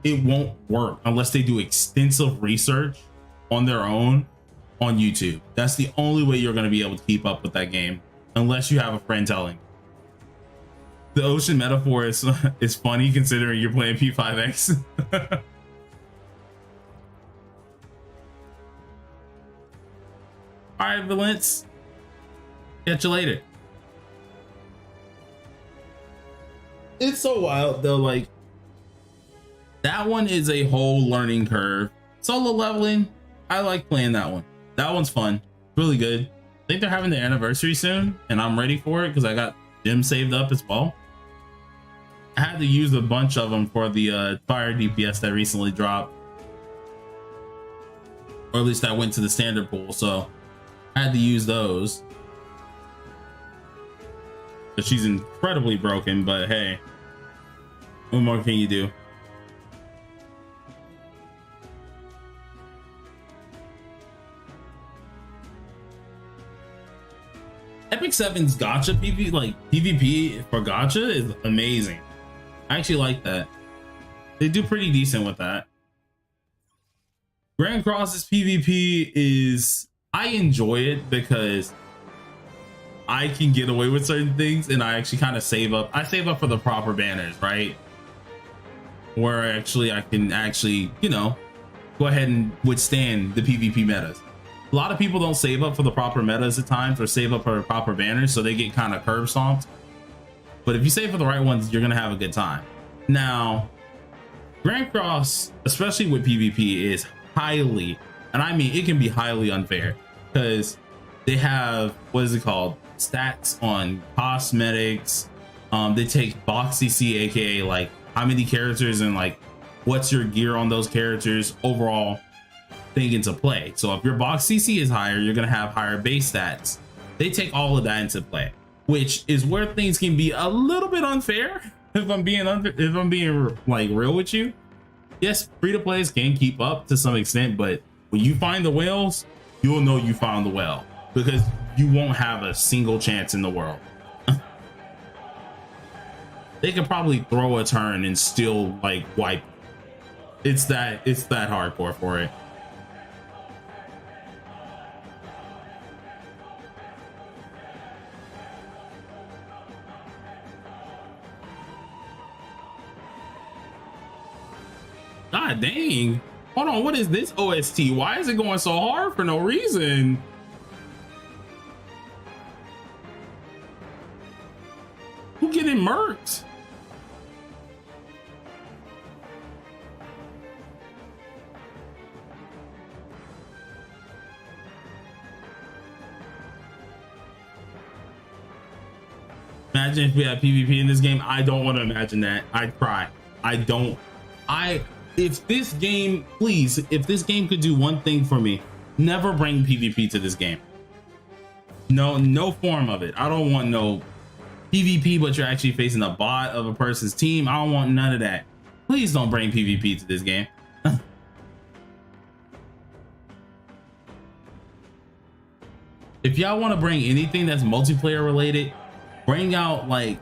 it won't work unless they do extensive research on their own on YouTube. That's the only way you're going to be able to keep up with that game, unless you have a friend telling. The ocean metaphor is funny considering you're playing P5X. All right, Valence. Catch you later. It's so wild though. Like, that one is a whole learning curve. Solo leveling, I like playing that one. That one's fun, really good. I think they're having their anniversary soon, and I'm ready for it because I got gems saved up as well. I had to use a bunch of them for the fire DPS that recently dropped, or at least I went to the standard pool, so I had to use those. But she's incredibly broken, but hey, what more can you do? Epic 7's gacha PvP, like PvP for gacha, is amazing. I actually like that. They do pretty decent with that. Grand Cross's PvP is, I enjoy it because I can get away with certain things, and I actually kind of save up. I save up for the proper banners, right? Where actually I can actually, you know, go ahead and withstand the PvP metas. A lot of people don't save up for the proper metas at times, or save up for proper banners, so they get kind of curb stomped. But if you save for the right ones, you're gonna have a good time. Now, Grand Cross, especially with PvP, is highly, and I mean it can be highly unfair, because they have, what is it called, stats on cosmetics. They take box CC, aka like how many characters and like what's your gear on those characters overall thing into play. So if your box CC is higher, you're gonna have higher base stats. They take all of that into play, which is where things can be a little bit unfair. If I'm being like real with you, yes, free-to-plays can keep up to some extent, but when you find the whales, you'll know you found the whale, because you won't have a single chance in the world. They could probably throw a turn and still like wipe. It's that hardcore for it. God dang. Hold on, what is this OST? Why is it going so hard for no reason? Who getting murked? Imagine if we had PvP in this game. I don't want to imagine that. I'd cry. If this game, please, if this game could do one thing for me, never bring PvP to this game. No form of it. I don't want no PvP, but you're actually facing a bot of a person's team. I don't want none of that. Please don't bring PvP to this game. If y'all want to bring anything that's multiplayer related, bring out like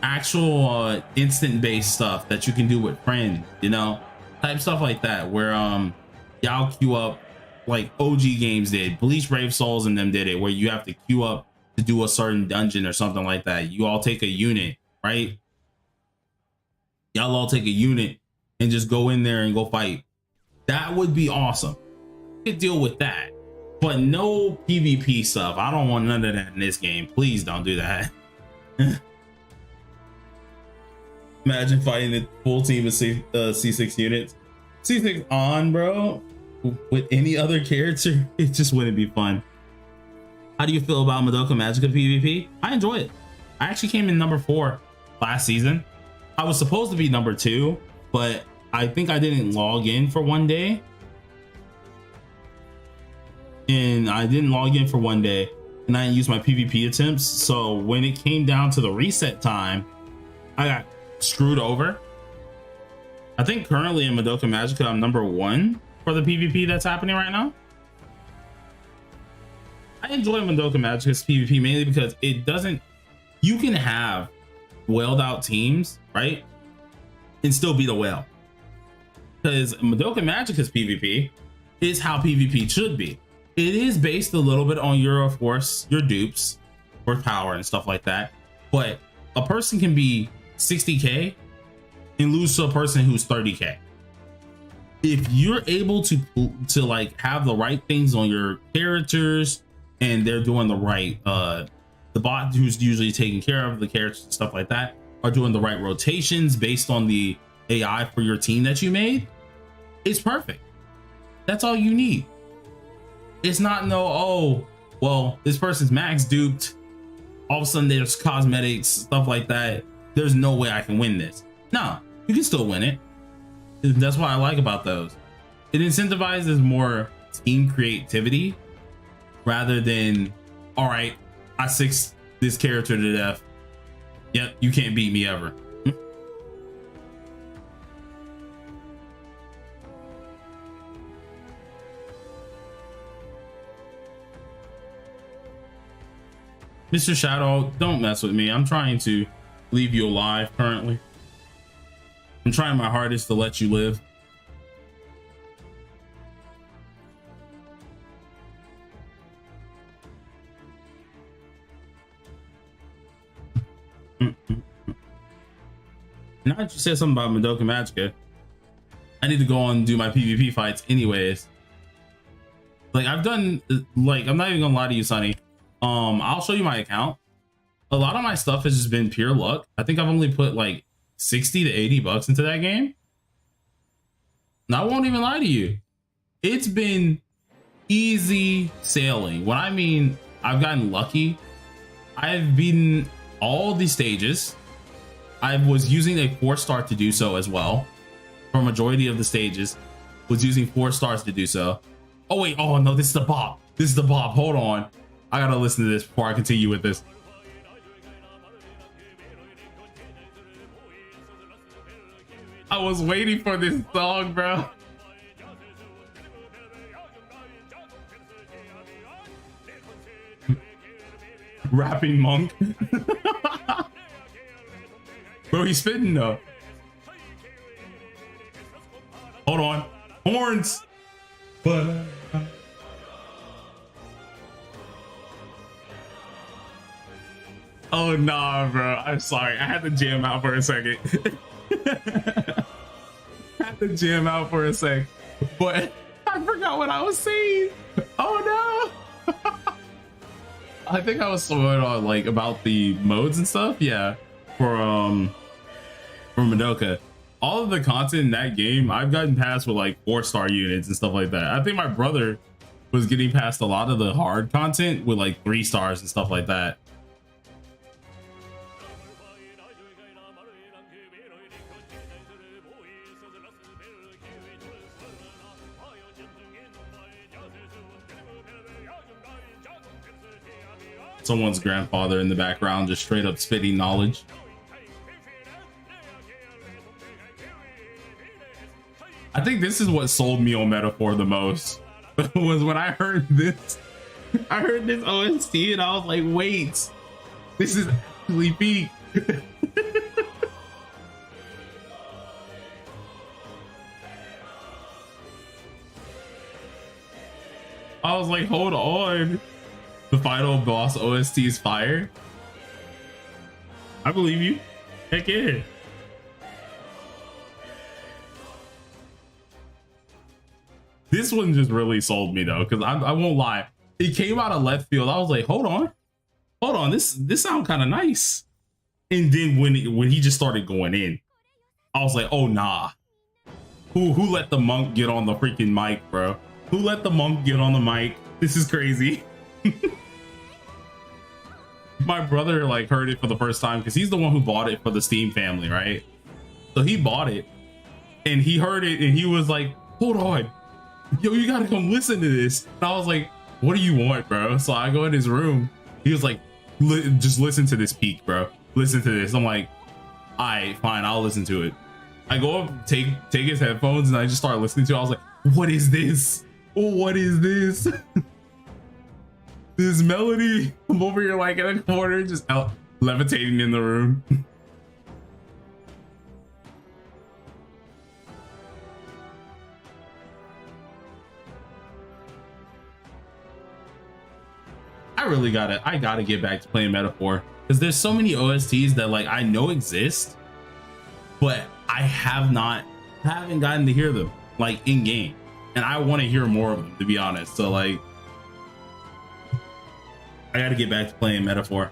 actual instant based stuff that you can do with friends, you know, type stuff like that, where y'all queue up like OG games did. Bleach Brave Souls and them did it, where you have to queue up to do a certain dungeon or something like that. You all take a unit, right? Y'all all take a unit and just go in there and go fight. That would be awesome. You could deal with that, but no PvP stuff. I don't want none of that in this game. Please don't do that. Imagine fighting a full team of C6 units. C6 on, bro. With any other character, it just wouldn't be fun. How do you feel about Madoka Magica PvP? I enjoy it. I actually came in number 4 last season. I was supposed to be number 2, but I think I didn't log in for one day. And I didn't log in for one day, and I didn't use my PvP attempts. So when it came down to the reset time, I got screwed over. I think currently in Madoka Magica, I'm number 1 for the PvP that's happening right now. I enjoy Madoka Magica's PvP mainly because it doesn't, you can have whaled out teams, right, and still beat a whale. Because Madoka Magica's PvP is how PvP should be. It is based a little bit on your, of course, your dupes for power and stuff like that. But a person can be 60k and lose to a person who's 30k. If you're able to like have the right things on your characters and they're doing the right, the bot who's usually taking care of the characters and stuff like that are doing the right rotations based on the AI for your team that you made, it's perfect. That's all you need. It's not no, oh, well, this person's max duped. All of a sudden there's cosmetics, stuff like that. There's no way I can win this. No, you can still win it. That's what I like about those. It incentivizes more team creativity rather than, all right, I 6 this character to death. Yep, you can't beat me ever. Mr. Shadow, don't mess with me. I'm trying to leave you alive currently. I'm trying my hardest to let you live. Now that you said something about Madoka Magica, I need to go on and do my PvP fights anyways. Like I've done, like, I'm not even gonna lie to you, Sonny. I'll show you my account. A lot of my stuff has just been pure luck. I think I've only put like 60 to 80 bucks into that game. And I won't even lie to you. It's been easy sailing. When I mean I've gotten lucky, I've beaten all the stages. I was using a 4-star to do so as well. For a majority of the stages, was using 4 stars to do so. Oh wait, oh no, this is the bop. This is the bop. Hold on. I gotta listen to this before I continue with this. I was waiting for this song, bro. Rapping monk. Bro, he's spitting though. Hold on. Horns. But oh nah, bro. I'm sorry. I had to jam out for a second. Had to jam out for a sec. But I forgot what I was saying. Oh no. I think I was somewhat on like about the modes and stuff. Yeah. For Madoka. All of the content in that game, I've gotten past with like 4-star units and stuff like that. I think my brother was getting past a lot of the hard content with like 3 stars and stuff like that. someone's grandfather in the background just straight up spitting knowledge. I think this is what sold me on Metaphor the most was when I heard this. I heard this OST and I was like, wait, this is actually peak. I was like, hold on. The final boss OST is fire. I believe you. Heck yeah. This one just really sold me though, because I won't lie. It came out of left field. I was like, hold on. This sounds kind of nice. And then when he just started going in, I was like, oh nah. Who let the monk get on the freaking mic, bro? Who let the monk get on the mic? This is crazy. My brother like heard it for the first time because he's the one who bought it for the Steam family, right? So he bought it and he heard it and he was like, hold on. Yo, you gotta come listen to this. And I was like, what do you want, bro? So I go in his room. He was like, just listen to this peak, bro. Listen to this. I'm like, all right, fine, I'll listen to it. I go up, take his headphones, and I just start listening to it. I was like, what is this? What is this? This melody. I'm over here like in a corner, just out levitating in the room. I gotta get back to playing Metaphor because there's so many OSTs that like I know exist, but I haven't gotten to hear them like in game, and I want to hear more of them, to be honest. So like I gotta get back to playing Metaphor.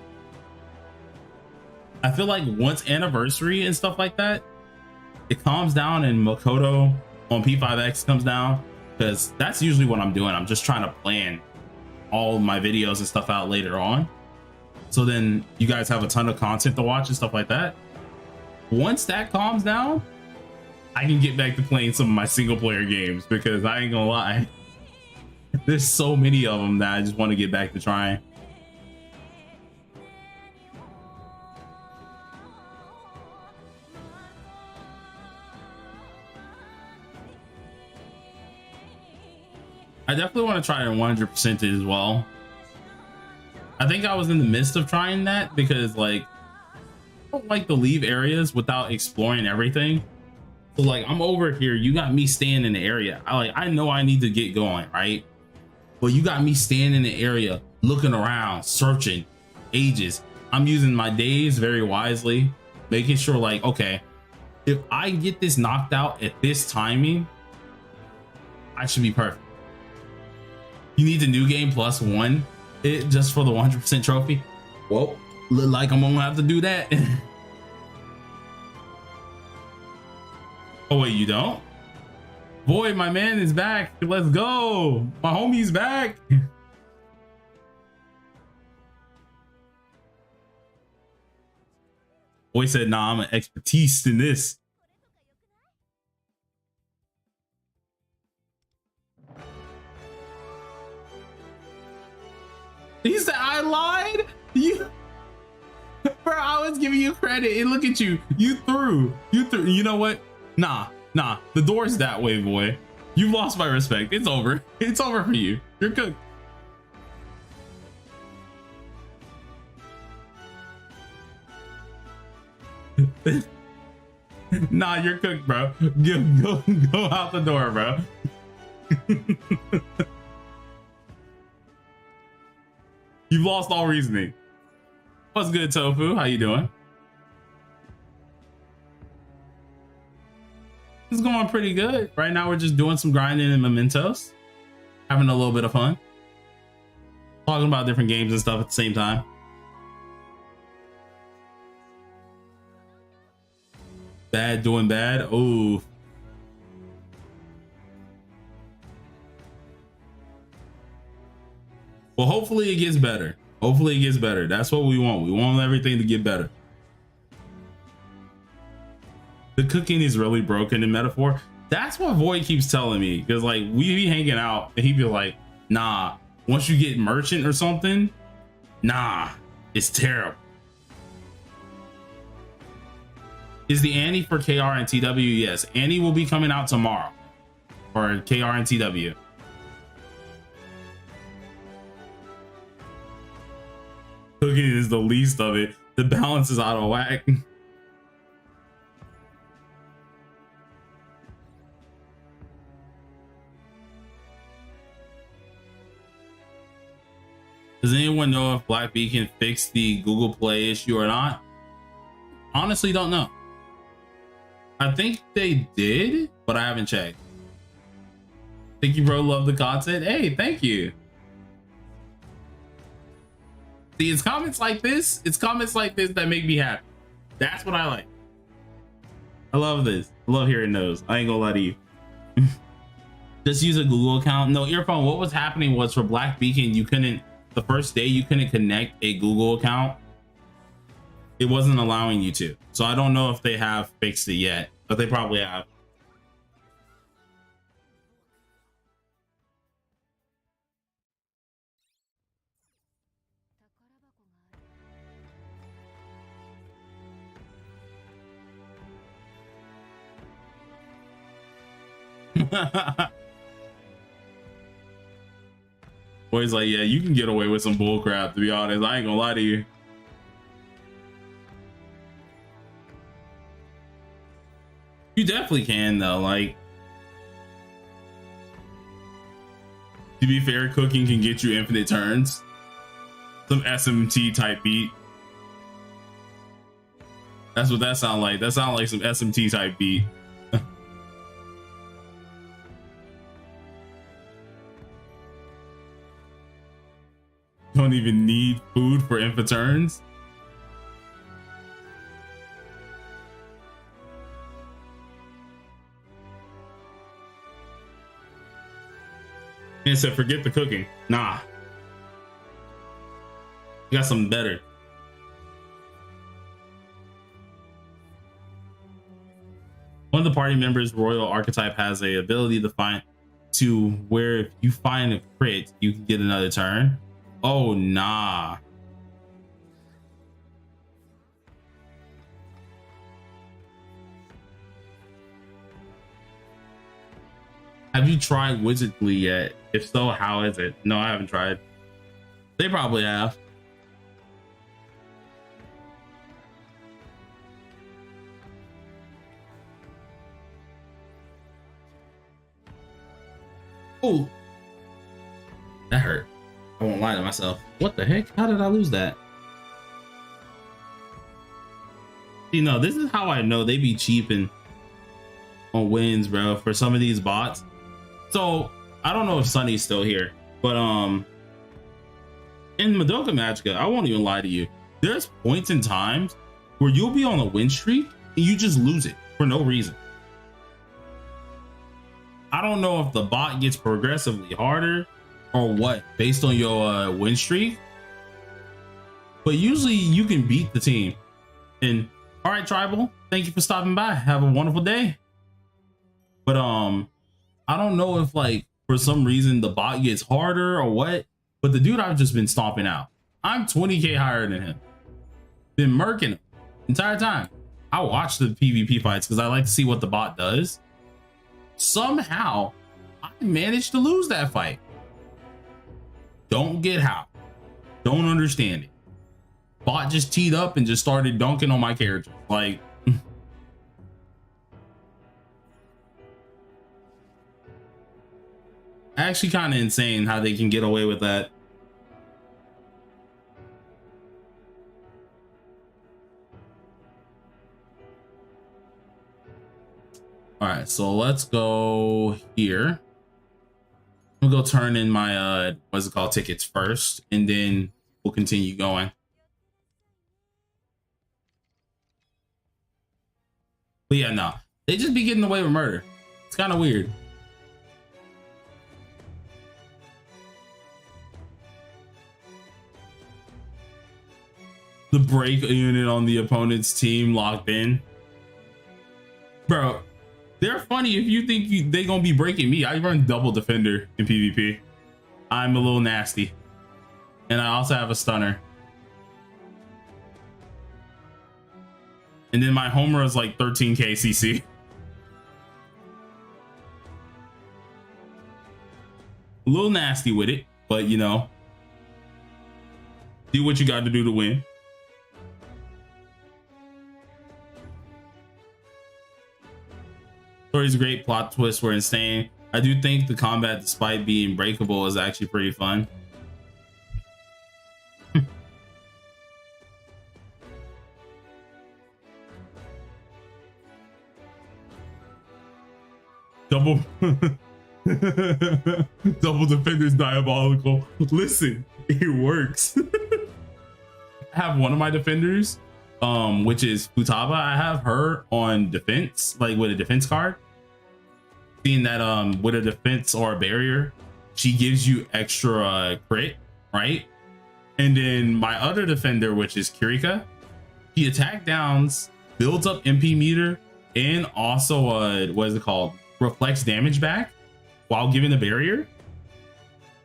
I feel like once Anniversary and stuff like that, it calms down and Makoto on P5X comes down, because that's usually what I'm doing. I'm just trying to plan all my videos and stuff out later on, so then you guys have a ton of content to watch and stuff like that. Once that calms down, I can get back to playing some of my single player games, because I ain't gonna lie, there's so many of them that I just want to get back to trying. I definitely want to try it 100% as well. I think I was in the midst of trying that because like I don't like to leave areas without exploring everything. So like I'm over here, you got me staying in the area. I know I need to get going, right? But you got me staying in the area, looking around, searching ages. I'm using my days very wisely, making sure like, okay, if I get this knocked out at this timing, I should be perfect. You need the new game +1 it just for the 100% trophy. Well, look like I'm gonna have to do that. Oh wait, you don't? Boy, my man is back. Let's go. My homie's back. Boy said, nah, I'm an expertise in this. He said I lied? You, bro, I was giving you credit and look at you. You threw. You know what? Nah. The door's that way, boy. You've lost my respect. It's over. It's over for you. You're cooked. Nah, you're cooked, bro. Go out the door, bro. You've lost all reasoning. What's good, Tofu? How you doing? It's going pretty good. Right now we're just doing some grinding in Momentos. Having a little bit of fun. Talking about different games and stuff at the same time. Bad doing bad. Ooh. Well, hopefully it gets better. Hopefully it gets better. That's what we want. We want everything to get better. The cooking is really broken in Metaphor. That's what Void keeps telling me. Because like we be hanging out and he'd be like, nah, once you get merchant or something, Nah, it's terrible. Is the Annie for KR and TW? Yes, Annie will be coming out tomorrow for KR and TW. Cooking is the least of it. The balance is out of whack. Does anyone know if Black Beacon fixed the Google Play issue or not? Honestly, don't know. I think they did, but I haven't checked. Thank you, bro. Love the content. Hey, thank you. See, it's comments like this. It's comments like this that make me happy. That's what I like. I love this. I love hearing those. I ain't gonna lie to you. Just use a Google account. No, Earphone, what was happening was for Black Beacon, you couldn't, the first day you couldn't connect a Google account. It wasn't allowing you to. So I don't know if they have fixed it yet, but they probably have. Boy's like, yeah, you can get away with some bull crap, to be honest. I ain't gonna lie to you. You definitely can though. Like, to be fair, cooking can get you infinite turns. Some SMT type beat. That's what that sound like. That sound like some SMT type beat. Don't even need food for infinite turns. And said, forget the cooking. Nah. You got something better. One of the party members' royal archetype has a ability to find to where if you find a crit, you can get another turn. Oh, nah. Have you tried Wizardly yet? If so, how is it? No, I haven't tried. They probably have. Oh, that hurt. I won't lie to myself. What the heck? How did I lose that? You know, this is how I know they be cheaping on wins, bro, for some of these bots. So I don't know if Sunny's still here, but in Madoka Magica, I won't even lie to you. There's points in times where you'll be on a win streak and you just lose it for no reason. I don't know if the bot gets progressively harder or what based on your win streak, but usually you can beat the team. And all right, Tribal, thank you for stopping by. Have a wonderful day. But I don't know if like for some reason the bot gets harder or what, but the dude I've just been stomping out, I'm 20k higher than him. Been murking him the entire time. I watch the PvP fights because I like to see what the bot does. Somehow I managed to lose that fight. Don't get how. Don't understand it. Bot just teed up and just started dunking on my character. Like, actually kind of insane how they can get away with that. All right, so let's go here. We'll go turn in my what's it called, tickets first, and then we'll continue going. But yeah, no, they just be getting away with murder. It's kind of weird. The break unit on the opponent's team locked in. Bro, they're funny if you think they gonna be breaking me. I run double defender in PvP. I'm a little nasty. And I also have a stunner. And then my Homer is like 13k CC. A little nasty with it, but you know, do what you got to do to win. Story's great, plot twists were insane. I do think the combat, despite being breakable, is actually pretty fun. Double double defender's diabolical. Listen, it works. I have one of my defenders, which is Futaba. I have her on defense, like with a defense card. Seeing that with a defense or a barrier, she gives you extra crit, right? And then my other defender, which is Kirika, he attack downs, builds up MP meter, and also what is it called? Reflects damage back while giving the barrier.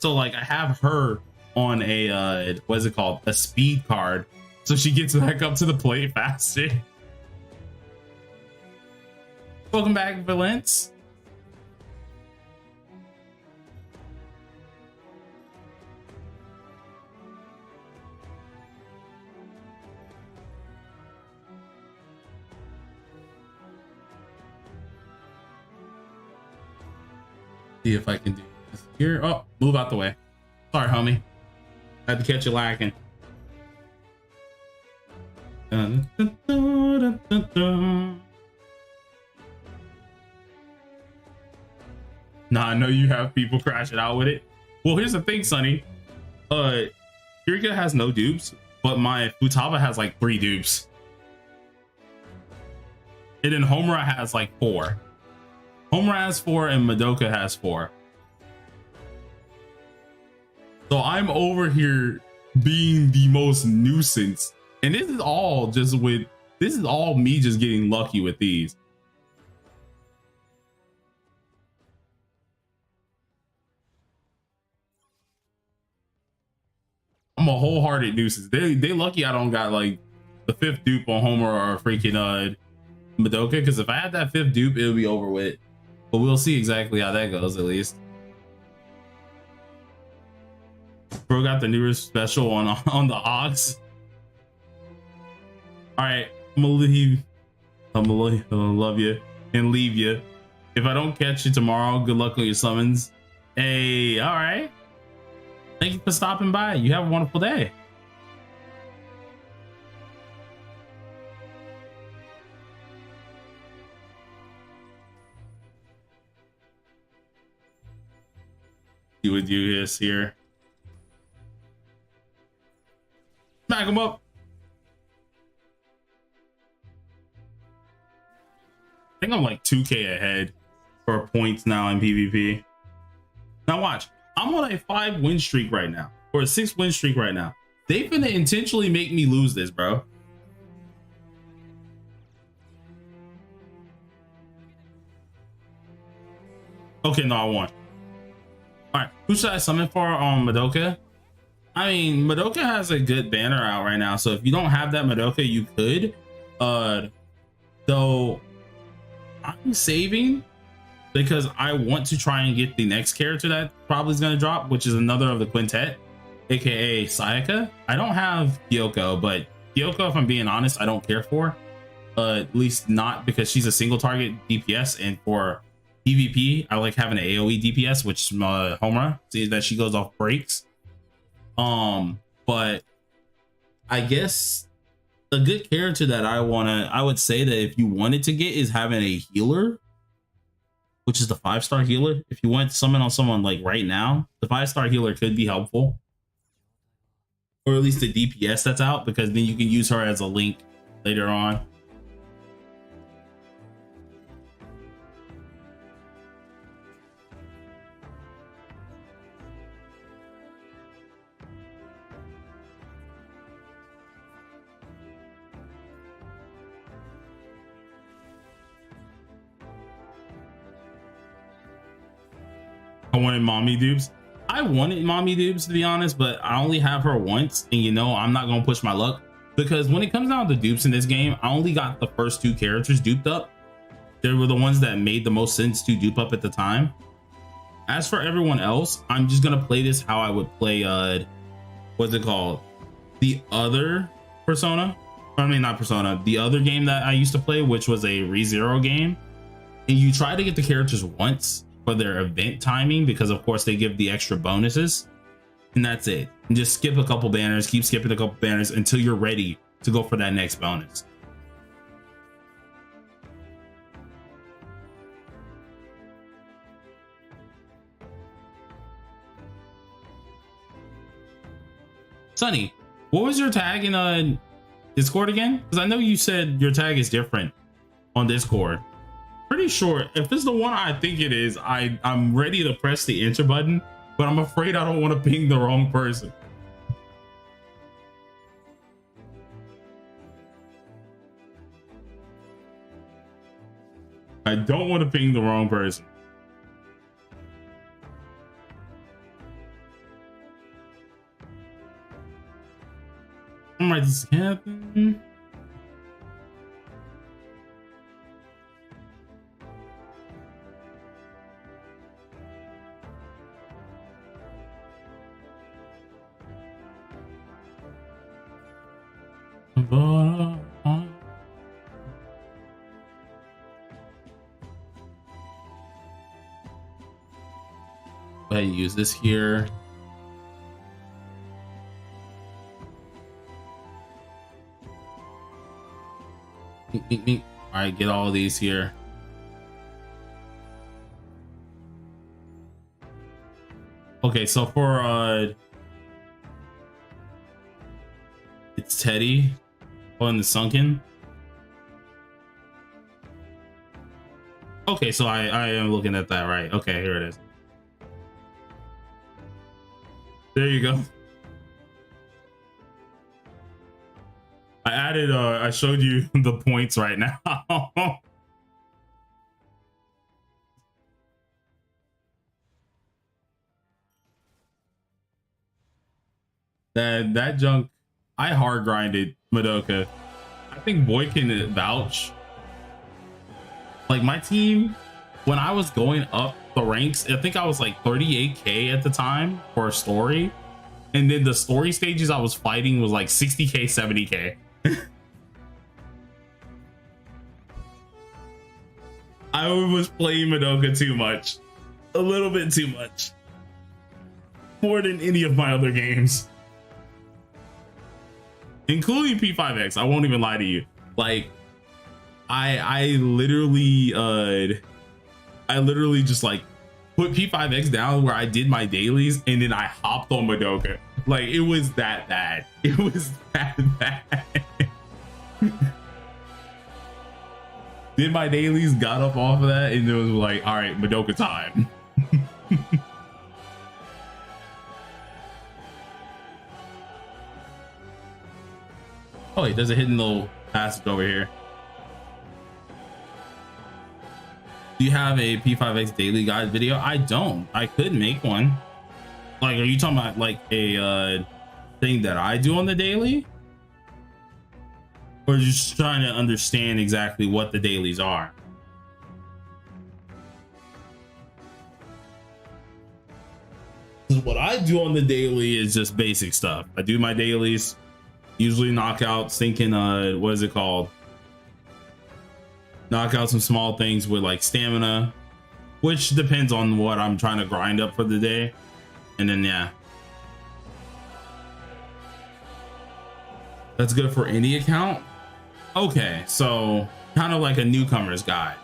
So like I have her on a what is it called? A speed card. So she gets back up to the plate faster. Welcome back, Valence. See if I can do this here. Oh, move out the way. Sorry, homie. I had to catch you lacking. Nah, I know you have people crashing out with it. Well, here's the thing, Sonny. Kirika has no dupes, but my Futaba has like 3 dupes. And then Homura has like 4. Homura has 4 and Madoka has 4. So I'm over here being the most nuisance. And this is all just with, this is all me just getting lucky with these. I'm a wholehearted nuisance. They lucky I don't got like the 5th dupe on Homura or freaking Madoka, because if I had that 5th dupe, it'll be over with. But we'll see exactly how that goes, at least. Bro got the newest special on the Ox. All right, I'm gonna leave. I'm gonna love you and leave you. If I don't catch you tomorrow, good luck on your summons. Hey, all right. Thank you for stopping by. You have a wonderful day. You would do this here. Smack him up. I think I'm like 2k ahead for points now in PvP. Now watch, I'm on a 5 win streak right now, or a 6 win streak right now. They finna intentionally make me lose this, bro. Okay, no, I won. All right, who should I summon for on Madoka? I mean, Madoka has a good banner out right now, so if you don't have that Madoka, you could. Though I'm saving because I want to try and get the next character that probably is going to drop, which is another of the quintet, aka Sayaka. I don't have Kyoko, but Kyoko, if I'm being honest, I don't care for. At least not because she's a single target DPS, and for PvP, I like having an AoE DPS, which is Homura, see that she goes off breaks. But I guess a good character that I would say that if you wanted to get is having a healer, which is the 5-star healer. If you want to summon on someone like right now, the 5-star healer could be helpful, or at least the DPS that's out, because then you can use her as a link later on. I wanted mommy dupes. I wanted mommy dupes, to be honest, but I only have her once, and you know I'm not gonna push my luck because when it comes down to dupes in this game, I only got the first 2 characters duped up. They were the ones that made the most sense to dupe up at the time. As for everyone else, I'm just gonna play this how I would play what's it called, the other Persona. I mean, not Persona, the other game that I used to play, which was a ReZero game. And you try to get the characters once for their event timing, because of course they give the extra bonuses, and that's it. And just skip a couple banners, keep skipping a couple banners until you're ready to go for that next bonus. Sunny, what was your tag in Discord again? Because I know you said your tag is different on Discord. Pretty sure if it's the one I think it is, I'm ready to press the enter button, but I'm afraid I don't want to ping the wrong person. I don't want to ping the wrong person. I'm right, this happened. Go ahead and use this here. All right, get all of these here. Okay, so for it's Teddy on the sunken. Okay, so I am looking at that right. Okay, here it is. There you go. I added I showed you the points right now. that junk, I hard grinded Madoka. I think Boy can vouch. Like my team, when I was going up the ranks, I think I was like 38k at the time for a story, and then the story stages I was fighting was like 60k, 70k. I was playing Madoka too much, a little bit too much, more than any of my other games, including P5X. I won't even lie to you. Like, I literally just like put P5X down where I did my dailies, and then I hopped on Madoka. Like, it was that bad. It was that bad. Did my dailies, got up off of that, and it was like, all right, Madoka time. Oh wait, there's a hidden little passage over here. Do you have a P5X daily guide video? I don't. I could make one. Like, are you talking about like a thing that I do on the daily? Or just trying to understand exactly what the dailies are? What I do on the daily is just basic stuff. I do my dailies, usually knockouts, thinking what is it called? Knock out some small things with like stamina, which depends on what I'm trying to grind up for the day. And then yeah, that's good for any account. Okay, so kind of like a newcomer's guide.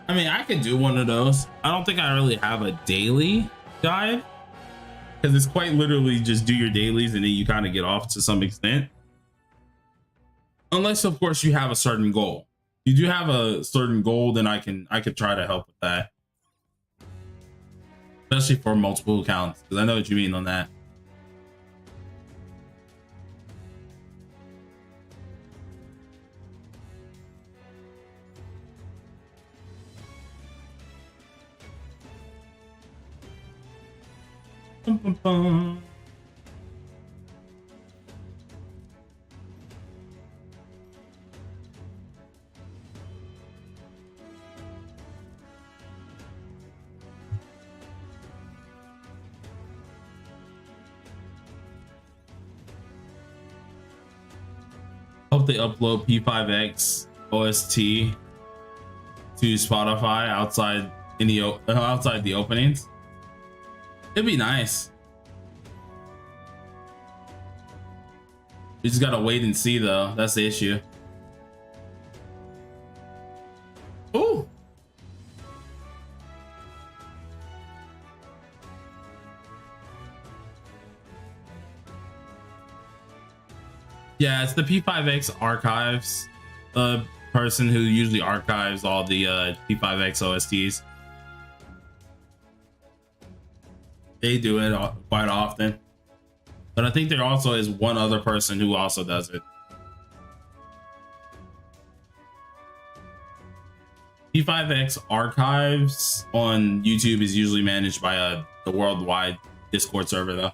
I mean, I could do one of those. I don't think I really have a daily guide, because it's quite literally just do your dailies and then you kind of get off to some extent. Unless of course you have a certain goal. If you do have a certain goal, then I could try to help with that. Especially for multiple accounts, because I know what you mean on that. Bum. Hope they upload P5X OST to Spotify outside outside the openings. It'd be nice. We just gotta wait and see though. That's the issue. Ooh. Yeah, it's the P5X archives. The person who usually archives all the P5X OSTs. They do it quite often. But I think there also is one other person who also does it. P5X archives on YouTube is usually managed by the worldwide Discord server though.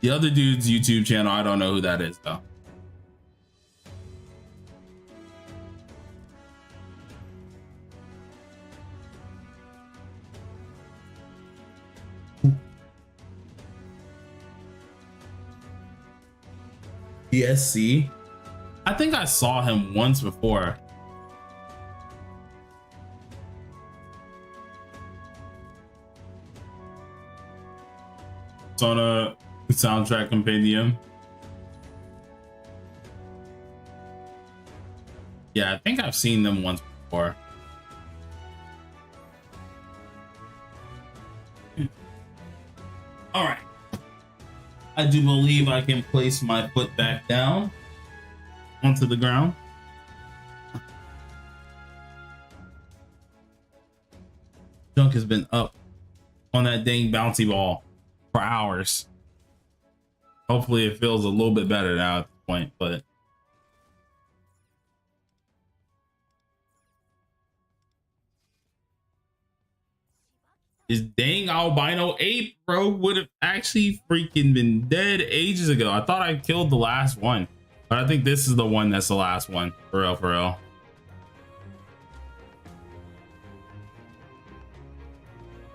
The other dude's YouTube channel, I don't know who that is though. ESC? I think I saw him once before. It's on a soundtrack compendium. Yeah, I think I've seen them once before. All right. I do believe I can place my foot back down onto the ground. Junk has been up on that dang bouncy ball for hours. Hopefully it feels a little bit better now at this point, but this dang albino ape, bro, would have actually freaking been dead ages ago. I thought I killed the last one, but I think this is the one that's the last one. For real, for real.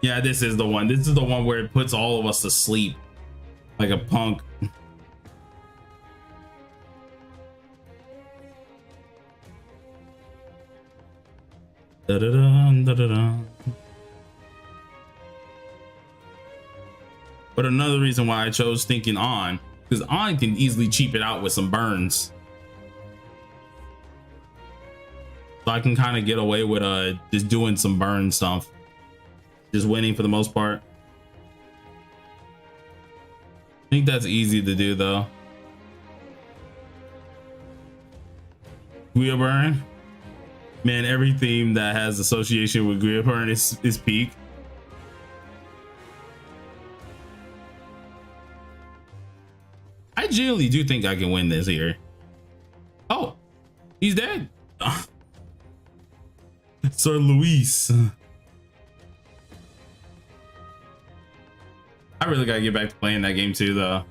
Yeah, this is the one. This is the one where it puts all of us to sleep like a punk. Da-da-da. But another reason why I chose thinking on, because on can easily cheap it out with some burns. So I can kind of get away with just doing some burn stuff. Just winning for the most part. I think that's easy to do though. Guia burn. Man, every theme that has association with Guia burn is peak. I genuinely do think I can win this here. Oh, he's dead. Sir Luis. I really gotta get back to playing that game too, though.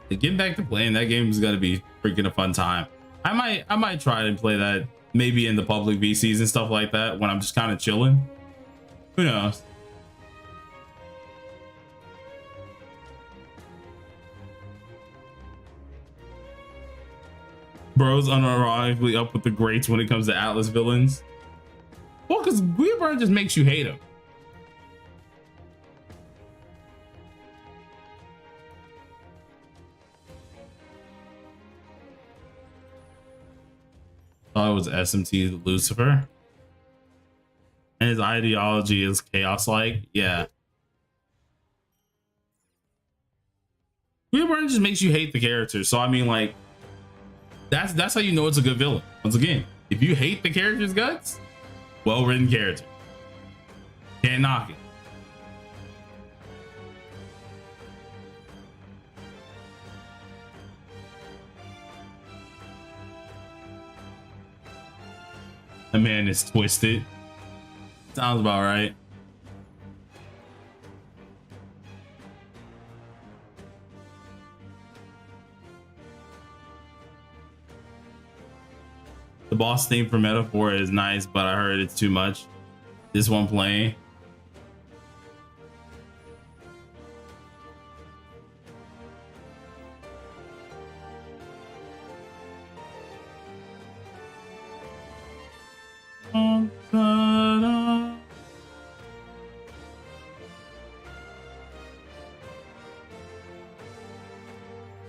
Getting back to playing that game is gonna be freaking a fun time. I might try and play that maybe in the public VCs and stuff like that when I'm just kind of chilling. Who knows? Bro's unironically up with the greats when it comes to Atlas villains. Well, because Guiaburn just makes you hate him. Thought it was SMT Lucifer. And his ideology is chaos-like. Yeah. Guiaburn just makes you hate the character. So I mean, like, that's how you know it's a good villain. Once again, if you hate the character's guts, well-written character. Can't knock it. That man is twisted. Sounds about right. The boss theme for Metaphor is nice, but I heard it's too much. This one playing.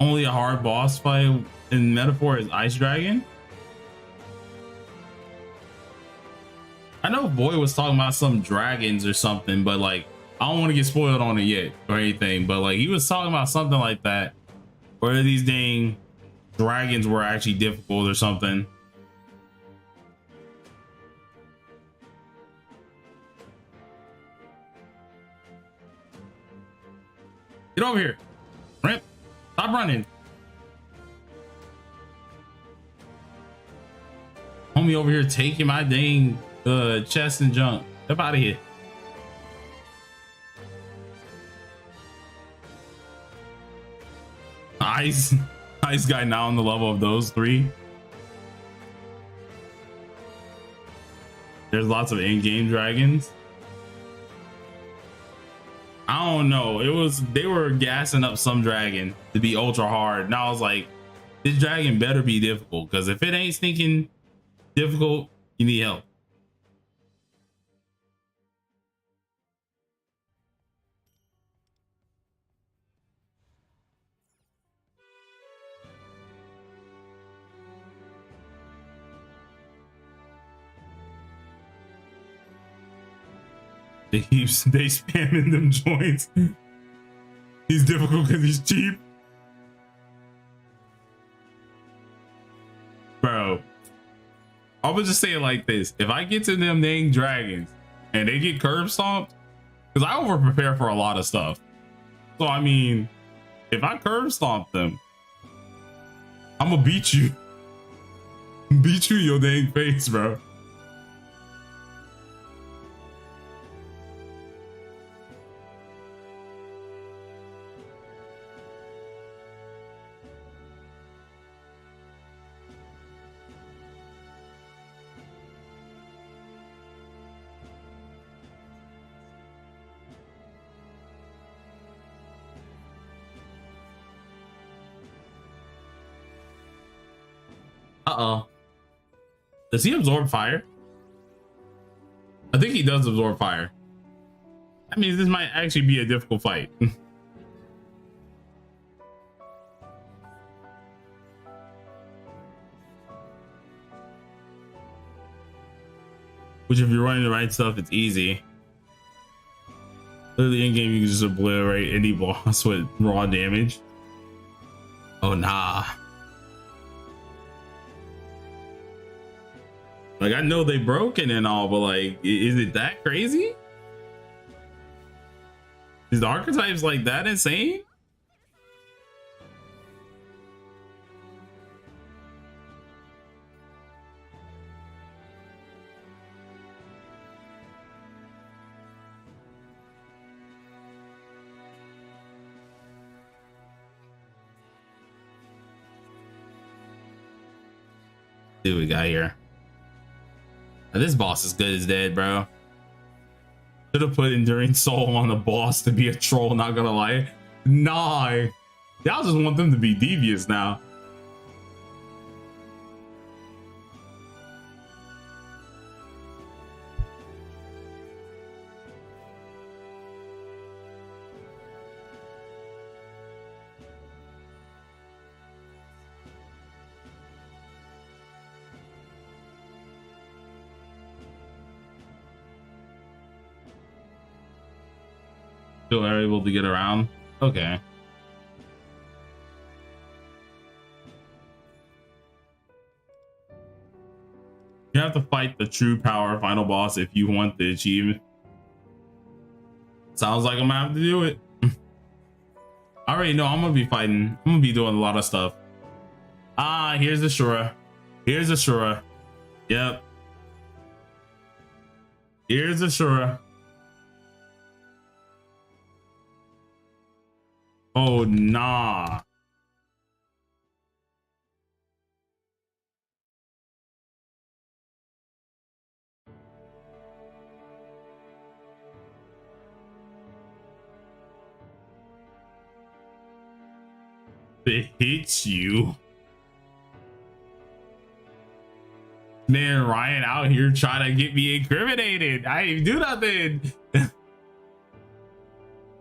Only a hard boss fight in Metaphor is Ice Dragon. I know Boy was talking about some dragons or something, but like I don't want to get spoiled on it yet or anything, but like he was talking about something like that where these dang dragons were actually difficult or something. Get over here, Ramp. Stop running. Homie over here taking my dang chest and junk. Get out of here. Ice guy now on the level of those three. There's lots of in-game dragons. I don't know. They were gassing up some dragon to be ultra hard. And I was like, this dragon better be difficult, because if it ain't stinking difficult, you need help. They spamming them joints. He's difficult because he's cheap. Bro, I would just say it like this. If I get to them dang dragons and they get curb stomped, because I over prepare for a lot of stuff. So I mean, if I curb stomp them, I'm gonna beat you. Beat you in your dang face, bro. Uh-oh. Does he absorb fire? I think he does absorb fire. That means this might actually be a difficult fight. Which if you're running the right stuff, it's easy. Literally in game, you can just obliterate any boss with raw damage. Oh, nah. Like, I know they broken and all, but like, is it that crazy? Is the archetypes like that insane? See what we got here. Now, this boss is good as dead, bro. Should have put Enduring Soul on the boss to be a troll, not gonna lie. Nah. Y'all just want them to be devious now. Still are able to get around. Okay. You have to fight the true power final boss if you want the achievement. Sounds like I'm gonna have to do it. I already know I'm gonna be fighting. I'm gonna be doing a lot of stuff. Ah, here's the Shura. Here's the Shura. Yep. Here's Ashura. Oh, nah. It hits you. Man, Ryan out here trying to get me incriminated. I didn't do nothing.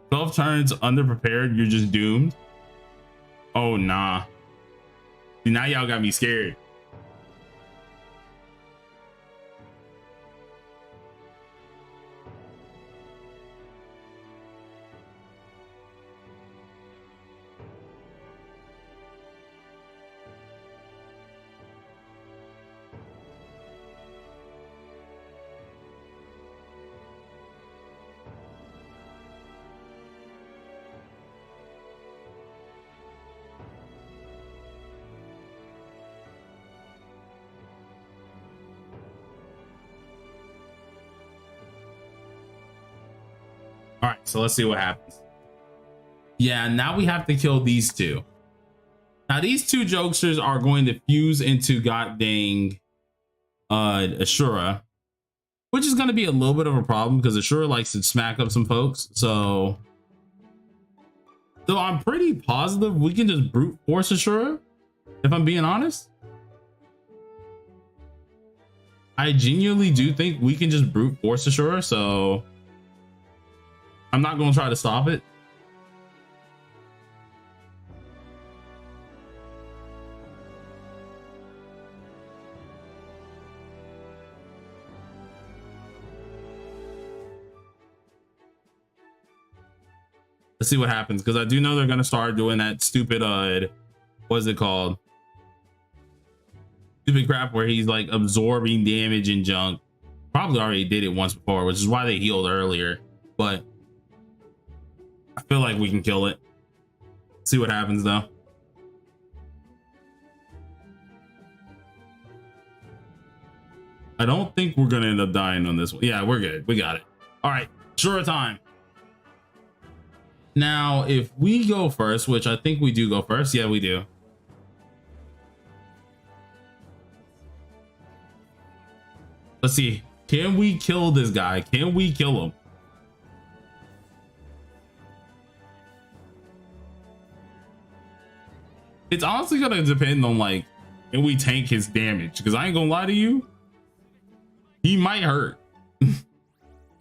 12 turns underprepared, you're just doomed. Oh, nah. See, now y'all got me scared. All right, so let's see what happens. Yeah, now we have to kill these two. Now these two jokesters are going to fuse into god dang Ashura, which is going to be a little bit of a problem because Ashura likes to smack up some folks. So I'm pretty positive we can just brute force Ashura, if I'm being honest. I genuinely do think we can just brute force Ashura, so I'm not going to try to stop it. Let's see what happens, because I do know they're going to start doing that stupid, what is it called? Stupid crap where he's like absorbing damage and junk. Probably already did it once before, which is why they healed earlier. But I feel like we can kill it. See what happens though. I don't think we're gonna end up dying on this one. Yeah, we're good. We got it. All right, sure time. Now, if we go first, which I think we do go first. Yeah, we do. Let's see. Can we kill this guy? Can we kill him? It's honestly gonna depend on like, can we tank his damage? Because I ain't gonna lie to you, he might hurt.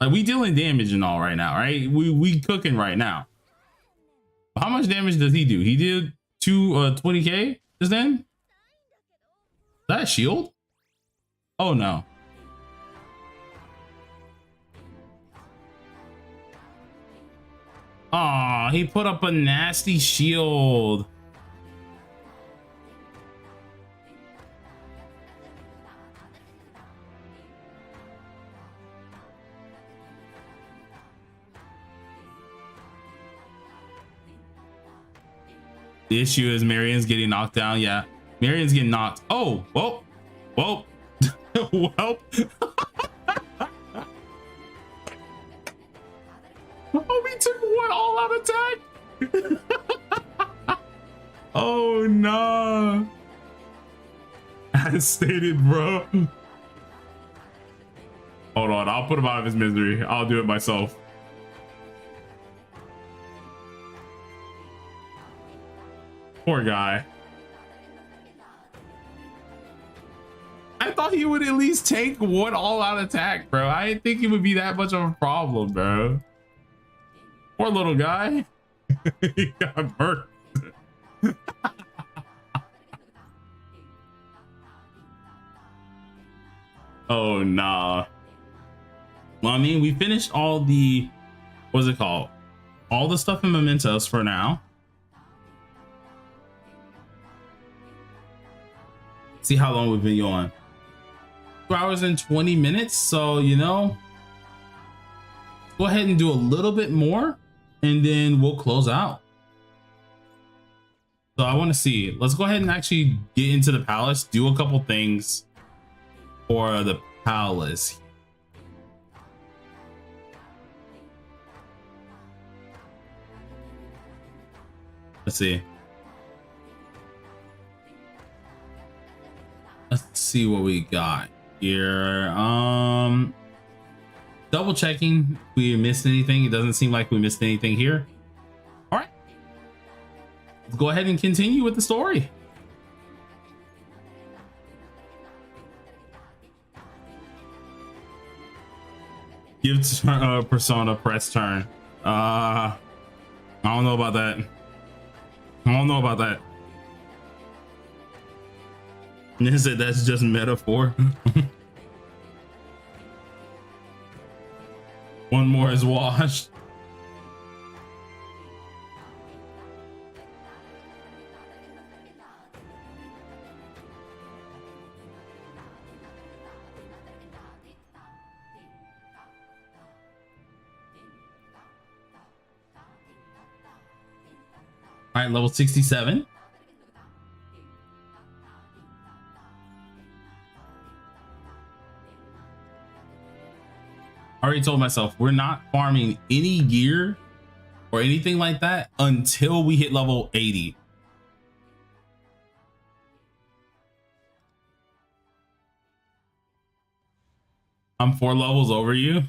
Like we dealing damage and all right now, right? We cooking right now. How much damage does he do? He did 20k just then. Is that a shield? Oh no. Aw, he put up a nasty shield. The issue is Marion's getting knocked down. Yeah, Marion's getting knocked. Oh, whoa, whoa, well. Oh, we took one all-out attack. Oh no. As stated, bro. Hold on, I'll put him out of his misery. I'll do it myself. Poor guy. I thought he would at least take one all-out attack, bro. I didn't think it would be that much of a problem, bro. Poor little guy. He got hurt. Oh, nah. Well, I mean, we finished all the, what's it called? All the stuff in Momentos for now. See how long we've been going. 2 hours and 20 minutes. So, you know, go ahead and do a little bit more and then we'll close out. So I want to see, let's go ahead and actually get into the palace, do a couple things for the palace. Let's see. Let's see what we got here. Double checking if we missed anything. It doesn't seem like we missed anything here. All right, let's go ahead and continue with the story. Give persona press turn. I don't know about that. I don't know about that. Is it that's just metaphor? One more is washed. All right, level 67. I already told myself we're not farming any gear or anything like that until we hit level 80. I'm 4 levels over you.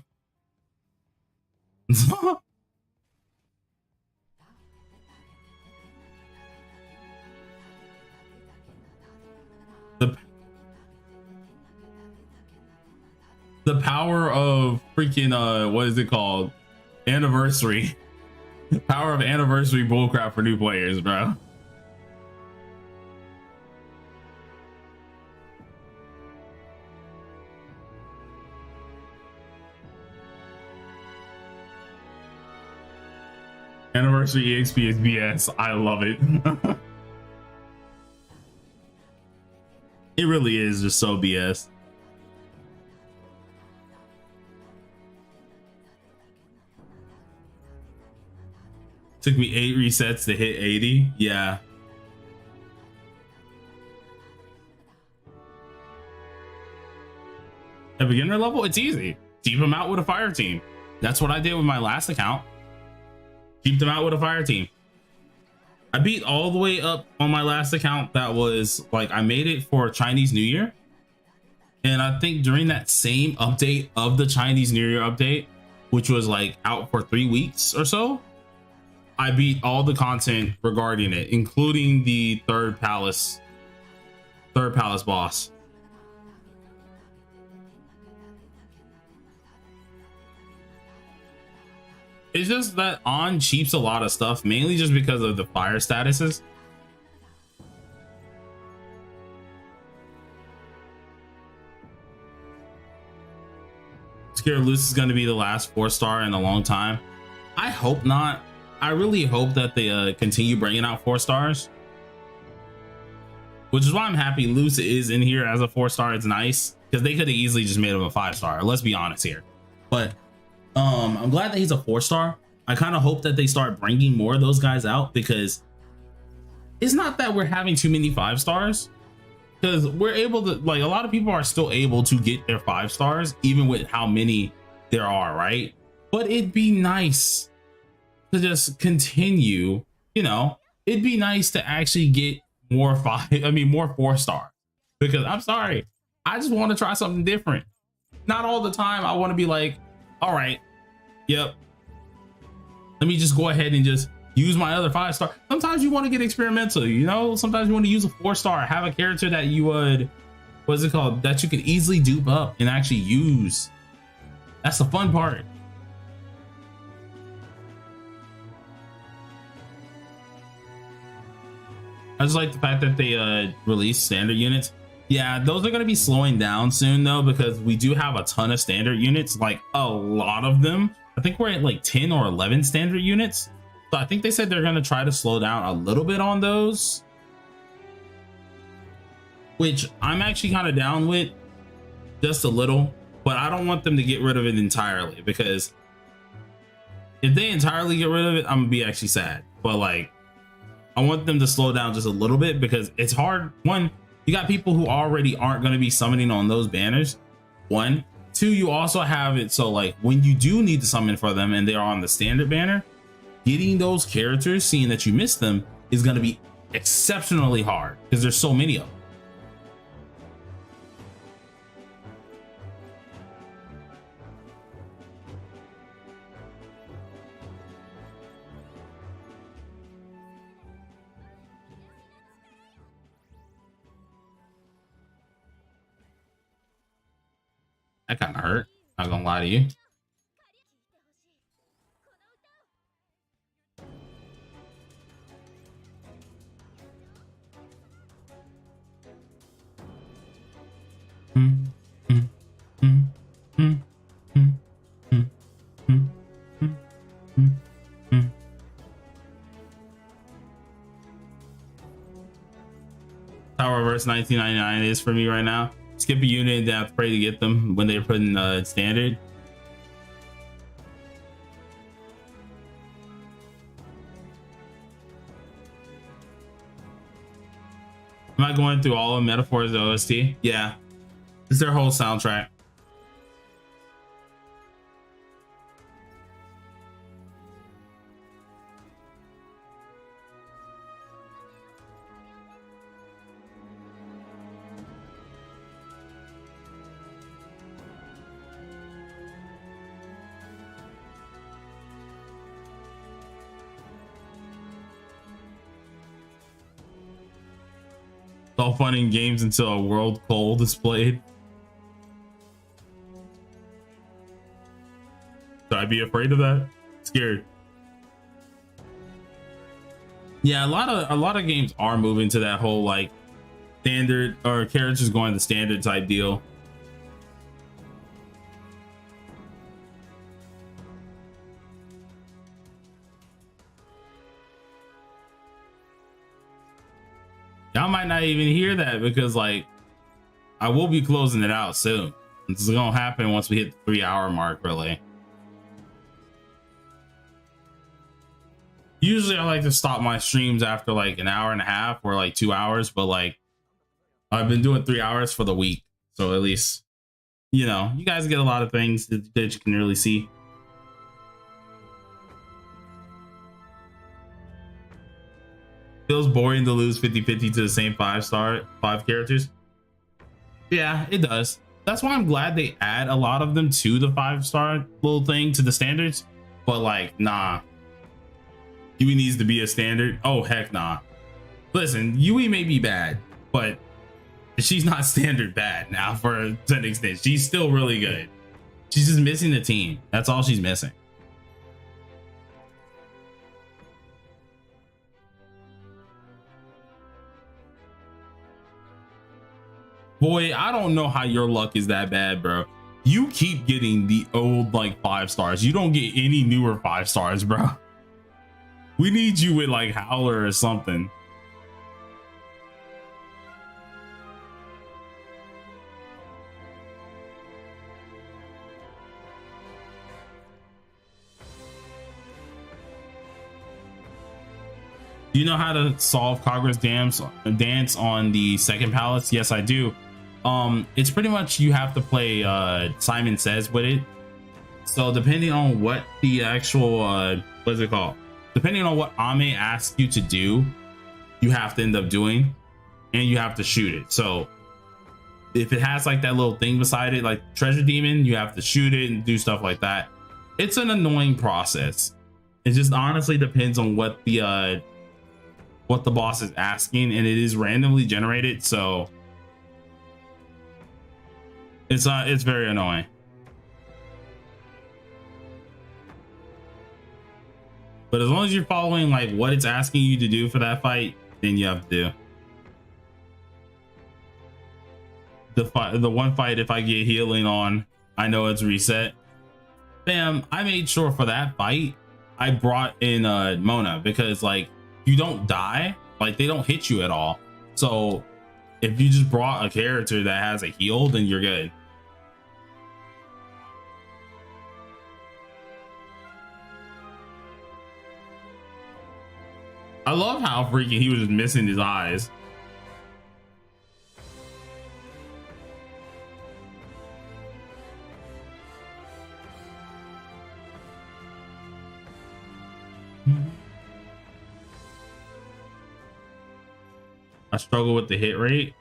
The power of freaking what is it called? Anniversary. Power of anniversary bullcrap for new players, bro. Anniversary EXP is BS. I love it. It really is just so BS. Took me 8 resets to hit 80. Yeah. At beginner level, it's easy. Keep them out with a fire team. That's what I did with my last account. Keep them out with a fire team. I beat all the way up on my last account. That was like, I made it for Chinese New Year. And I think during that same update of the Chinese New Year update, which was like out for 3 weeks or so, I beat all the content regarding it, including the third palace boss. It's just that On cheaps a lot of stuff, mainly just because of the fire statuses. Scare Loose is going to be the last 4-star in a long time. I hope not. I really hope that they continue bringing out 4-stars, which is why I'm happy Luce is in here as a 4-star. It's nice because they could have easily just made him a 5-star. Let's be honest here, but I'm glad that he's a 4-star. I kind of hope that they start bringing more of those guys out, because it's not that we're having too many 5-stars, because we're able to, like, a lot of people are still able to get their 5-stars even with how many there are, right? But it'd be nice to just continue, you know, it'd be nice to actually get more 4-star, because I'm sorry, I just want to try something different. Not all the time I want to be like, all right, yep, let me just go ahead and just use my other 5-star. Sometimes you want to get experimental, you know, sometimes you want to use a 4-star, have a character that you would, what's it called, that you can easily dupe up and actually use. That's the fun part. I just like the fact that they released standard units. Yeah, those are going to be slowing down soon though, because we do have a ton of standard units, like a lot of them. I think we're at like 10 or 11 standard units. So I think they said they're going to try to slow down a little bit on those, which I'm actually kind of down with, just a little, but I don't want them to get rid of it entirely, because if they entirely get rid of it, I'm gonna be actually sad. But like, I want them to slow down just a little bit, because it's hard. One, you got people who already aren't going to be summoning on those banners. 1, 2, you also have it so like when you do need to summon for them and they're on the standard banner, getting those characters, seeing that you missed them, is going to be exceptionally hard because there's so many of them. That kind of hurt. Not gonna lie to you. Tower verse 1999 is for me right now. Skip a unit and have to pray to get them when they're put in standard. Am I going through all of Metaphors OST? Yeah, it's their whole soundtrack. It's all fun in games until a world cold is played. Should I be afraid of that? Scared. Yeah, a lot of games are moving to that whole like standard or characters going the standard type deal. Y'all might not even hear that because like I will be closing it out soon. This is gonna happen once we hit the 3-hour mark, really. Usually I like to stop my streams after like an hour and a half or like 2 hours, but like I've been doing 3 hours for the week. So at least, you know, you guys get a lot of things that you can really see. Feels boring to lose 50-50 to the same 5 characters. Yeah, it does. That's why I'm glad they add a lot of them to the 5-star little thing to the standards. But like, nah. Yui needs to be a standard. Oh, heck nah. Listen, Yui may be bad, but she's not standard bad now for an extent. She's still really good. She's just missing the team. That's all she's missing. Boy, I don't know how your luck is that bad, bro. You keep getting the old like 5 stars. You don't get any newer 5 stars, bro. We need you with like Howler or something. Do you know how to solve Congress dance on the second palace? Yes, I do. It's pretty much you have to play Simon Says with it. So depending on what the actual what is it called? Depending on what Ame asks you to do, you have to end up doing, and you have to shoot it. So if it has like that little thing beside it, like treasure demon, you have to shoot it and do stuff like that. It's an annoying process. It just honestly depends on what the boss is asking, and it is randomly generated, so it's very annoying. But as long as you're following like what it's asking you to do for that fight, then you have to do the one fight. If I get healing on, I know it's reset. Bam, I made sure for that fight I brought in Mona, because like you don't die, like they don't hit you at all. So if you just brought a character that has a heal, then you're good. I love how freaking he was just missing his eyes. I struggle with the hit rate.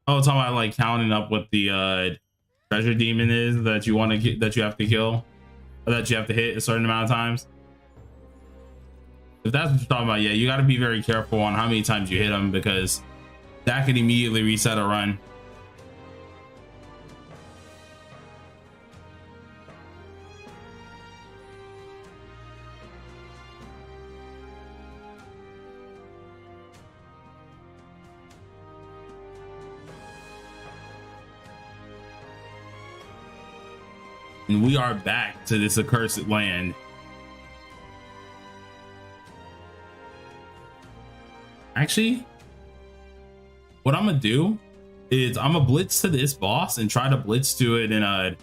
Oh, talking about like counting up what the treasure demon is that you want to get, that you have to kill, or that you have to hit a certain amount of times. If that's what you're talking about, yeah, you got to be very careful on how many times you hit them, because that could immediately reset a run. And we are back to this accursed land. Actually, what I'm gonna do is I'm gonna blitz to this boss and try to blitz to it in a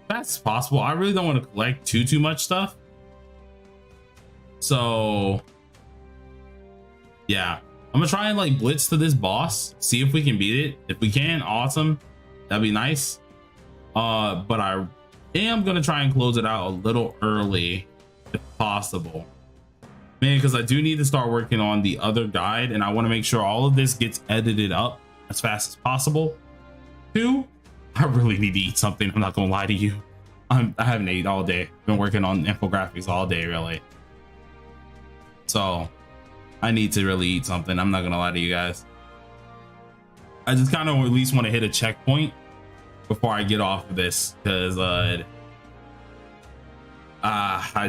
fast as possible. I really don't want to collect too much stuff. So yeah, I'm gonna try and like blitz to this boss, see if we can beat it. If we can, awesome. That'd be nice. But I am gonna try and close it out a little early if possible, man, because I do need to start working on the other guide, and I want to make sure all of this gets edited up as fast as possible. Two, I really need to eat something. I'm not gonna lie to you. I haven't ate all day. Been working on infographics all day, really. So I need to really eat something. I'm not gonna lie to you guys. I just kind of at least want to hit a checkpoint before I get off of this, because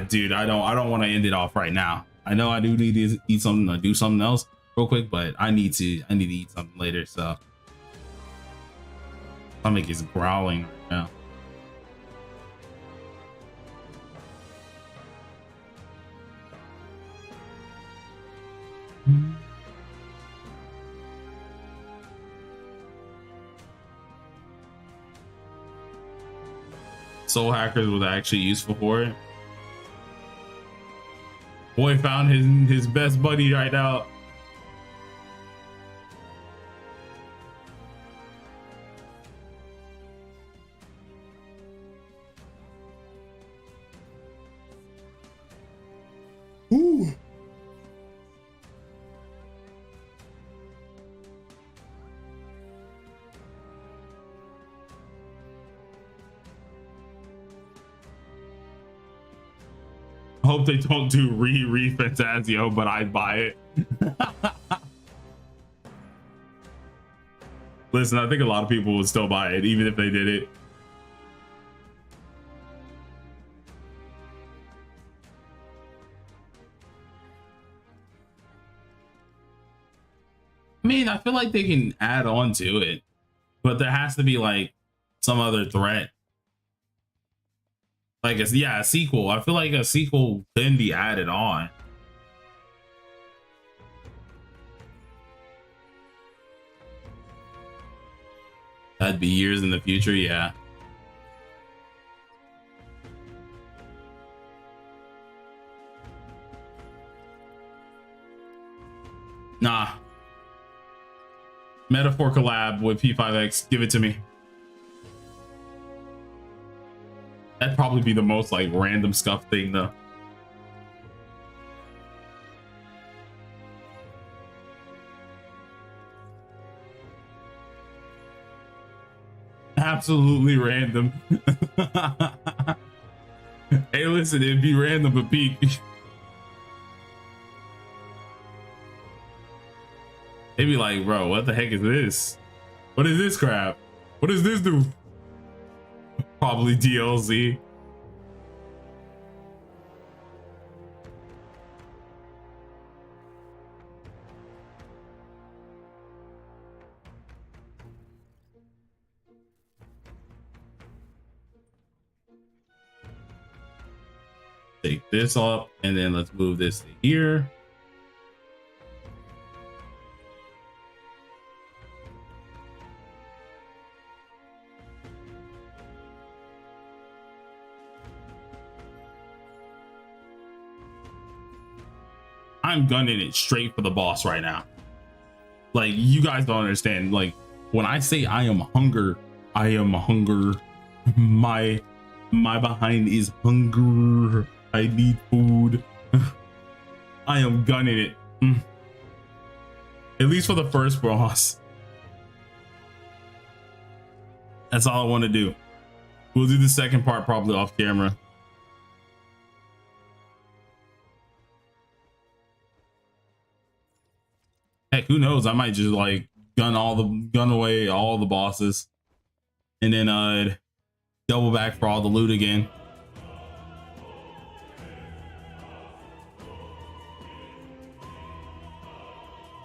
dude, I don't want to end it off right now. I know I do need to eat something or do something else real quick, but I need to eat something later. So stomach is growling right now. Soul Hackers was actually useful for it. Boy found his best buddy right now. Ooh. I hope they don't do re Fantasio, but I'd buy it. Listen, I think a lot of people would still buy it, even if they did it. I mean, I feel like they can add on to it, but there has to be like some other threat. Like a sequel. I feel like a sequel can be added on. That'd be years in the future, yeah. Nah. Metaphor collab with P5X. Give it to me. That'd probably be the most like random scuff thing though. Absolutely random. Hey, listen, it'd be random but peak. They'd be like, bro, what the heck is this? What is this crap? What does this do? Probably DLC. Take this up and then let's move this to here. I'm gunning it straight for the boss right now. Like, you guys don't understand. Like, when I say I am hunger, I am hunger. My behind is hunger. I need food. I am gunning it. At least for the first boss. That's all I want to do. We'll do the second part probably off camera. Heck, who knows? I might just like gun away all the bosses, and then double back for all the loot again.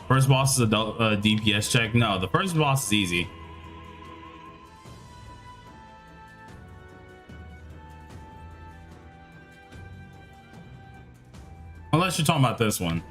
First boss is a DPS check. No, the first boss is easy. Unless you're talking about this one.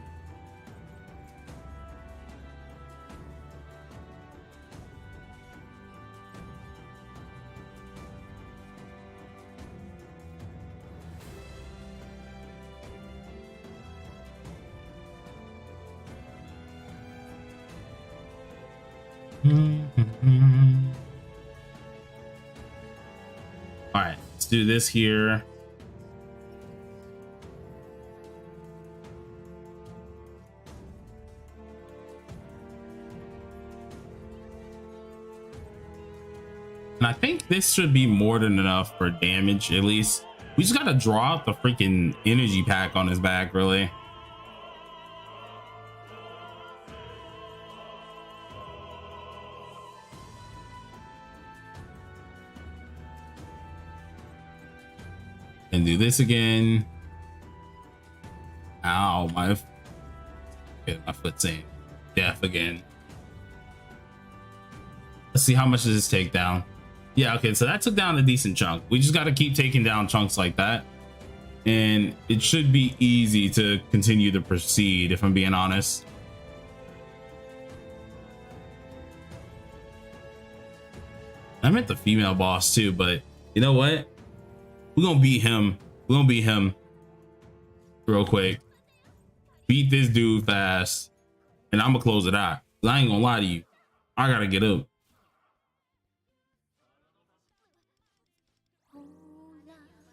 All right, let's do this here. And I think this should be more than enough for damage, at least. We just gotta draw out the freaking energy pack on his back, really. And do this again. Ow, my foot's in death again. Let's see how much does this take down. Yeah, okay, so that took down a decent chunk. We just got to keep taking down chunks like that, and it should be easy to continue to proceed, if I'm being honest. I meant the female boss too, but you know what? We're gonna beat him. We're gonna beat him real quick. Beat this dude fast, and I'm gonna close it out. I ain't gonna lie to you. I gotta get up.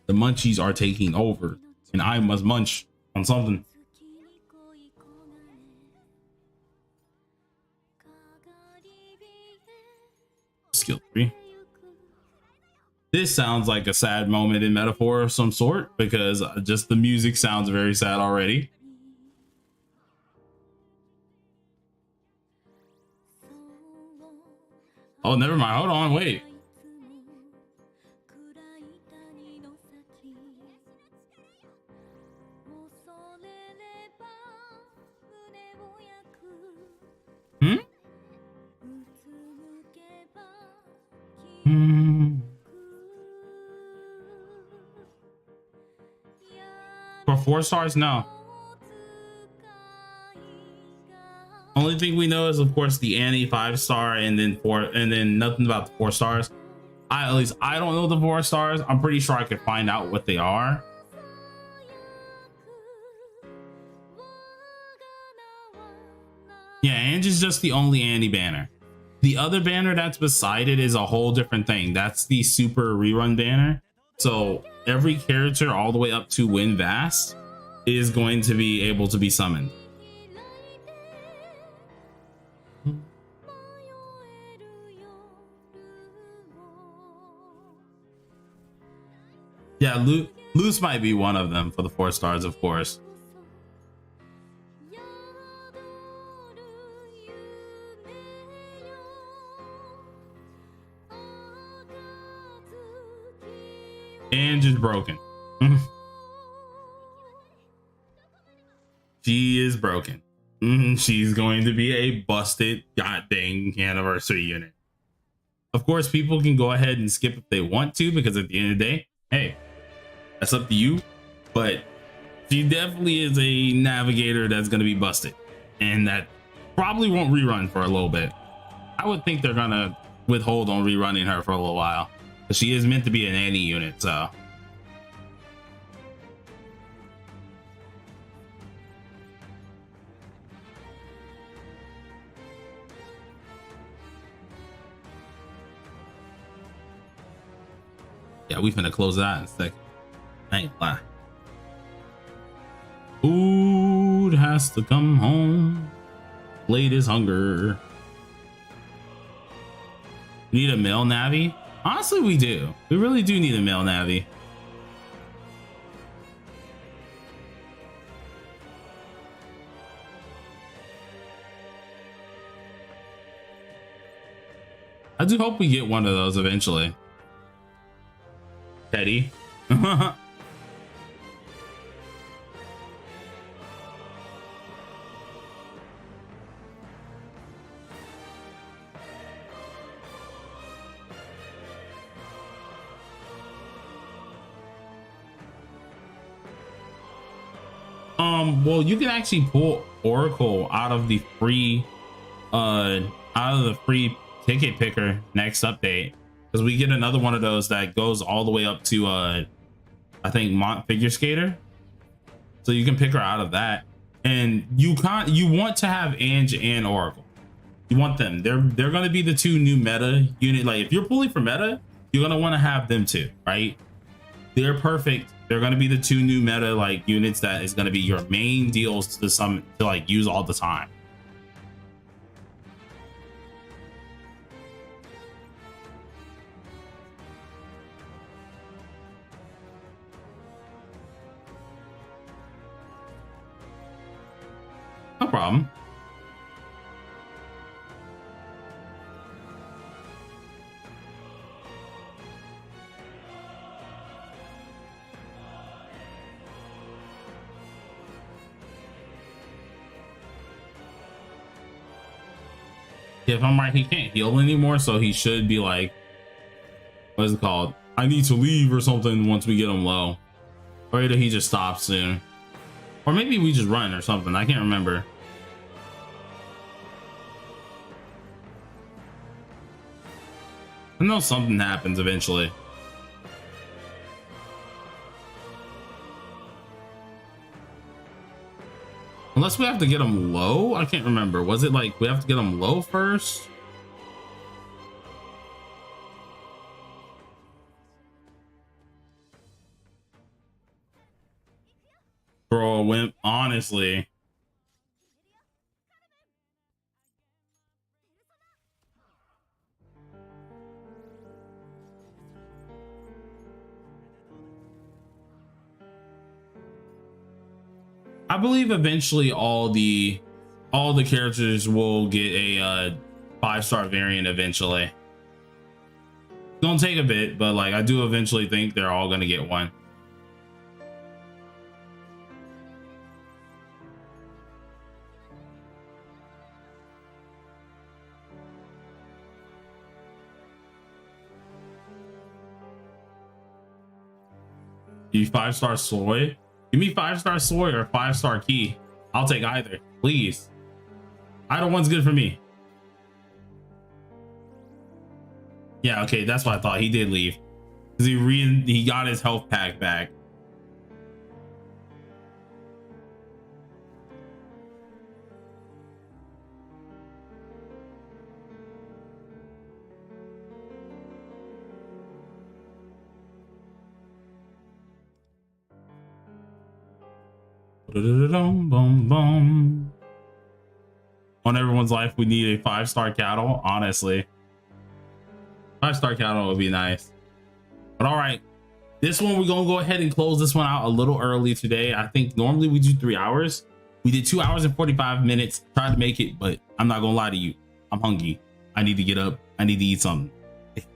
The munchies are taking over, and I must munch on something. Skill 3. This sounds like a sad moment in metaphor of some sort, because just the music sounds very sad already. Oh, never mind. Hold on, wait. For 4 stars, no. Only thing we know is, of course, the Annie 5-star, and then nothing about the 4 stars. At least I don't know the 4 stars. I'm pretty sure I could find out what they are. Yeah, Ange is just the only Annie banner. The other banner that's beside it is a whole different thing. That's the super rerun banner. So every character all the way up to Win Vast is going to be able to be summoned. Yeah, Luce might be one of them for the 4 stars, of course. And just broken. She is broken. She's going to be a busted goddamn anniversary unit. Of course, people can go ahead and skip if they want to, because at the end of the day, hey, that's up to you. But she definitely is a navigator that's going to be busted, and that probably won't rerun for a little bit. I would think they're gonna withhold on rerunning her for a little while, but she is meant to be an Annie unit, so. Yeah, we finna close that in a second. I ain't lying. Ooh, has to come home. Late is hunger. Need a male navy? Honestly, we do. We really do need a male navy. I do hope we get one of those eventually. Teddy. Well, you can actually pull Oracle out of the free ticket picker next update, because we get another one of those that goes all the way up to I think Mont Figure Skater, so you can pick her out of that. And you want to have Ange and Oracle. You want them. They're going to be the two new meta unit. Like, if you're pulling for meta, you're going to want to have them too, right? They're perfect. They're going to be the two new meta like units that is going to be your main deals to like use all the time. No problem. If I'm right, he can't heal anymore, so he should be like, what is it called? I need to leave or something once we get him low. Or either he just stops soon. Or maybe we just run or something. I can't remember. I know something happens eventually. Unless we have to get him low? I can't remember. Was it like we have to get him low first? Bro, wimp, honestly. I believe eventually all the characters will get a 5-star variant eventually. It's gonna take a bit, but like I do eventually think they're all gonna get one. You 5-star soy? Give me 5-star soy or 5-star key. I'll take either, please. Either one's good for me. Yeah, okay, that's what I thought. He did leave because he got his health pack back. Boom, boom. On everyone's life, we need a 5-star cattle. Honestly, 5-star cattle would be nice. But all right, this one we're gonna go ahead and close this one out a little early today. I think normally we do 3 hours. We did 2 hours and 45 minutes. Tried to make it, but I'm not gonna lie to you. I'm hungry. I need to get up. I need to eat something.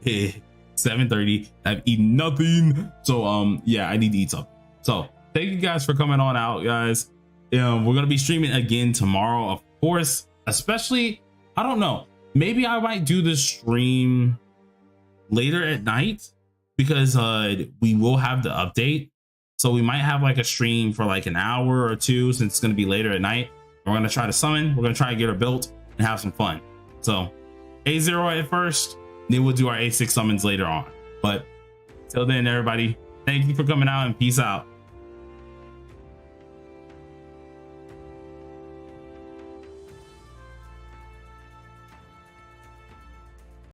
7:30. I've eaten nothing. So yeah, I need to eat something. So thank you guys for coming on out, guys. We're gonna be streaming again tomorrow, of course. Especially, I don't know, maybe I might do this stream later at night because we will have the update, so we might have like a stream for like an hour or two since it's gonna be later at night. We're gonna try to summon, we're gonna try to get her built and have some fun. So A0 at first, then we'll do our A6 summons later on. But till then, everybody, thank you for coming out and peace out.